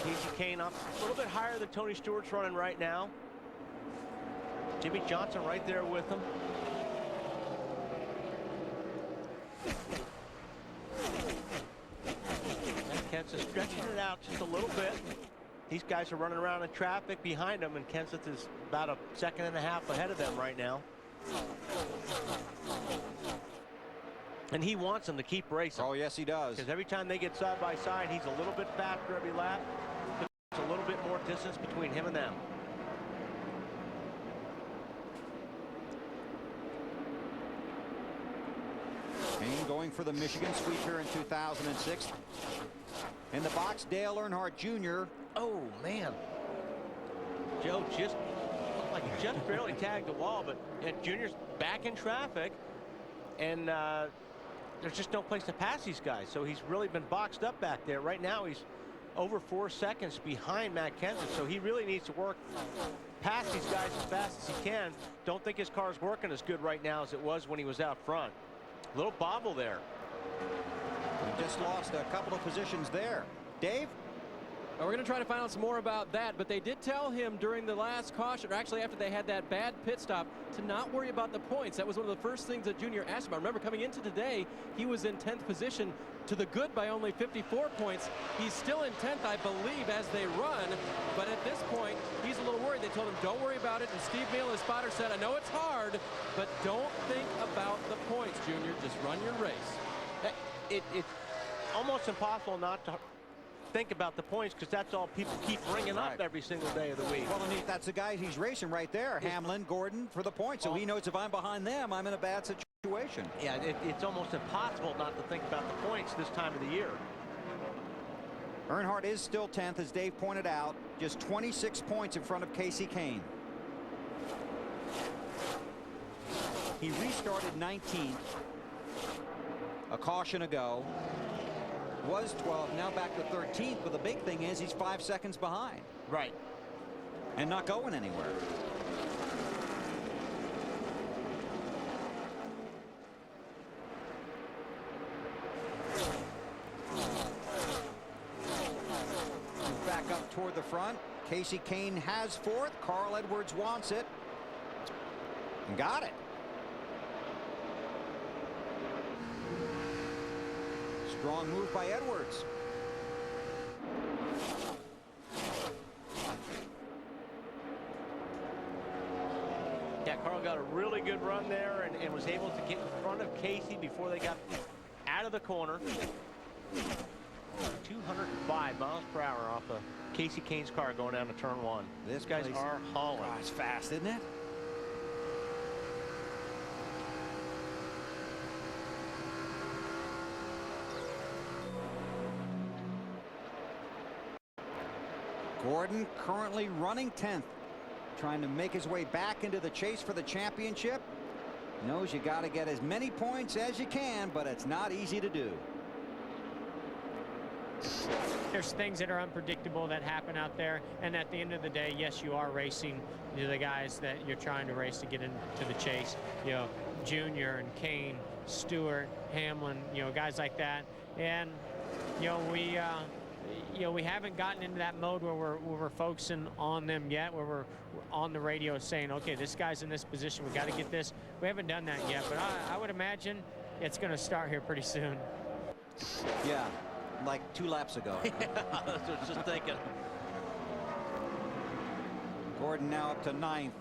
Casey Kane up a little bit higher than Tony Stewart's running right now. Jimmy Johnson right there with him. Kenseth stretching it out just a little bit. These guys are running around in traffic behind them, and Kenseth is about a second and a half ahead of them right now. And he wants them to keep racing. Oh, yes, he does. Because every time they get side by side, he's a little bit faster every lap. There's a little bit more distance between him and them. Kane going for the Michigan sweeper in 2006. In the box, Dale Earnhardt Jr. Oh, man. Joe just looked like he just barely tagged the wall, but Junior's back in traffic, and there's just no place to pass these guys. So he's really been boxed up back there. Right now, he's over 4 seconds behind Matt Kenseth, so he really needs to work past these guys as fast as he can. Don't think his car's working as good right now as it was when he was out front. A little bobble there. He just lost a couple of positions there. Dave? We're going to try to find out some more about that, but they did tell him during the last caution, or actually after they had that bad pit stop, to not worry about the points. That was one of the first things that Junior asked about. Remember, coming into today, he was in 10th position, to the good by only 54 points. He's still in 10th, I believe, as they run, but at this point, he's a little worried. They told him, don't worry about it, and Steve Neal, his spotter, said, I know it's hard, but don't think about the points, Junior. Just run your race. It's almost impossible not to think about the points, because that's all people keep ringing up every single day of the week. Well, and that's the guy he's racing right there. Hamlin, Gordon for the points. So he knows if I'm behind them, I'm in a bad situation. Yeah, it's almost impossible not to think about the points this time of the year. Earnhardt is still 10th, as Dave pointed out, just 26 points in front of Casey Kane. He restarted 19th. A caution ago. Was 12, now back to 13th, but the big thing is he's 5 seconds behind. Right. And not going anywhere. Back up toward the front. Casey Kane has 4th. Carl Edwards wants it. And got it. Strong move by Edwards. Yeah, Carl got a really good run there and was able to get in front of Casey before they got out of the corner. 205 miles per hour off of Casey Kane's car going down to turn 1. These guys are hauling. It's fast, isn't it? Gordon currently running 10th, trying to make his way back into the chase for the championship. Knows you got to get as many points as you can, but it's not easy to do. There's things that are unpredictable that happen out there, and at the end of the day, yes, you are racing the guys that you're trying to race to get into the chase. You know, Junior and Kane, Stewart, Hamlin, you know, guys like that. And you know, we haven't gotten into that mode where we're focusing on them yet, where we're on the radio saying, okay, this guy's in this position, we got to get this. We haven't done that yet, but I would imagine it's going to start here pretty soon. Yeah, like 2 laps ago. That's what I was just thinking. Gordon now up to 9th.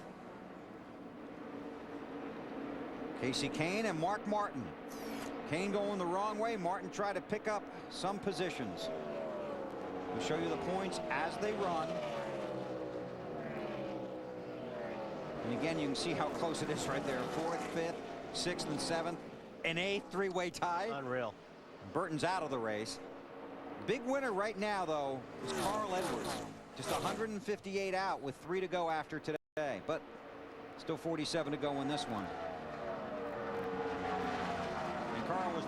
Casey Kane and Mark Martin. Kane going the wrong way. Martin tried to pick up some positions. We'll show you the points as they run. And again, you can see how close it is right there. 4th, 5th, 6th, and 7th. An 8th three-way tie. Unreal. Burton's out of the race. Big winner right now, though, is Carl Edwards. Just 158 out with 3 to go after today. But still 47 to go in this one.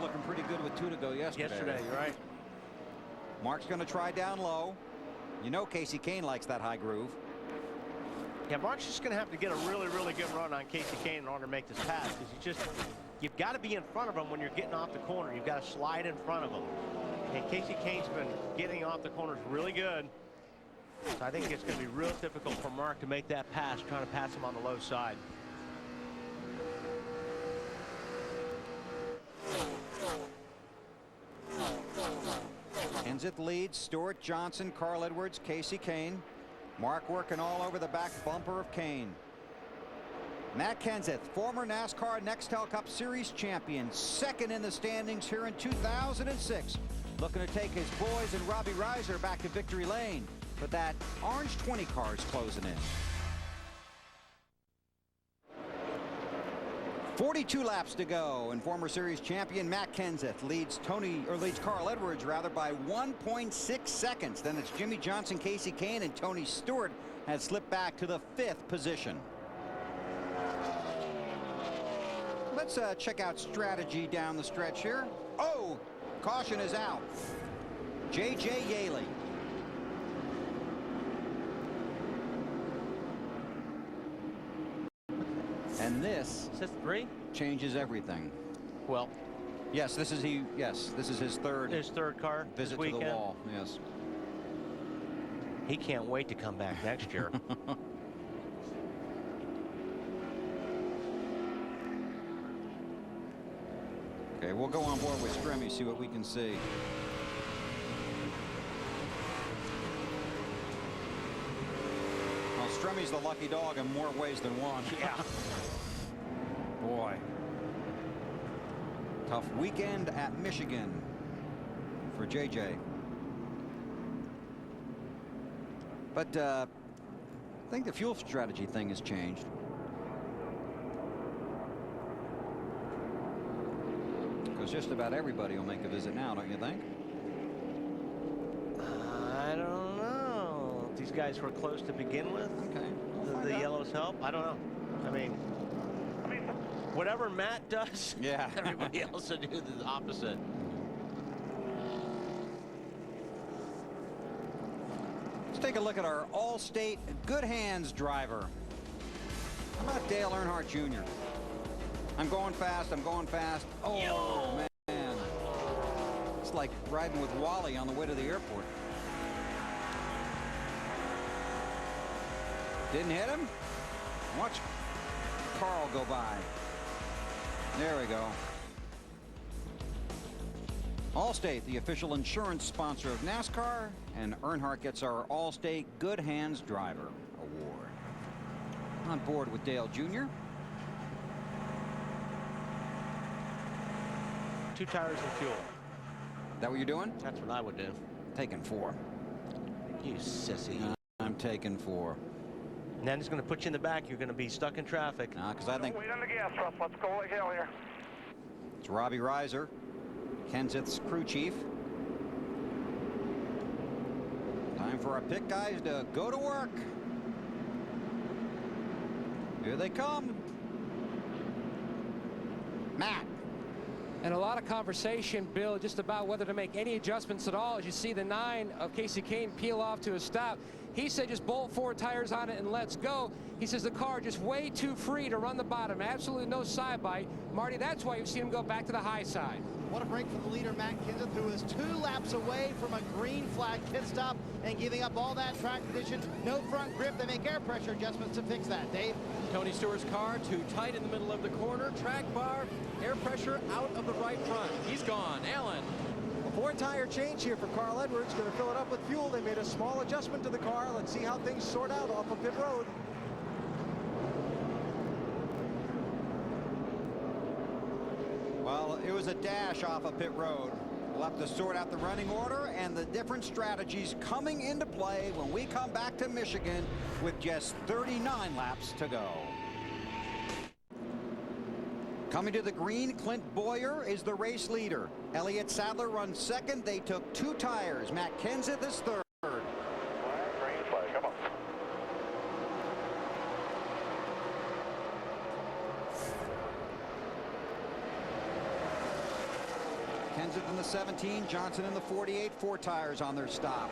looking pretty good with 2 to go yesterday. You're right. Mark's going to try down low. You know Casey Kane likes that high groove. Yeah, Mark's just going to have to get a really, really good run on Casey Kane in order to make this pass, because you've got to be in front of him when you're getting off the corner. You've got to slide in front of him. And Casey Kane's been getting off the corners really good. So I think it's going to be real difficult for Mark to make that pass, trying to pass him on the low side. Kenseth leads. Stewart, Johnson, Carl Edwards, Casey Kane. Mark working all over the back bumper of Kane. Matt Kenseth, former NASCAR NEXTEL Cup Series champion, second in the standings here in 2006. Looking to take his boys and Robbie Reiser back to victory lane. But that orange 20 car is closing in. 42 laps to go, and former series champion Matt Kenseth leads Carl Edwards by 1.6 seconds. Then it's Jimmy Johnson, Casey Kane, and Tony Stewart has slipped back to the 5th position. Let's check out strategy down the stretch here. Oh, caution is out. J.J. Yaley. And this changes everything. Well, yes, this is his third car visit to the wall. Yes. He can't wait to come back next year. Okay, we'll go on board with Stremme, see what we can see. Well, Stremme's the lucky dog in more ways than one. Yeah. Boy. Tough weekend at Michigan for JJ. But I think the fuel strategy thing has changed. Because just about everybody will make a visit now, don't you think? I don't know. These guys were close to begin with. Okay. The yellows help. I don't know. I mean, whatever Matt does, yeah, everybody else will do the opposite. Let's take a look at our All-State Good Hands driver. How about Dale Earnhardt Jr.? I'm going fast. I'm going fast. Oh, man. It's like riding with Wally on the way to the airport. Didn't hit him. Watch Carl go by. There we go. Allstate, the official insurance sponsor of NASCAR, and Earnhardt gets our Allstate Good Hands Driver Award. On board with Dale Jr. 2 tires and fuel. That what you're doing? That's what I would do. Taking 4. You sissy. I'm taking 4. And then it's going to put you in the back. You're going to be stuck in traffic. Because I think Wait on the gas, Russ. Let's go hill here. it's Robbie Reiser, Kenseth's crew chief. Time for our pit guys to go to work. Here they come. Matt. And a lot of conversation, Bill, just about whether to make any adjustments at all. As you see the 9 of Casey Kane peel off to a stop. He said just bolt 4 tires on it and let's go. He says the car just way too free to run the bottom. Absolutely no side bite. Marty, that's why you've seen him go back to the high side. What a break for the leader, Matt Kenseth, who is 2 laps away from a green flag pit stop and giving up all that track position. No front grip. They make air pressure adjustments to fix that. Dave? Tony Stewart's car too tight in the middle of the corner. Track bar, air pressure out of the right front. He's gone. Allen. A 4-tire change here for Carl Edwards. Going to fill it up with fuel. They made a small adjustment to the car. Let's see how things sort out off of pit road. Well, it was a dash off of pit road. We'll have to sort out the running order and the different strategies coming into play when we come back to Michigan with just 39 laps to go. Coming to the green, Clint Boyer is the race leader. Elliott Sadler runs second. They took 2 tires. Matt Kenseth is third. Green flag, come on. Kenseth in the 17, Johnson in the 48, 4 tires on their stop.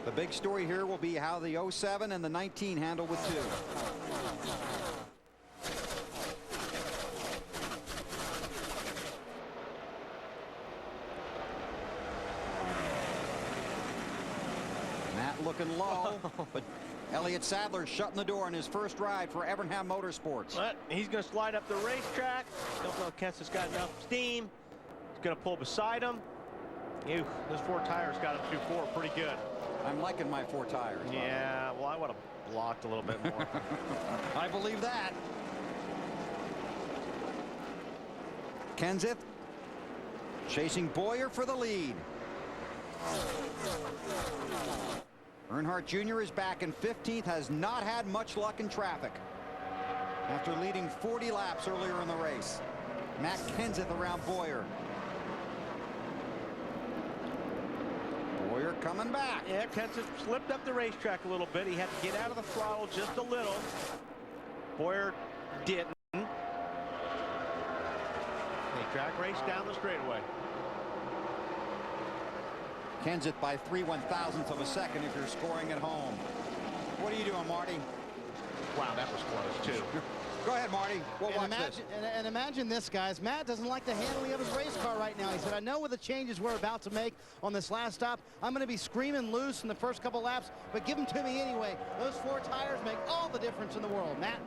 The big story here will be how the 07 and the 19 handle with 2. Matt looking low, but Elliott Sadler shutting the door on his first ride for Evernham Motorsports. But he's going to slide up the racetrack. Don't know if Kenseth's got enough steam. He's going to pull beside him. Ew, those 4 tires got him through 4 pretty good. I'm liking my 4 tires. Yeah, well, I would have blocked a little bit more. I believe that. Kenseth chasing Boyer for the lead. Earnhardt Jr. is back in 15th, has not had much luck in traffic after leading 40 laps earlier in the race. Matt Kenseth around Boyer. Boyer coming back. Yeah, Kenseth slipped up the racetrack a little bit. He had to get out of the throttle just a little. Boyer didn't. They drag race down the straightaway. Kenseth by 3/1000ths of a second if you're scoring at home. What are you doing, Marty? Wow, that was close, too. Go ahead, Marty. We'll watch this. And imagine this, guys. Matt doesn't like the handling of his race car right now. He said, I know with the changes we're about to make on this last stop, I'm going to be screaming loose in the first couple laps, but give them to me anyway. Those 4 tires make all the difference in the world. Matt?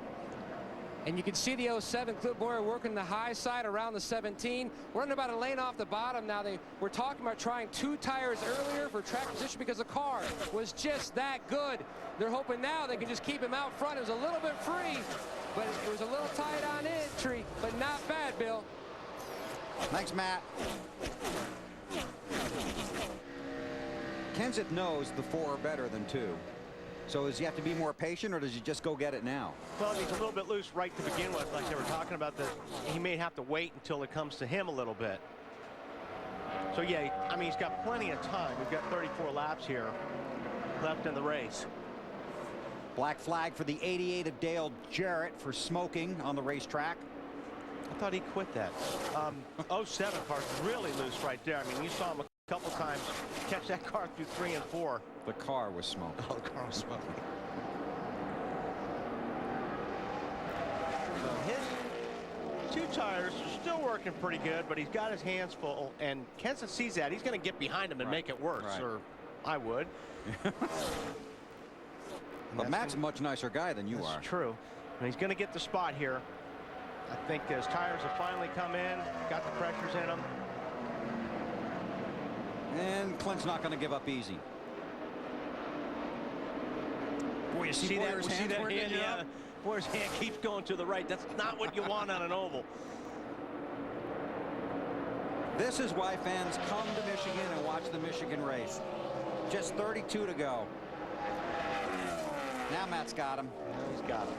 And you can see the 07 Clip Boyer working the high side around the 17. We're running about a lane off the bottom now. They were talking about trying 2 tires earlier for track position because the car was just that good. They're hoping now they can just keep him out front. It was a little bit free, but it was a little tight on entry, but not bad, Bill. Thanks, Matt. Kenseth knows the 4 are better than 2. So does he have to be more patient, or does he just go get it now? Well, he's a little bit loose right to begin with, like they were talking about. That he may have to wait until it comes to him a little bit. So yeah, I mean, he's got plenty of time. We've got 34 laps here left in the race. Black flag for the 88 of Dale Jarrett for smoking on the racetrack. I thought he quit that. 07 car's really loose right there. I mean, you saw him a couple times catch that car through 3 and 4. The car was smoking. Oh, the car was smoking. His 2 tires are still working pretty good, but he's got his hands full, and Kenseth sees that. He's going to get behind him and make it worse, or I would. But Matt's a much nicer guy than you are. That's true. And he's going to get the spot here. I think his tires have finally come in, got the pressures in them. And Clint's not going to give up easy. Boy, you see Boyer's hand working it up? Boyer's hand keeps going to the right. That's not what you want on an oval. This is why fans come to Michigan and watch the Michigan race. Just 32 to go. Now Matt's got him. He's got him.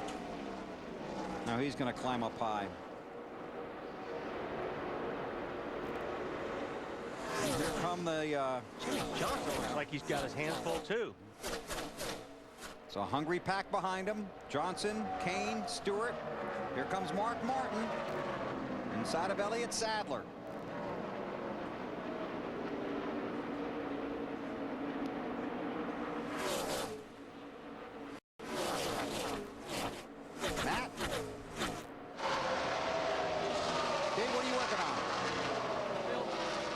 Now he's going to climb up high. And here come the Jimmy Johnson looks like he's got his hands full too. So a hungry pack behind him. Johnson, Kane, Stewart. Here comes Mark Martin inside of Elliott Sadler. Matt? Dave, what are you working on?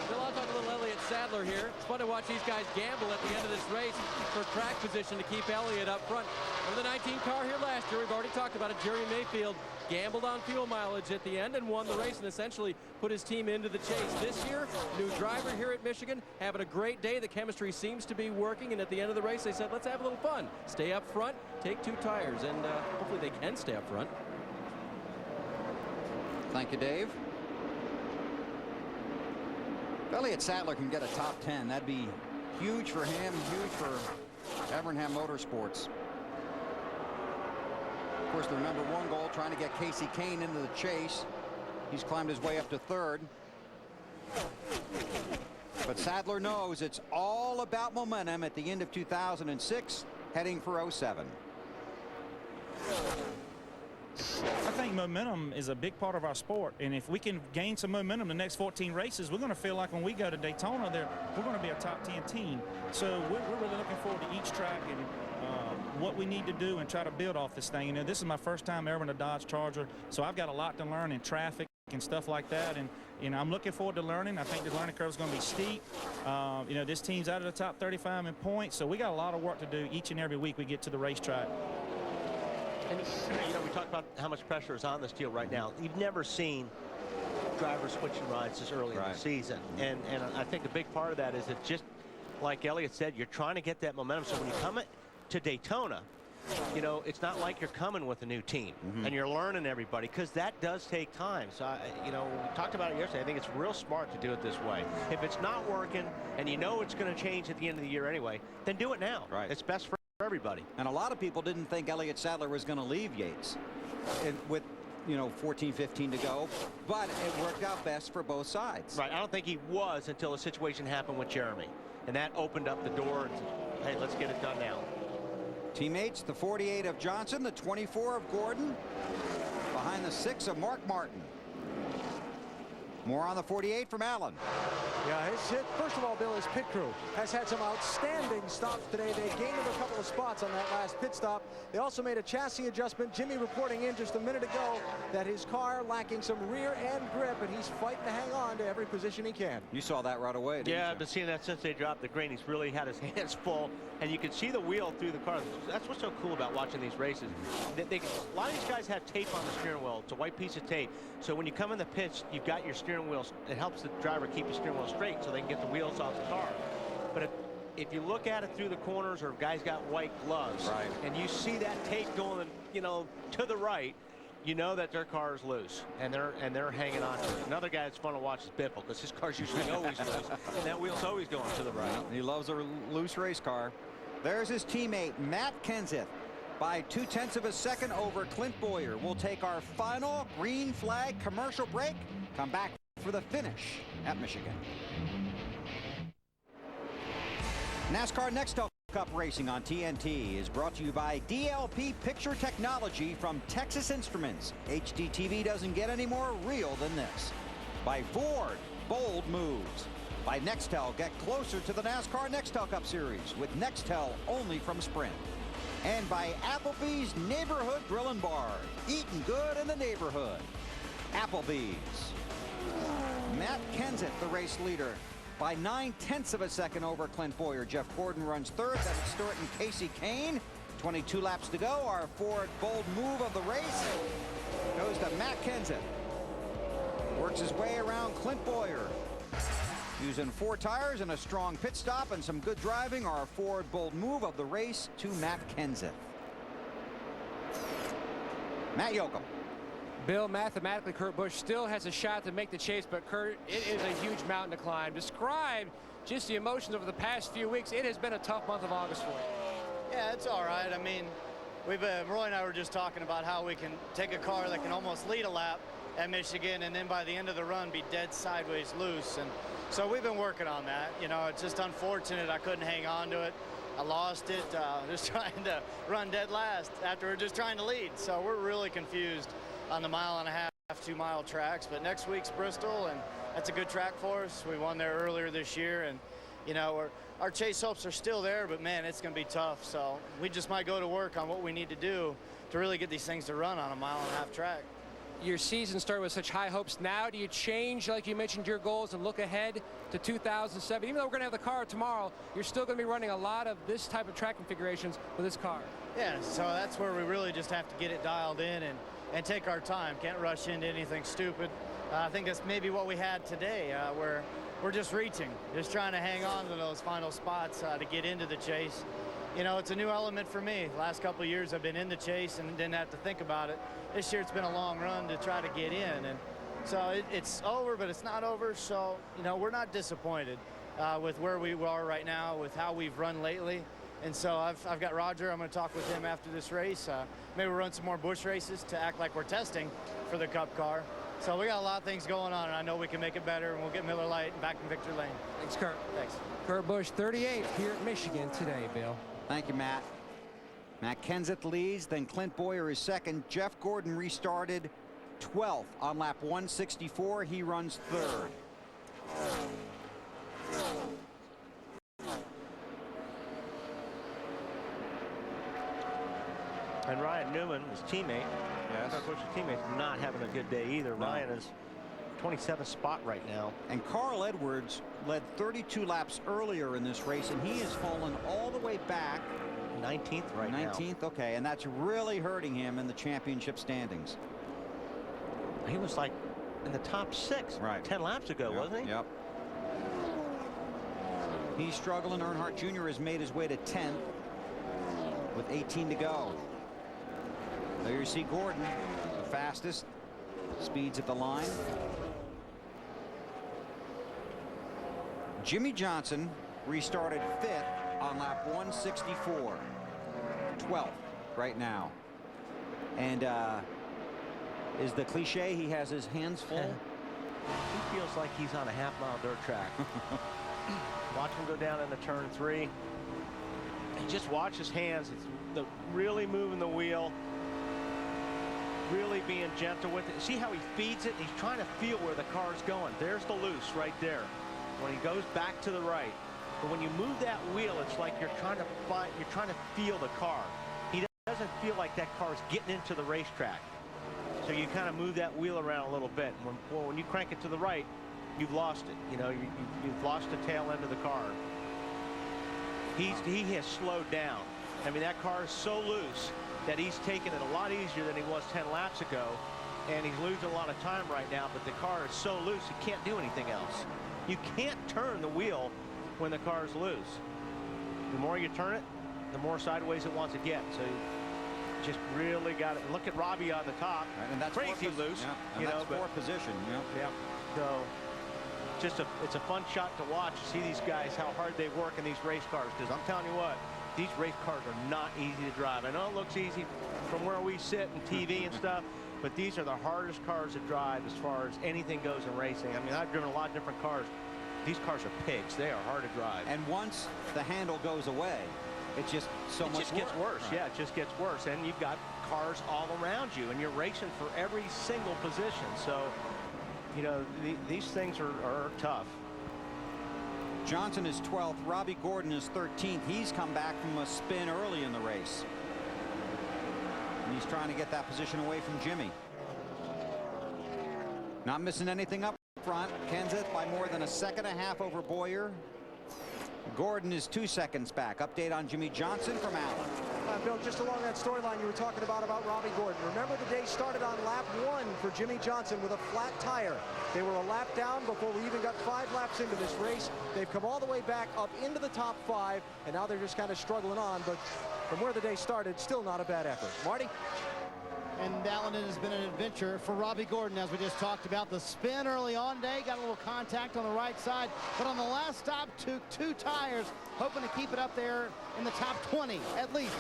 Bill, I'll talk a little Elliott Sadler here. It's fun to watch these guys gamble at the end of this race for track position to keep Elliott up front. Remember the 19 car here last year? We've already talked about it. Jerry Mayfield gambled on fuel mileage at the end and won the race and essentially put his team into the chase. This year, new driver here at Michigan, having a great day. The chemistry seems to be working, and at the end of the race, they said, let's have a little fun. Stay up front, take 2 tires, and hopefully they can stay up front. Thank you, Dave. If Elliott Sadler can get a top 10, that'd be huge for him, huge for Evernham Motorsports. Of course, their #1 goal, trying to get Casey Kane into the chase. He's climbed his way up to 3rd. But Sadler knows it's all about momentum at the end of 2006, heading for 07. I think momentum is a big part of our sport, and if we can gain some momentum the next 14 races, we're going to feel like when we go to Daytona, we're going to be a top 10 team. So we're really looking forward to each track and what we need to do and try to build off this thing. You know, this is my first time ever in a Dodge Charger, so I've got a lot to learn in traffic and stuff like that, and you know, I'm looking forward to learning. I think the learning curve is going to be steep. You know, this team's out of the top 35 in points, so we got a lot of work to do each and every week we get to the racetrack. And, you know, we talked about how much pressure is on this deal right now. You've never seen drivers switching rides this early in the season. And I think a big part of that is that, just like Elliott said, you're trying to get that momentum. So when you come to Daytona, you know, it's not like you're coming with a new team and you're learning everybody, because that does take time. So, you know, we talked about it yesterday. I think it's real smart to do it this way. If it's not working and you know it's going to change at the end of the year anyway, then do it now. Right. It's best for everybody. And a lot of people didn't think Elliott Sadler was going to leave Yates with, you know, 14-15 to go, but it worked out best for both sides. Right. I don't think he was until a situation happened with Jeremy, and that opened up the door and said, hey, let's get it done now. Teammates, the 48 of Johnson, the 24 of Gordon, behind the 6 of Mark Martin. More on the 48 from Allen. Yeah, first of all, Bill, his pit crew has had some outstanding stops today. They gained him a couple of spots on that last pit stop. They also made a chassis adjustment. Jimmy reporting in just a minute ago that his car lacking some rear end grip, and he's fighting to hang on to every position he can. You saw that right away, didn't you? Yeah, I've been seeing that since they dropped the green. He's really had his hands full, and you can see the wheel through the car. That's what's so cool about watching these races. A lot of these guys have tape on the steering wheel. It's a white piece of tape. So when you come in the pits, you've got your steering wheel. It helps the driver keep his steering wheel straight so they can get the wheels off the car. But if you look at it through the corners, or guys got white gloves, and you see that tape going, you know, to the right, you know that their car is loose, and they're hanging on to it. Another guy that's fun to watch is Biffle, because his car's usually always loose, and that wheel's always going to the right. He loves a loose race car. There's his teammate, Matt Kenseth, by 0.2 of a second over Clint Boyer. We'll take our final green flag commercial break. Come back for the finish at Michigan. NASCAR NEXTEL Cup Racing on TNT is brought to you by DLP Picture Technology from Texas Instruments. HDTV doesn't get any more real than this. By Ford, bold moves. By NEXTEL, get closer to the NASCAR NEXTEL Cup Series with NEXTEL only from Sprint. And by Applebee's Neighborhood Grill and Bar. Eating good in the neighborhood. Applebee's. Matt Kenseth, the race leader, by 0.9 of a second over Clint Boyer. Jeff Gordon runs third. That is Stewart and Casey Kane. 22 laps to go. Our Ford bold move of the race goes to Matt Kenseth. Works his way around Clint Boyer. Using 4 tires and a strong pit stop and some good driving, our Ford bold move of the race to Matt Kenseth. Matt Yoakum. Bill, mathematically, Kurt Busch still has a shot to make the chase, but Kurt, it is a huge mountain to climb. Describe just the emotions over the past few weeks. It has been a tough month of August for you. Yeah, it's all right. I mean, Roy and I were just talking about how we can take a car that can almost lead a lap at Michigan, and then by the end of the run be dead sideways loose. And so we've been working on that. You know, it's just unfortunate I couldn't hang on to it. I lost it just trying to run dead last after we're just trying to lead. So we're really confused on the 1.5-mile, 2-mile tracks. But next week's Bristol, and that's a good track for us. We won there earlier this year, and you know, our chase hopes are still there, but man, it's going to be tough. So we just might go to work on what we need to do to really get these things to run on a 1.5-mile track. Your season started with such high hopes. Now do you change, like you mentioned, your goals and look ahead to 2007? Even though we're going to have the car tomorrow, you're still going to be running a lot of this type of track configurations with this car. Yeah, so that's where we really just have to get it dialed in and take our time. Can't rush into anything stupid. I think that's maybe what we had today, where we're just reaching, just trying to hang on to those final spots to get into the chase. You know, it's a new element for me. Last couple of years I've been in the chase and didn't have to think about it. This year it's been a long run to try to get in, and so it's over, but it's not over. So, you know, we're not disappointed with where we are right now, with how we've run lately. And so I've got Roger. I'm going to talk with him after this race. Maybe we'll run some more Busch races to act like we're testing for the Cup car. So we got a lot of things going on, and I know we can make it better, and we'll get Miller Lite back in victory lane. Thanks, Kurt. Thanks. Kurt Busch, 38th here at Michigan today, Bill. Thank you, Matt. Matt Kenseth leads, then Clint Bowyer is second. Jeff Gordon restarted 12th on lap 164. He runs third. And Ryan Newman, his teammate, of course, his teammate's not having a good day either. No. Ryan is 27th spot right now. And Carl Edwards led 32 laps earlier in this race, and he has fallen all the way back. 19th right now. 19th, okay, and that's really hurting him in the championship standings. He was like in the top 6 right 10 laps ago, wasn't he? Yep. He's struggling. Earnhardt Jr. has made his way to 10th with 18 to go. There you see Gordon, the fastest. Speeds at the line. Jimmy Johnson restarted 5th on lap 164. 12th right now. And is the cliche he has his hands full? He feels like he's on a half-mile dirt track. Watch him go down into turn 3. And just watch his hands. It's really moving the wheel. Really being gentle with it. See how he feeds it? He's trying to feel where the car's going. There's the loose right there. When he goes back to the right. But when you move that wheel, it's like you're trying to feel the car. He doesn't feel like that car's getting into the racetrack. So you kind of move that wheel around a little bit. When you crank it to the right, you've lost it. You know, you've lost the tail end of the car. He has slowed down. I mean, that car is so loose that he's taking it a lot easier than he was 10 laps ago, and he's losing a lot of time right now, but the car is so loose he can't do anything else. You can't turn the wheel when the car is loose. The more you turn it, the more sideways it wants to get. So you just really got it. Look at Robbie on the top. Right, and that's crazy loose. Yeah, and you that's know, fourth position. Yeah. So it's a fun shot to watch. See these guys, how hard they work in these race cars, because I'm telling you what, these race cars are not easy to drive. I know it looks easy from where we sit and TV and stuff, but these are the hardest cars to drive as far as anything goes in racing. I mean, I've driven a lot of different cars. These cars are pigs. They are hard to drive. And once the handle goes away, it's just so much worse. It just gets worse. Right. Yeah, it just gets worse. And you've got cars all around you, and you're racing for every single position. So, you know, these things are tough. Johnson is 12th. Robbie Gordon is 13th. He's come back from a spin early in the race. And he's trying to get that position away from Jimmy. Not missing anything up front. Kenseth by more than a second and a half over Bowyer. Gordon is 2 seconds back. Update on Jimmy Johnson from Allen. Bill, just along that storyline you were talking about Robbie Gordon. Remember, the day started on lap 1 for Jimmy Johnson with a flat tire. They were a lap down before we even got 5 laps into this race. They've come all the way back up into the top 5, and now they're just kind of struggling on. But from where the day started, still not a bad effort. Marty? And Allen, it has been an adventure for Robbie Gordon, as we just talked about. The spin early on today, got a little contact on the right side, but on the last stop took 2 tires, hoping to keep it up there in the top 20 at least.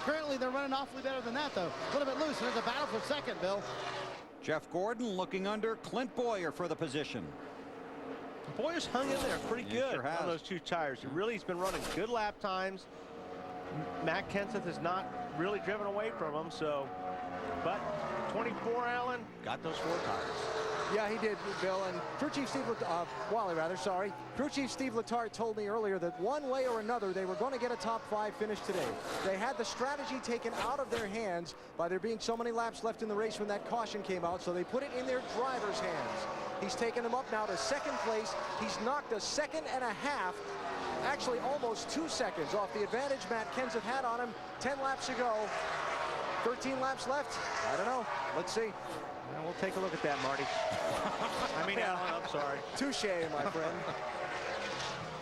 Currently they're running awfully better than that, though. A little bit loose, and there's a battle for second, Bill. Jeff Gordon looking under Clint Bowyer for the position. Boyer's hung in there pretty good sure on those 2 tires. He's been running good lap times. Matt Kenseth has not really driven away from him, so. But 24, Allen, got those 4 tires. Yeah, he did, Bill. And Crew Chief Steve, Wally, rather, sorry. Crew Chief Steve Letarte told me earlier that one way or another, they were going to get a top 5 finish today. They had the strategy taken out of their hands by there being so many laps left in the race when that caution came out, so they put it in their driver's hands. He's taken them up now to 2nd place. He's knocked a second and a half, actually almost 2 seconds off the advantage Matt Kenseth had on him 10 laps ago. 13 laps left. I don't know. Let's see. Well, we'll take a look at that, Marty. I mean, Alan, I'm sorry. Touche, my friend.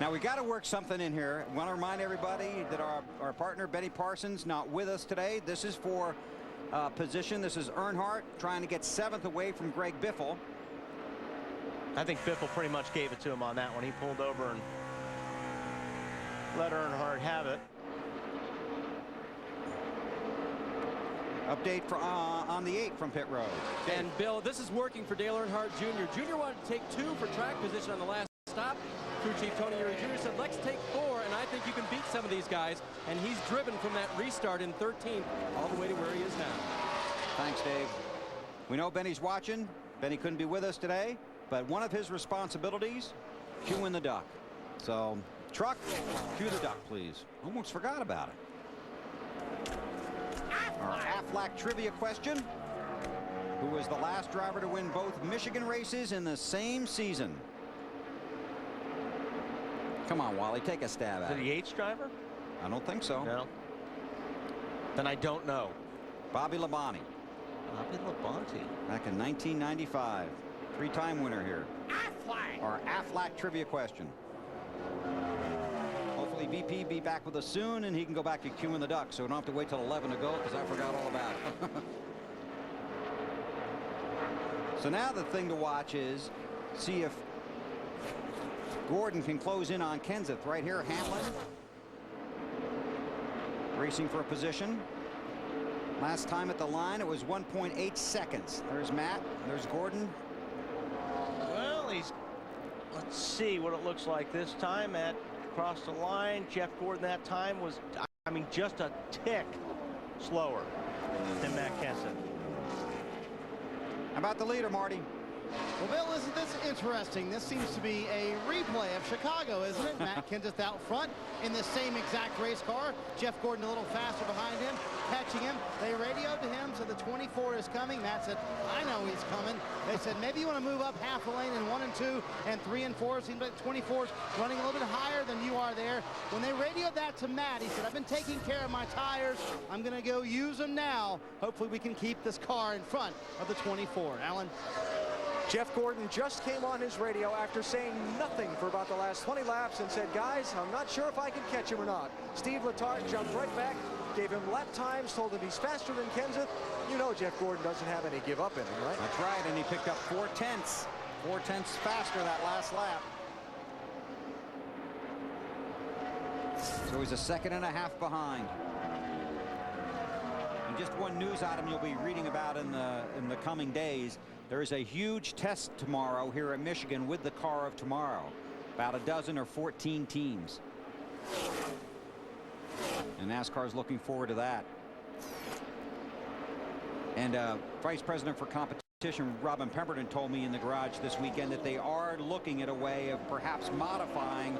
Now, we got to work something in here. I want to remind everybody that our partner, Benny Parsons, not with us today. This is for position. This is Earnhardt trying to get 7th away from Greg Biffle. I think Biffle pretty much gave it to him on that one. He pulled over and let Earnhardt have it. Update on the 8 from pit road. And Bill, this is working for Dale Earnhardt Jr. Jr. wanted to take 2 for track position on the last stop. Crew Chief Tony Uri Jr. said, let's take 4, and I think you can beat some of these guys, and he's driven from that restart in 13th all the way to where he is now. Thanks, Dave. We know Benny's watching. Benny couldn't be with us today, but one of his responsibilities, cueing the duck. So, truck, cue the duck, please. Almost forgot about it. Our Aflac trivia question. Who was the last driver to win both Michigan races in the same season? Come on, Wally, take a stab at it. The Yates driver? I don't think so. No. Then I don't know. Bobby Labonte. Bobby Labonte. Back in 1995. Three-time winner here. Aflac. Our Aflac trivia question. Hopefully BP be back with us soon and he can go back to cueing the duck so we don't have to wait till 11 to go because I forgot all about it. So now the thing to watch is see if Gordon can close in on Kenseth. Right here, Hamlin racing for a position. Last time at the line, it was 1.8 seconds. There's Matt. There's Gordon. Well, let's see what it looks like this time at across the line. Jeff Gordon that time was, I mean, just a tick slower than Matt Kenseth. How about the leader, Marty? Well, Bill, isn't this interesting? This seems to be a replay of Chicago, isn't it? Matt Kenseth out front in the same exact race car. Jeff Gordon a little faster behind him, catching him. They radioed to him, so the 24 is coming. Matt said, I know he's coming. They said, maybe you want to move up half a lane in 1 and 2 and 3 and 4. Seems like 24's running a little bit higher than you are there. When they radioed that to Matt, he said, I've been taking care of my tires. I'm going to go use them now. Hopefully we can keep this car in front of the 24. Alan? Jeff Gordon just came on his radio after saying nothing for about the last 20 laps and said, guys, I'm not sure if I can catch him or not. Steve Letarte jumped right back, gave him lap times, told him he's faster than Kenseth. You know Jeff Gordon doesn't have any give up in him, right? That's right, and he picked up 4 tenths. 4 tenths faster that last lap. So he's a second and a half behind. And just one news item you'll be reading about in the coming days. There is a huge test tomorrow here at Michigan with the car of tomorrow. About a dozen or 14 teams. And NASCAR is looking forward to that. And Vice President for Competition Robin Pemberton told me in the garage this weekend that they are looking at a way of perhaps modifying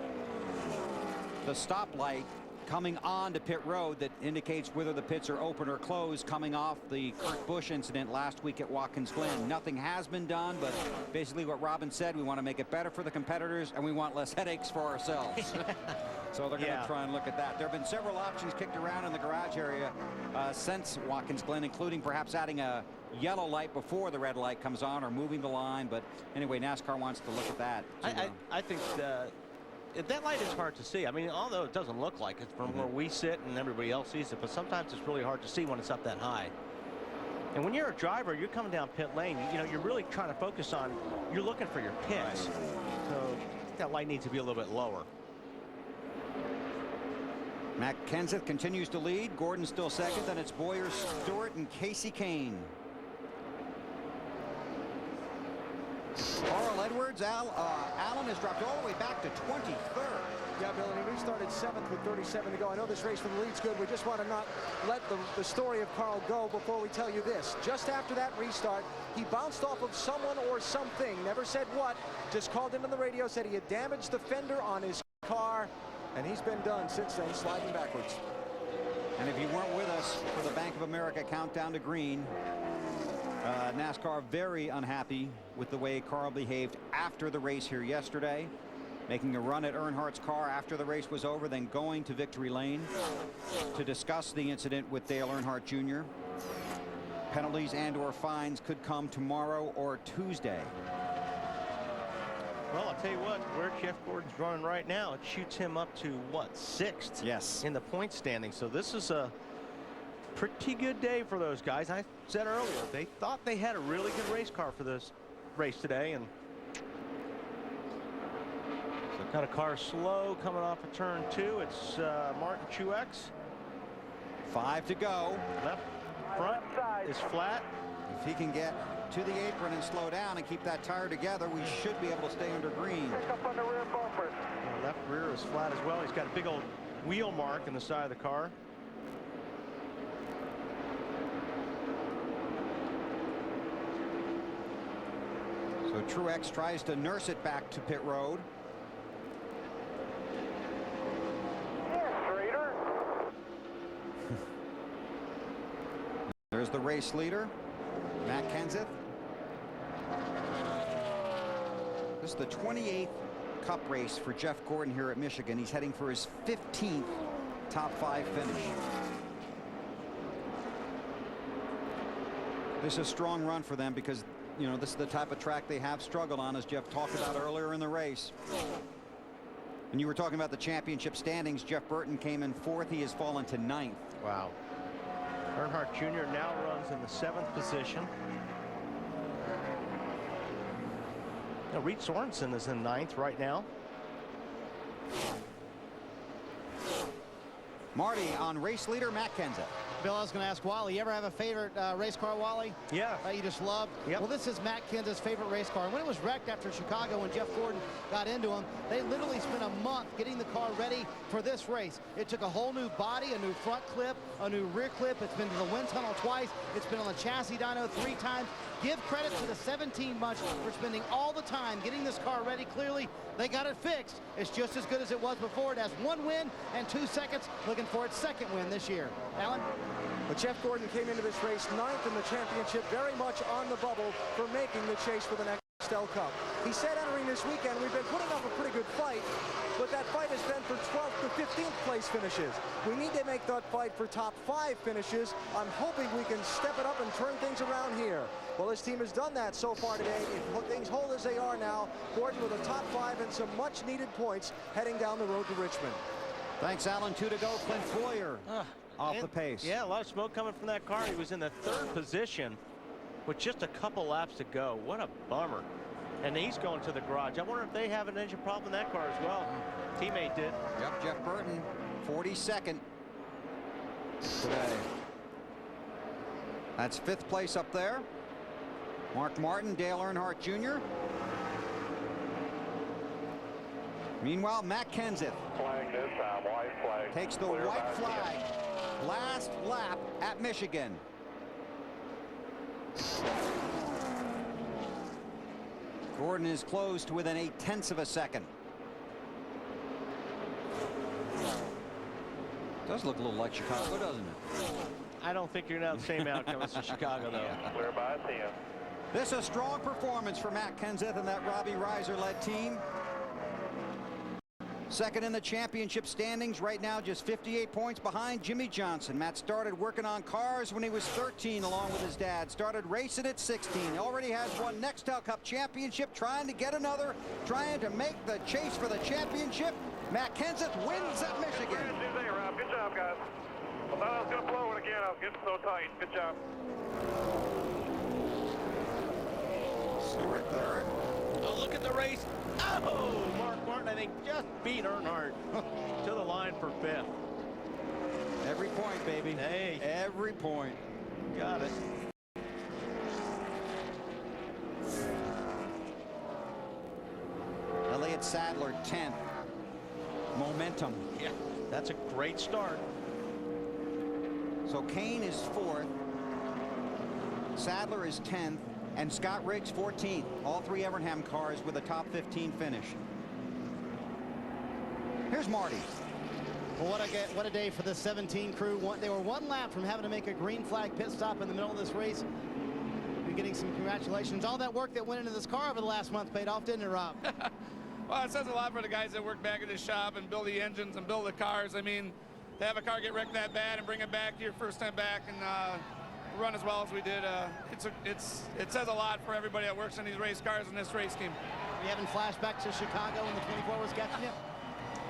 the stoplight coming on to pit road that indicates whether the pits are open or closed coming off the Kurt Busch incident last week at Watkins Glen. Nothing has been done, but basically what Robin said, we want to make it better for the competitors and we want less headaches for ourselves. So they're going to try and look at that. There have been several options kicked around in the garage area since Watkins Glen, including perhaps adding a yellow light before the red light comes on or moving the line. But anyway, NASCAR wants to look at that. I think that light is hard to see. I mean, although it doesn't look like it from where we sit and everybody else sees it, but sometimes it's really hard to see when it's up that high. And when you're a driver, you're coming down pit lane, you know, you're really trying to focus on, you're looking for your pits. Right. So that light needs to be a little bit lower. Matt Kenseth continues to lead. Gordon still second. Then it's Boyer, Stewart, and Casey Kane. Carl Edwards, Allen has dropped all the way back to 23rd. Yeah, Bill, and he restarted 7th with 37 to go. I know this race for the lead's good. We just want to not let the story of Carl go before we tell you this. Just after that restart, he bounced off of someone or something. Never said what. Just called in on the radio, said he had damaged the fender on his car, and he's been done since then, sliding backwards. And if you weren't with us for the Bank of America countdown to green, NASCAR very unhappy with the way Carl behaved after the race here yesterday, making a run at Earnhardt's car after the race was over, then going to victory lane to discuss the incident with Dale Earnhardt Jr. Penalties and/or fines could come tomorrow or Tuesday. Well, I'll tell you what, where Jeff Gordon's running right now, it shoots him up to, what, 6th? Yes. In the point standing. So this is a pretty good day for those guys. I said earlier, they thought they had a really good race car for this race today, and so kind of car slow coming off of turn 2. It's Martin Truex. 5 to go. Left front is flat. If he can get to the apron and slow down and keep that tire together, we should be able to stay under green. Pick up on the rear bumper. Left rear is flat as well. He's got a big old wheel mark in the side of the car. So Truex tries to nurse it back to pit road. There's the race leader, Matt Kenseth. This is the 28th Cup race for Jeff Gordon here at Michigan. He's heading for his 15th top 5 finish. This is a strong run for them because, you know, this is the type of track they have struggled on, as Jeff talked about earlier in the race. And you were talking about the championship standings. Jeff Burton came in 4th. He has fallen to 9th. Wow. Earnhardt Jr. now runs in the 7th position. Now, Reed Sorensen is in 9th right now. Marty on race leader Matt Kenseth. Bill, I was going to ask Wally, you ever have a favorite race car, Wally? Yeah. You just love? Yep. Well, this is Matt Kenseth's favorite race car. And when it was wrecked after Chicago, when Jeff Gordon got into him, they literally spent a month getting the car ready for this race. It took a whole new body, a new front clip, a new rear clip. It's been to the wind tunnel twice. It's been on the chassis dyno 3 times. Give credit to the 17 bunch for spending all the time getting this car ready. Clearly, they got it fixed. It's just as good as it was before. It has 1 win and 2 seconds, looking for its 2nd win this year. Alan? But Jeff Gordon came into this race 9th in the championship, very much on the bubble for making the chase for the NEXTEL Cup. He said entering this weekend, we've been putting up a pretty good fight, but that fight has been for 12th to 15th place finishes. We need to make that fight for top 5 finishes. I'm hoping we can step it up and turn things around here. Well, his team has done that so far today. If things hold as they are now, Gordon with a top 5 and some much needed points heading down the road to Richmond. Thanks, Alan. 2 to go. Clint Foyer off the pace. Yeah, a lot of smoke coming from that car. He was in the 3rd position with just a couple laps to go. What a bummer. And he's going to the garage. I wonder if they have an engine problem in that car as well. Teammate did. Yep, Jeff Burton, 42nd today. That's 5th place up there. Mark Martin, Dale Earnhardt Jr. Meanwhile, Matt Kenseth Flag this time, white flag. takes the Clear white back flag. Last lap at Michigan. Gordon is close to within 0.8 of a second. Does look a little like Chicago, doesn't it? I don't think you're going to have the same outcome as in Chicago, though. Clear by 10. This is a strong performance for Matt Kenseth and that Robbie Reiser-led team. 2nd in the championship standings right now, just 58 points behind Jimmy Johnson. Matt started working on cars when he was 13 along with his dad. Started racing at 16. He already has one NEXTEL Cup championship, trying to get another, trying to make the chase for the championship. Matt Kenseth wins at Michigan. Good job, guys. I thought I was going to blow it again. I was getting so tight. Good job. Oh, look at the race. Oh, Mark Martin, I think, just beat Earnhardt to the line for 5th. Every point, baby. Hey. Every point. Got it. Elliott Sadler, 10th. Momentum. Yeah, that's a great start. So Kane is 4th. Sadler is 10th. And Scott Riggs 14th. All 3 Evernham cars with a top 15 finish. Here's Marty. Well, what a day for the 17 crew. They were 1 lap from having to make a green flag pit stop in the middle of this race. You're getting some congratulations. All that work that went into this car over the last month paid off, didn't it, Rob? Well, it says a lot for the guys that work back at the shop and build the engines and build the cars. I mean, to have a car get wrecked that bad and bring it back your first time back and run as well as we did, it says a lot for everybody that works in these race cars and this race team. You having flashbacks to Chicago when the 24 was catching you?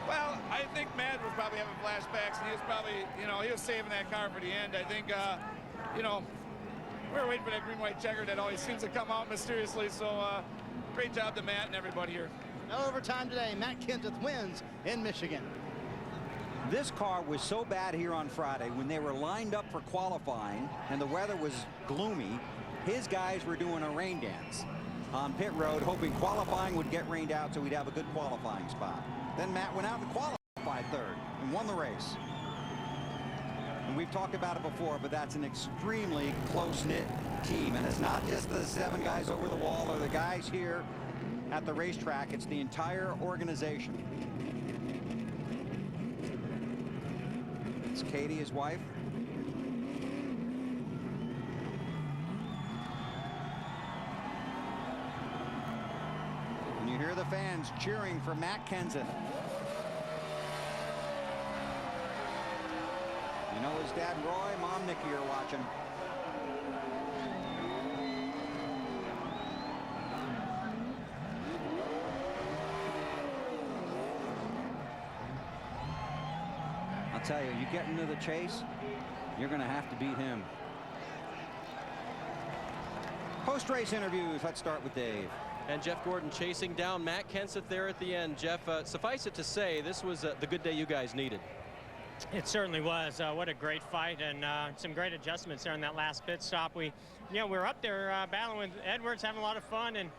Well, I think Matt was probably having flashbacks, and he was probably, he was saving that car for the end. I think, we were waiting for that green-white checker that always seems to come out mysteriously. So, great job to Matt and everybody here. No overtime today. Matt Kenseth wins in Michigan. This car was so bad here on Friday when they were lined up for qualifying and the weather was gloomy. His guys were doing a rain dance on pit road, hoping qualifying would get rained out so we'd have a good qualifying spot. Then Matt went out and qualified 3rd. and won the race. And we've talked about it before, but that's an extremely close-knit team. And it's not just the 7 guys over the wall or the guys here at the racetrack. It's the entire organization. It's Katie, his wife. And you hear the fans cheering for Matt Kenseth. You know his dad Roy, mom Nikki are watching. I'll tell you, you get into the chase, you're going to have to beat him. Post-race interviews. Let's start with Dave. And Jeff Gordon chasing down Matt Kenseth there at the end. Jeff, suffice it to say, this was the good day you guys needed. It certainly was. What a great fight, and some great adjustments there in that last pit stop. We were up there battling with Edwards, having a lot of fun, and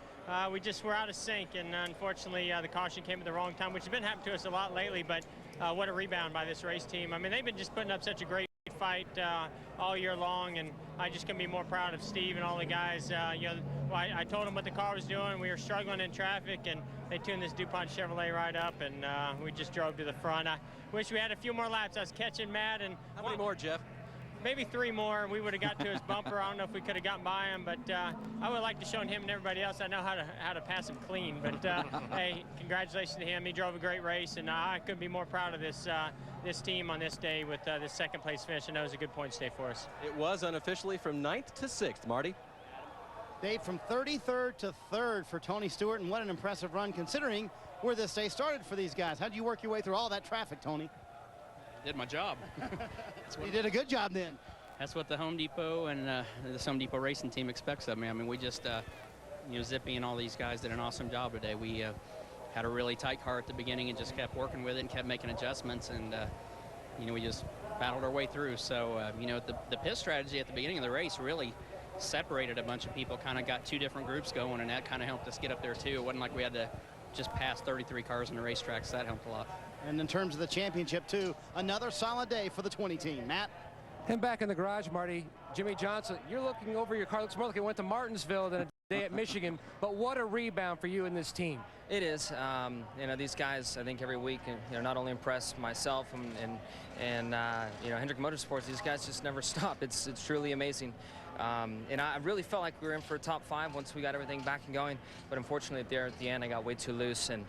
we just were out of sync. And unfortunately, the caution came at the wrong time, which has been happening to us a lot lately. But what a rebound by this race team. I mean, they've been just putting up such a great fight all year long, and I just couldn't be more proud of Steve and all the guys. I told them what the car was doing. We were struggling in traffic, and they tuned this DuPont Chevrolet right up, and we just drove to the front. I wish we had a few more laps. I was catching Matt, and how many more, Jeff? Maybe 3 more, and we would have got to his bumper. I don't know if we could have gotten by him, but I would like to show him and everybody else I know how to pass him clean. But hey, congratulations to him. He drove a great race, and I couldn't be more proud of this team on this day with this second place finish. I know it was a good points day for us. It was unofficially from 9th to 6th, Marty. Dave, from 33rd to 3rd for Tony Stewart, and what an impressive run considering where this day started for these guys. How did you work your way through all that traffic, Tony? I did my job. You did a good job then. That's what the Home Depot and the Home Depot racing team expects of me. I mean, we just, Zippy and all these guys did an awesome job today. We had a really tight car at the beginning and just kept working with it and kept making adjustments, and we just battled our way through. So, the pit strategy at the beginning of the race really separated a bunch of people, kind of got 2 different groups going, and that kind of helped us get up there too. It wasn't like we had to just pass 33 cars on the racetrack, so that helped a lot. And in terms of the championship too, another solid day for the 20 team. Matt? And back in the garage, Marty, Jimmy Johnson, you're looking over your car. Looks more like it went to Martinsville than a day at Michigan, but what a rebound for you and this team. It is. These guys, I think every week, not only impress myself and Hendrick Motorsports, these guys just never stop. It's truly amazing. And I really felt like we were in for a top 5 once we got everything back and going. But unfortunately, there at the end, I got way too loose and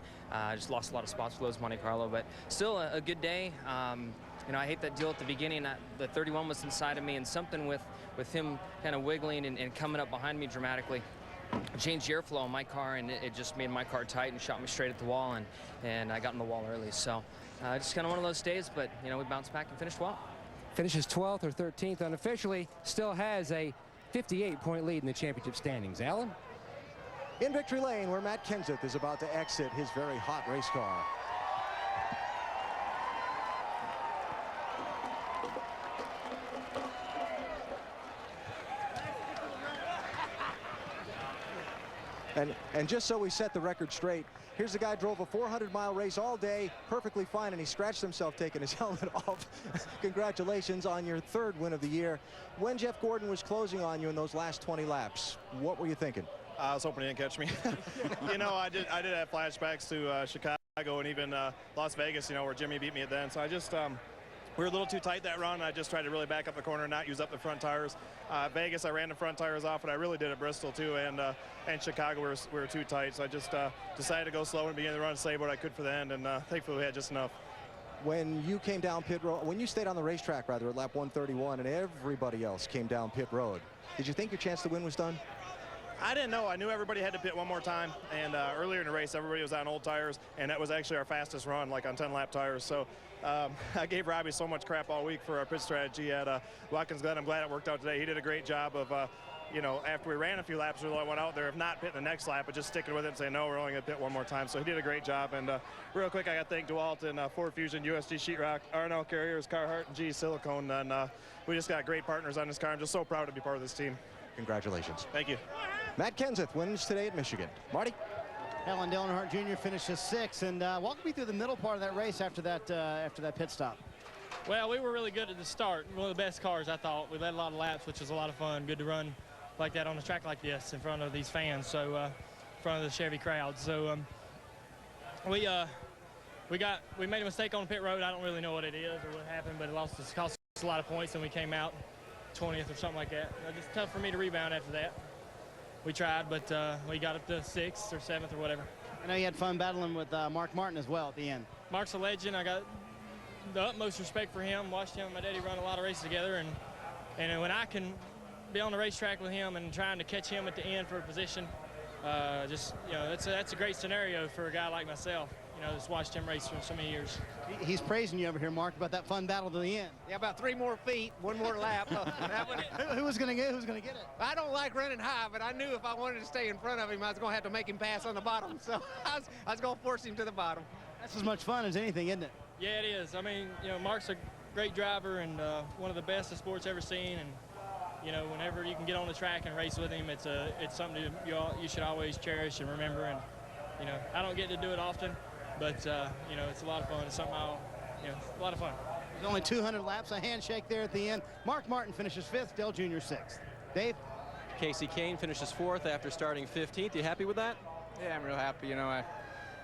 just lost a lot of spots for those Monte Carlo. But still a good day. I hate that deal at the beginning. The 31 was inside of me, and something with him kind of wiggling and coming up behind me dramatically changed the airflow on my car, and it just made my car tight and shot me straight at the wall, and I got in the wall early. So just kind of one of those days, but we bounced back and finished well. Finishes 12th or 13th unofficially, still has a 58-point lead in the championship standings. Alan? In victory lane, where Matt Kenseth is about to exit his very hot race car. And just so we set the record straight, here's a guy drove a 400-mile race all day, perfectly fine, and he scratched himself taking his helmet off. Congratulations on your 3rd win of the year. When Jeff Gordon was closing on you in those last 20 laps, what were you thinking? I was hoping he didn't catch me. I did have flashbacks to Chicago and even Las Vegas, where Jimmy beat me at then. So I just we were a little too tight that run. I just tried to really back up the corner and not use up the front tires. Vegas, I ran the front tires off, and I really did at Bristol too, and Chicago we were too tight. So I just decided to go slow and begin the run, save what I could for the end, and thankfully we had just enough. When you came down pit road, when you stayed on the racetrack rather at lap 131, and everybody else came down pit road, did you think your chance to win was done? I didn't know. I knew everybody had to pit one more time, and earlier in the race, everybody was on old tires, and that was actually our fastest run, like on 10-lap tires. So I gave Robbie so much crap all week for our pit strategy at Watkins Glen. I'm glad it worked out today. He did a great job of, after we ran a few laps, we went out there, if not pitting the next lap, but just sticking with it and saying, no, we're only going to pit one more time. So he did a great job. And real quick, I got to thank DeWalt and Ford Fusion, USG Sheetrock, R&L Carriers, Carhartt, and G Silicone. And we just got great partners on this car. I'm just so proud to be part of this team. Congratulations. Thank you. Matt Kenseth wins today at Michigan. Marty? Alan Dillon Hart Jr. finishes 6th. And walk me through the middle part of that race after that pit stop. Well, we were really good at the start. One of the best cars, I thought. We led a lot of laps, which was a lot of fun. Good to run like that on a track like this in front of these fans, so in front of the Chevy crowd. So we made a mistake on the pit road. I don't really know what it is or what happened, but it cost us a lot of points, and we came out 20th or something like that. It's tough for me to rebound after that. We tried, but we got up to 6th or 7th or whatever. I know you had fun battling with Mark Martin as well at the end. Mark's a legend. I got the utmost respect for him. Watched him and my daddy run a lot of races together, and when I can be on the racetrack with him and trying to catch him at the end for a position, that's a great scenario for a guy like myself. Just watched him race for so many years. He's praising you over here, Mark, about that fun battle to the end. Yeah, about 3 more feet, 1 more lap. Who was going to get it? I don't like running high, but I knew if I wanted to stay in front of him, I was going to have to make him pass on the bottom. So I was going to force him to the bottom. That's as much fun as anything, isn't it? Yeah, it is. I mean, Mark's a great driver and one of the best the sport's ever seen. And whenever you can get on the track and race with him, it's something you should always cherish and remember. And I don't get to do it often, but it's a lot of fun. It's something a lot of fun. There's only 200 laps, a handshake there at the end. Mark Martin finishes 5th, Dale Jr. 6th. Dave? Casey Kane finishes 4th after starting 15th. You happy with that? Yeah, I'm real happy.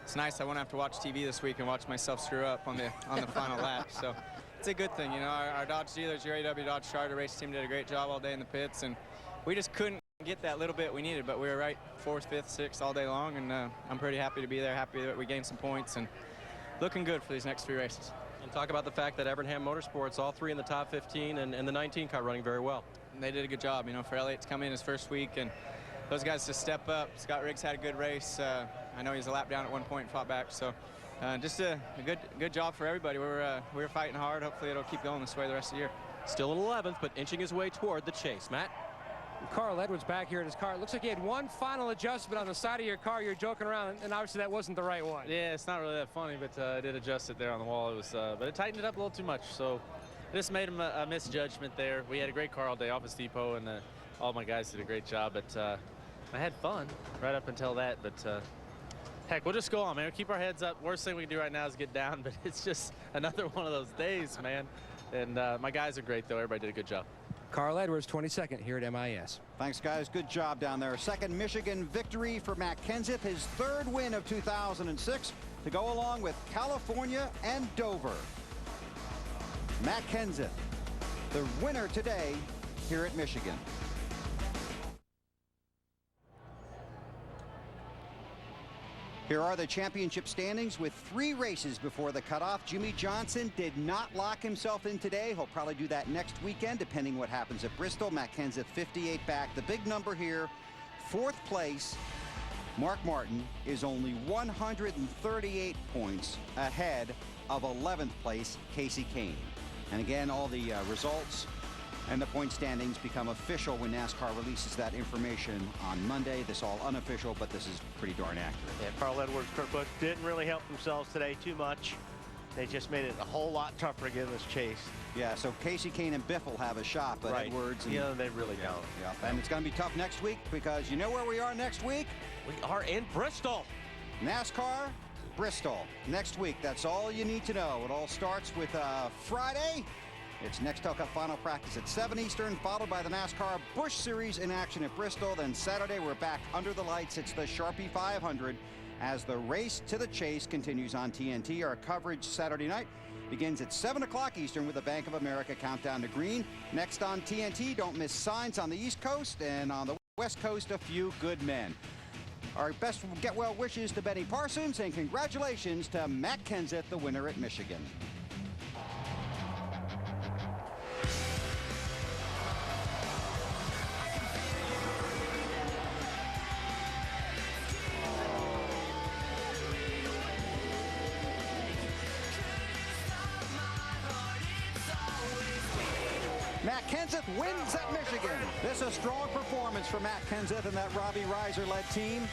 It's nice I won't have to watch TV this week and watch myself screw up on the final lap. So it's a good thing. Our Dodge dealers, your AW Dodge Charter race team did a great job all day in the pits, and we just couldn't get that little bit we needed, but we were right 4th, 5th, 6th all day long, and I'm pretty happy to be there, happy that we gained some points, and looking good for these next 3 races. And talk about the fact that Evernham Motorsports, all 3 in the top 15 and the 19 car running very well. And they did a good job, for Elliott to come in his first week, and those guys to step up. Scott Riggs had a good race. I know he's a lap down at one point and fought back, so just a good job for everybody. We were fighting hard. Hopefully it'll keep going this way the rest of the year. Still in 11th, but inching his way toward the chase. Matt? Carl Edwards back here in his car. It looks like he had one final adjustment on the side of your car. You're joking around, and obviously that wasn't the right one. Yeah, it's not really that funny, but I did adjust it there on the wall. It was, but it tightened it up a little too much, so I just made a misjudgment there. We had a great car all day, Office Depot, and all my guys did a great job. But I had fun right up until that. But heck, we'll just go on, man. We'll keep our heads up. Worst thing we can do right now is get down, but it's just another one of those days, man. And my guys are great, though. Everybody did a good job. Carl Edwards, 22nd here at MIS. Thanks, guys. Good job down there. 2nd Michigan victory for Matt Kenseth, his 3rd win of 2006 to go along with California and Dover. Matt Kenseth, the winner today here at Michigan. Here are the championship standings with 3 races before the cutoff. Jimmy Johnson did not lock himself in today. He'll probably do that next weekend, depending what happens at Bristol. Matt Kenseth, 58 back. The big number here, 4th place. Mark Martin is only 138 points ahead of 11th place Casey Kane. And again, all the results and the point standings become official when NASCAR releases that information on Monday. This all unofficial, but this is pretty darn accurate. Yeah, Carl Edwards, Kurt Busch didn't really help themselves today too much. They just made it a whole lot tougher to get in this chase. Yeah, so Casey Kane and Biff will have a shot, but right. Edwards... And, yeah, they really don't. Yeah, and it's going to be tough next week because you know where we are next week? We are in Bristol. NASCAR, Bristol. Next week, that's all you need to know. It all starts with Friday. It's NEXTEL Cup final practice at 7 Eastern, followed by the NASCAR Busch Series in action at Bristol. Then Saturday, we're back under the lights. It's the Sharpie 500 as the race to the chase continues on TNT. Our coverage Saturday night begins at 7 o'clock Eastern with the Bank of America Countdown to Green. Next on TNT, don't miss Signs on the East Coast, and on the West Coast, A Few Good Men. Our best get well wishes to Benny Parsons, and congratulations to Matt Kenseth, the winner at Michigan. Matt Kenseth wins at Michigan. This is a strong performance for Matt Kenseth and that Robbie Reiser-led team.